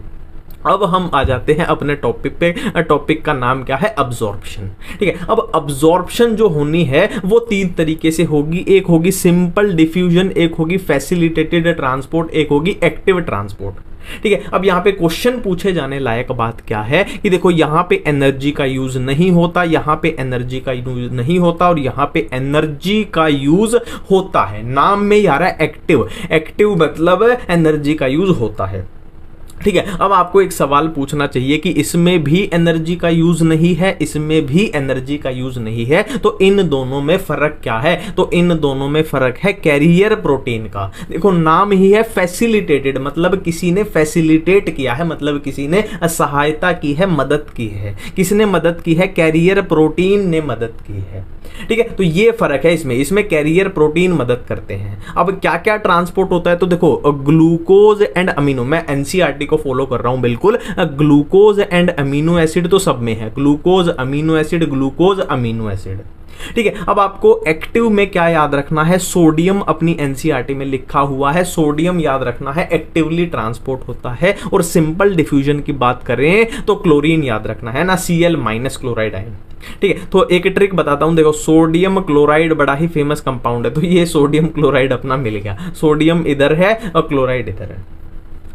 अब हम आ जाते हैं अपने टॉपिक पे। टॉपिक का नाम क्या है, अब्जॉर्प्शन। ठीक है, अब अब्जॉर्प्शन जो होनी है वो 3 तरीके से होगी, एक होगी सिंपल डिफ्यूजन, एक होगी फैसिलिटेटेड ट्रांसपोर्ट, एक होगी एक्टिव ट्रांसपोर्ट। ठीक है, अब यहां पे क्वेश्चन पूछे जाने लायक बात क्या है कि देखो यहां पे एनर्जी का यूज नहीं होता, यहां पे एनर्जी का यूज नहीं होता और यहां पे एनर्जी का यूज होता है। नाम में ही आ रहा है एक्टिव, एक्टिव मतलब एनर्जी का यूज होता है। ठीक है, अब आपको एक सवाल पूछना चाहिए कि इसमें भी एनर्जी का यूज नहीं है, इसमें भी एनर्जी का यूज नहीं है, तो इन दोनों में फर्क क्या है? तो इन दोनों में फर्क है कैरियर प्रोटीन का। देखो नाम ही है फैसिलिटेटेड, मतलब किसी ने फैसिलिटेट किया है, मतलब किसी ने सहायता की है, मदद की है। किसने मदद की है? कैरियर प्रोटीन ने मदद की है। ठीक है, तो ये फर्क है इसमें कैरियर प्रोटीन मदद करते हैं। अब क्या क्या ट्रांसपोर्ट होता है, तो देखो ग्लूकोज एंड अमीनो, मैं एनसीईआरटी को फॉलो कर रहा हूं बिल्कुल, ग्लूकोज एंड अमीनो एसिड तो सब में है, glucose amino acid, glucose amino acid. ठीक है, अब आपको एक्टिव में क्या याद रखना है, सोडियम अपनी एनसीईआरटी में लिखा हुआ है, सोडियम याद रखना है, एक्टिवली ट्रांसपोर्ट होता है। और सिंपल डिफ्यूजन की बात करें तो क्लोरीन याद रखना है ना, Cl- क्लोराइड आयन। ठीक है, तो एक ट्रिक बताता हूं, देखो सोडियम क्लोराइड बड़ा ही फेमस कंपाउंड है, तो ये सोडियम क्लोराइड अपना मिल गया, सोडियम इधर है और क्लोराइड इधर है।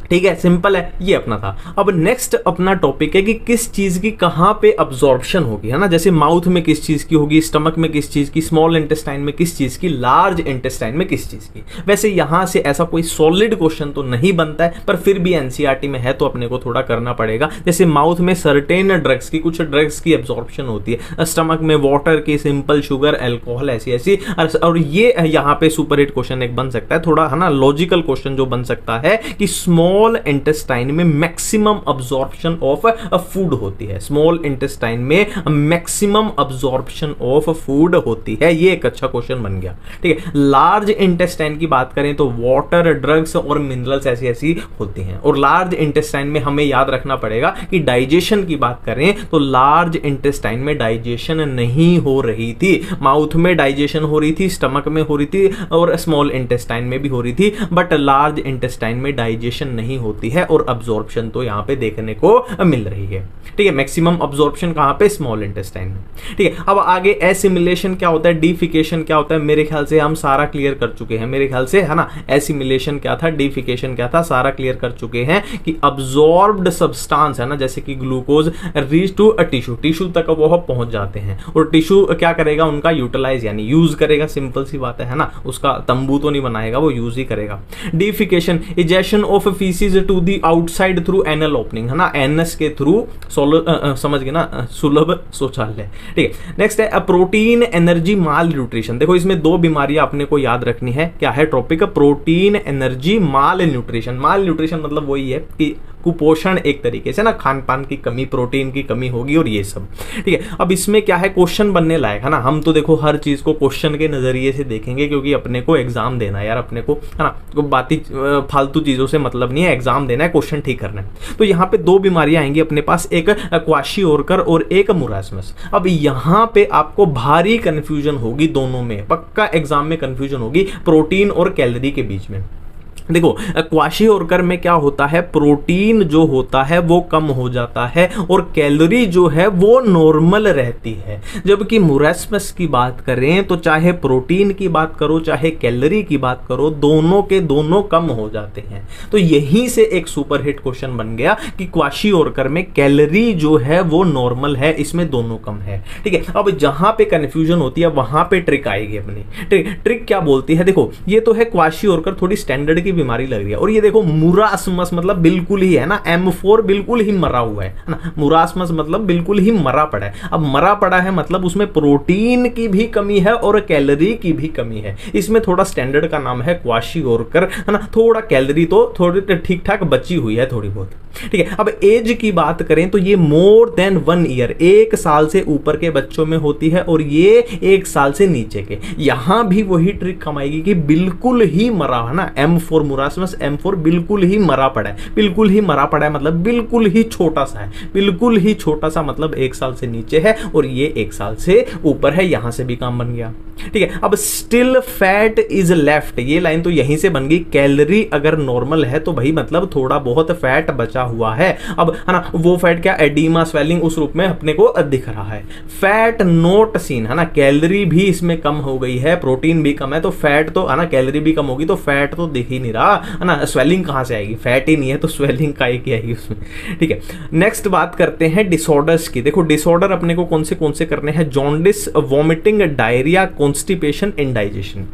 ठीक है, सिंपल है, ये अपना था। अब नेक्स्ट अपना टॉपिक है कि किस चीज की कहां पे अब्जॉर्प्शन होगी, है ना। जैसे माउथ में किस चीज की होगी, स्टमक में किस चीज की, स्मॉल इंटेस्टाइन में किस चीज की, लार्ज इंटेस्टाइन में किस चीज की। वैसे यहां से ऐसा कोई सॉलिड क्वेश्चन तो नहीं बनता है, पर फिर भी एनसीईआरटी में है तो अपने को थोड़ा करना पड़ेगा। जैसे माउथ में सर्टेन ड्रग्स की, कुछ ड्रग्स की अब्जॉर्प्शन होती है, स्टमक में वाटर की, सिंपल शुगर, एल्कोहल, ऐसी ऐसी। और ये यहाँ पे सुपर हिट क्वेश्चन एक बन सकता है, थोड़ा है ना लॉजिकल क्वेश्चन जो बन सकता है कि स्मॉल इंटेस्टाइन में मैक्सिमम अब्जॉर्प्शन ऑफ फूड होती है, स्मॉल इंटेस्टाइन में मैक्सिमम अब्जॉर्प्शन ऑफ फूड होती है, ये एक अच्छा क्वेश्चन बन गया। ठीक है, लार्ज इंटेस्टाइन की बात करें तो वाटर, ड्रग्स और मिनरल्स ऐसी ऐसी होती हैं। और लार्ज इंटेस्टाइन में हमें याद रखना पड़ेगा कि डाइजेशन की बात करें तो लार्ज इंटेस्टाइन में डाइजेशन नहीं हो रही थी, माउथ में डाइजेशन हो रही थी, स्टमक में हो रही थी और स्मॉल इंटेस्टाइन में भी हो रही थी, बट लार्ज इंटेस्टाइन में डाइजेशन नहीं होती है और अब्जॉर्प्शन तो यहां पे देखने को मिल रही है। ठीक है, मैक्सिमम अब्जॉर्प्शन कहां पे, स्मॉल इंटेस्टाइन में। ठीक है, अब आगे एसिमिलेशन क्या होता है, डिफिकेशन क्या होता है, मेरे ख्याल से हम सारा क्लियर कर चुके हैं, मेरे ख्याल से, है ना। एसिमिलेशन क्या था, डिफिकेशन क्या था, सारा क्लियर कर चुके हैं कि अब्जॉर्ब्ड सब्सटेंस, है ना, जैसे कि glucose reach to a tissue, tissue तक वो पहुंच जाते हैं और टिश्यू क्या करेगा, उनका यूटिलाइज यानी यूज करेगा, सिंपल सी बात है ना, उसका तंबू तो नहीं बनाएगा, वो यूज ही करेगा। Defecation, egestion of faeces to the outside through anal opening, है ना, एनस के थ्रू, समझ गए ना, सुलभ शौचालय। ठीक है, नेक्स्ट है प्रोटीन एनर्जी माल न्यूट्रिशन। देखो इसमें 2 बीमारियां अपने को याद रखनी है, क्या है टॉपिक, प्रोटीन एनर्जी माल न्यूट्रिशन। माल न्यूट्रिशन मतलब वही है कि कुपोषण, एक तरीके से ना, खान पान की कमी, प्रोटीन की कमी होगी और ये सब। ठीक है, अब इसमें क्या है, क्वेश्चन बनने लायक, है ना। हम तो देखो हर चीज को क्वेश्चन के नजरिए से देखेंगे क्योंकि अपने को एग्जाम देना है यार, अपने को, है ना, तो बाती फालतू चीजों से मतलब नहीं है, एग्जाम देना है, क्वेश्चन ठीक करना है। तो यहाँ पे 2 बीमारियां आएंगी अपने पास, एक क्वाशियोरकर और एक मुरास्मस। अब यहाँ पे आपको भारी कंफ्यूजन होगी, दोनों में पक्का एग्जाम में कंफ्यूजन होगी, प्रोटीन और कैलोरी के बीच में। देखो क्वाशियोरकर में क्या होता है, प्रोटीन जो होता है वो कम हो जाता है और कैलोरी जो है वो नॉर्मल रहती है। जबकि मुरास्मस की बात करें तो चाहे प्रोटीन की बात करो चाहे कैलोरी की बात करो, दोनों के दोनों कम हो जाते हैं। तो यहीं से एक सुपर हिट क्वेश्चन बन गया कि क्वाशियोरकर में कैलोरी जो है वो नॉर्मल है, इसमें दोनों कम है। ठीक है, अब जहां पे कंफ्यूजन होती है वहां पे ट्रिक आएगी अपनी। ट्रिक क्या बोलती है, देखो ये तो है क्वाशियोरकर, थोड़ी स्टैंडर्ड की बीमारी लग रही है। और ये देखो मुरासमस मतलब बिल्कुल ही है ना, M4 बिल्कुल ही मरा हुआ है ना, मुरासमस मतलब बिल्कुल ही मरा पड़ा है। अब मरा पड़ा है मतलब उसमें प्रोटीन की भी कमी है और कैलोरी की भी कमी है। इसमें थोड़ा स्टैंडर्ड का नाम है क्वाशियोरकर, है ना, थोड़ा कैलोरी तो थोड़ी ठीक ठाक बची हुई है थोड़ी बहुत, ठीक है। अब एज की बात करें तो ये मोर देन 1 ईयर, 1 साल से ऊपर के बच्चों में होती है और ये 1 साल से नीचे के। यहां भी वही ट्रिक कमाएगी कि बिल्कुल ही मरा है ना, M4 मुरासमस M4 बिल्कुल ही मरा पड़ा है। बिल्कुल ही मरा पड़ा है मतलब बिल्कुल ही छोटा सा है, बिल्कुल ही छोटा सा मतलब 1 साल से नीचे है और ये 1 साल से ऊपर है। यहां से भी काम बन गया, ठीक है। अब स्टिल फैट इज लेफ्ट, ये लाइन तो यहीं से बन गई। कैलोरी अगर नॉर्मल है तो भाई मतलब थोड़ा बहुत फैट बचा हुआ है। अब है ना, वो फैट क्या, एडीमा स्वेलिंग उस रूप में अपने को दिख रहा है। फैट नोट सीन, है ना, कैलोरी भी इसमें कम हो गई है, प्रोटीन भी कम है, तो फैट तो है ना, कैलोरी भी कम होगी तो फैट तो दिख ही नहीं रहा है ना। स्वेलिंग कहां से आएगी, फैट ही नहीं है तो स्वेलिंग का एक आएगी उसमें, ठीक है। नेक्स्ट बात करते हैं डिसऑर्डर्स की। देखो डिसऑर्डर अपने को कौन से करने हैं, jaundice, vomiting, diarrhoea, constipation, indigestion,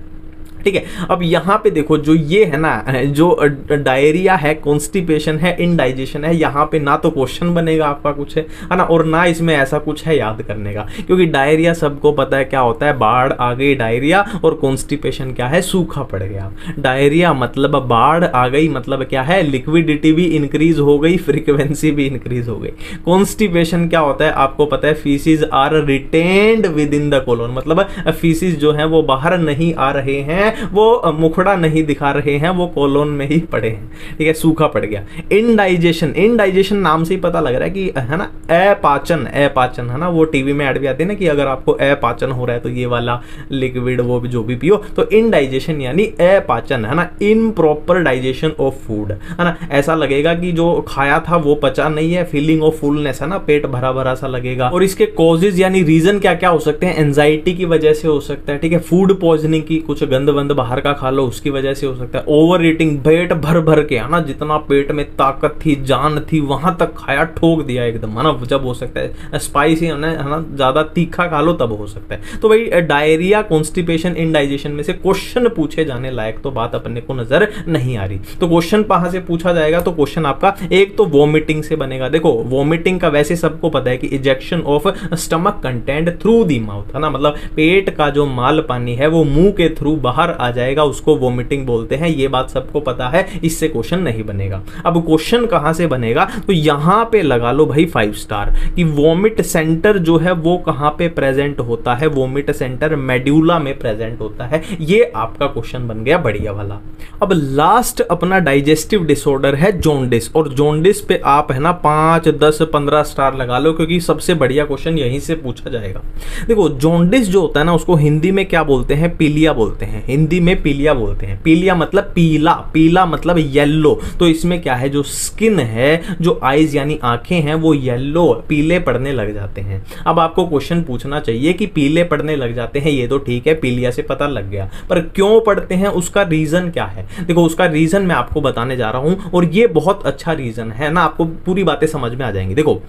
ठीक है। अब यहां पे देखो जो ये है ना, जो डायरिया है, कॉन्स्टिपेशन है, इनडाइजेशन है, यहां पे ना तो क्वेश्चन बनेगा आपका कुछ है ना, और ना इसमें ऐसा कुछ है याद करने का, क्योंकि डायरिया सबको पता है क्या होता है, बाढ़ आ गई डायरिया, और कॉन्स्टिपेशन क्या है, सूखा पड़ गया। डायरिया मतलब बाढ़ आ गई मतलब क्या है, लिक्विडिटी भी इंक्रीज हो गई, फ्रीक्वेंसी भी इंक्रीज हो गई। कॉन्स्टिपेशन क्या होता है आपको पता है, faeces are retained within the colon, मतलब फीसिस जो है वो बाहर नहीं आ रहे हैं, वो मुखड़ा नहीं दिखा रहे हैं, वो कोलोन में ही पड़े हैं, ठीक है, सूखा पड़ गया। इनडाइजेशन, इनडाइजेशन नाम से ही पता लग रहा है कि है ना अपाचन, अपाचन है ना, वो टीवी में ऐड भी आते हैं ना कि अगर आपको अपाचन हो रहा है तो ये वाला लिक्विड वो भी जो भी पियो, तो इनडाइजेशन यानी अपाचन, है ना, इनप्रॉपर डाइजेशन ऑफ फूड, है ना, ऐसा लगेगा कि जो खाया था वो पचा नहीं है, फीलिंग ऑफ फुलनेस, है ना, पेट भरा भरा सा लगेगा। और इसके कॉजेज यानी रीजन क्या क्या हो सकते हैं, एंजाइटी की वजह से हो सकता है, ठीक है, फूड पॉइजनिंग की, कुछ गंद वंद बाहर का खा लो उसकी वजह से हो सकता है, ओवर ईटिंग, पेट भर भर के, है ना, जितना पेट में ताकत थी, जान थी, वहां तक खाया, ठोक दिया एकदम, है ना, जब हो सकता है स्पाइसी, है ना, ज्यादा तीखा खा लो तब हो सकता है। तो भाई डायरिया, कॉन्स्टिपेशन, इनडाइजेशन में से क्वेश्चन पूछे जाने लायक तो बात अपने को नजर नहीं आ रही। तो क्वेश्चन कहां से पूछा जाएगा, तो क्वेश्चन आपका एक तो वॉमिटिंग से बनेगा। देखो वॉमिटिंग का वैसे सबको पता है कि ejection of stomach content through the mouth, है ना, मतलब पेट का जो माल पानी है वो मुंह के थ्रू बाहर आ जाएगा, उसको वोमिटिंग बोलते हैं, ये बात सबको पता है, इससे क्वेश्चन नहीं बनेगा। अब क्वेश्चन कहां से बनेगा, तो यहां पे लगा लो भाई 5 स्टार कि वोमिट सेंटर जो है वो कहां पे प्रेजेंट होता है, वोमिट सेंटर मेड्यूला में प्रेजेंट होता है, ये आपका क्वेश्चन बन गया बढ़िया वाला। अब लास्ट अपना डाइजेस्टिव डिसऑर्डर है जॉन्डिस, और जॉन्डिस पे आप है ना 5, 10, 15 स्टार लगा लो, क्योंकि सबसे बढ़िया क्वेश्चन यहीं से पूछा जाएगा। देखो जॉन्डिस जो होता है ना, उसको हिंदी में क्या बोलते हैं, पीलिया बोलते हैं, हिंदी में पीलिया बोलते हैं। पीलिया मतलब पीला, पीला मतलब येलो, तो इसमें क्या है, जो स्किन है, जो आईज यानी आंखें हैं, वो येलो पीले पड़ने लग जाते हैं। अब आपको क्वेश्चन पूछना चाहिए कि पीले पड़ने लग जाते हैं, ये तो ठीक है, पीलिया से पता लग गया, पर क्यों पड़ते हैं, उसका रीजन क्या है। देखो उसका रीजन मैं आपको बताने जा रहा हूं, और ये बहुत अच्छा रीजन है ना, आपको पूरी बातें समझ में आ जाएंगी। देखो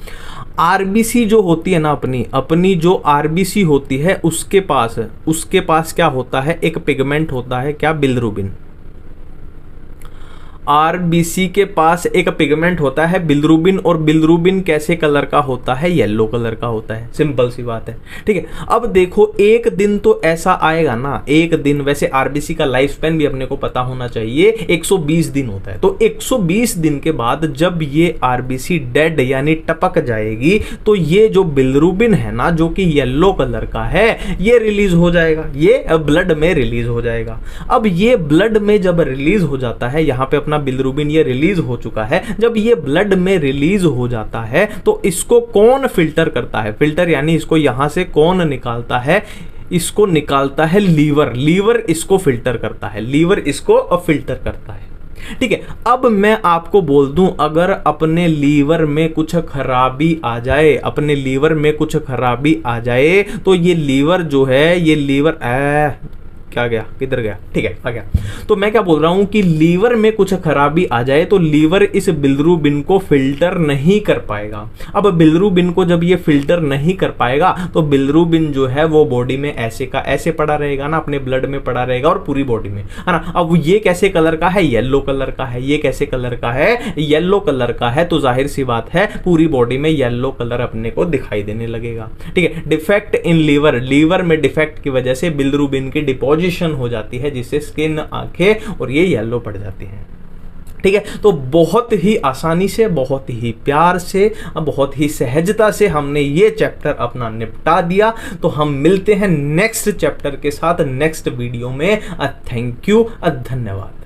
आरबीसी जो होती है ना, अपनी जो आरबीसी होती है उसके पास क्या होता है, एक पिगमेंट होता है, क्या, बिलिरुबिन। आरबीसी के पास एक पिगमेंट होता है बिलिरुबिन, और बिलिरुबिन कैसे कलर का होता है, येलो कलर का होता है, सिंपल सी बात है, ठीक है। अब देखो एक दिन तो ऐसा आएगा ना, एक दिन, वैसे आरबीसी का लाइफ स्पैन भी अपने को पता होना चाहिए, 120 दिन होता है, तो 120 दिन के बाद जब ये आरबीसी डेड यानी टपक जाएगी, तो ये जो बिलिरुबिन है ना, जो कि येलो कलर का है, ये रिलीज हो जाएगा, ये ब्लड में रिलीज हो जाएगा। अब ये ब्लड में जब रिलीज हो जाता है, यहां पे अपना बिलिरुबिन ये रिलीज हो चुका है, जब ये ब्लड में रिलीज हो जाता है तो इसको कौन फिल्टर करता है, फिल्टर यानी इसको यहां से कौन निकालता है, इसको निकालता है लीवर, लीवर इसको फिल्टर करता है, लीवर इसको फिल्टर करता है, ठीक है। अब मैं आपको बोल दूं, अगर अपने लीवर में कुछ खराबी आ जाए, अपने लीवर में कुछ खराबी आ जाए, तो ये लीवर जो है, ये लीवर क्या गया, किधर गया, ठीक है आ गया। तो मैं क्या बोल रहा हूं कि लीवर में कुछ खराबी आ जाए तो लीवर इस बिलिरुबिन को फिल्टर नहीं कर पाएगा। अब बिलिरुबिन को जब ये फिल्टर नहीं कर पाएगा तो बिलिरुबिन जो है वो बॉडी में ऐसे का ऐसे पड़ा रहेगा ना, अपने ब्लड में पड़ा रहेगा और पूरी बॉडी में, है ना। अब ये कैसे कलर का है, येलो कलर का है, ये कैसे कलर का है, येलो कलर का है, तो जाहिर सी बात है पूरी बॉडी में येलो कलर अपने को दिखाई देने लगेगा, ठीक है। डिफेक्ट इन लीवर, लीवर में डिफेक्ट की वजह से बिलिरुबिन की डिपोजिशन हो जाती है जिससे स्किन, आंखें और ये येलो पड़ जाती हैं, ठीक है। तो बहुत ही आसानी से, बहुत ही प्यार से, बहुत ही सहजता से हमने ये चैप्टर अपना निपटा दिया। तो हम मिलते हैं नेक्स्ट चैप्टर के साथ नेक्स्ट वीडियो में। थैंक यू, धन्यवाद।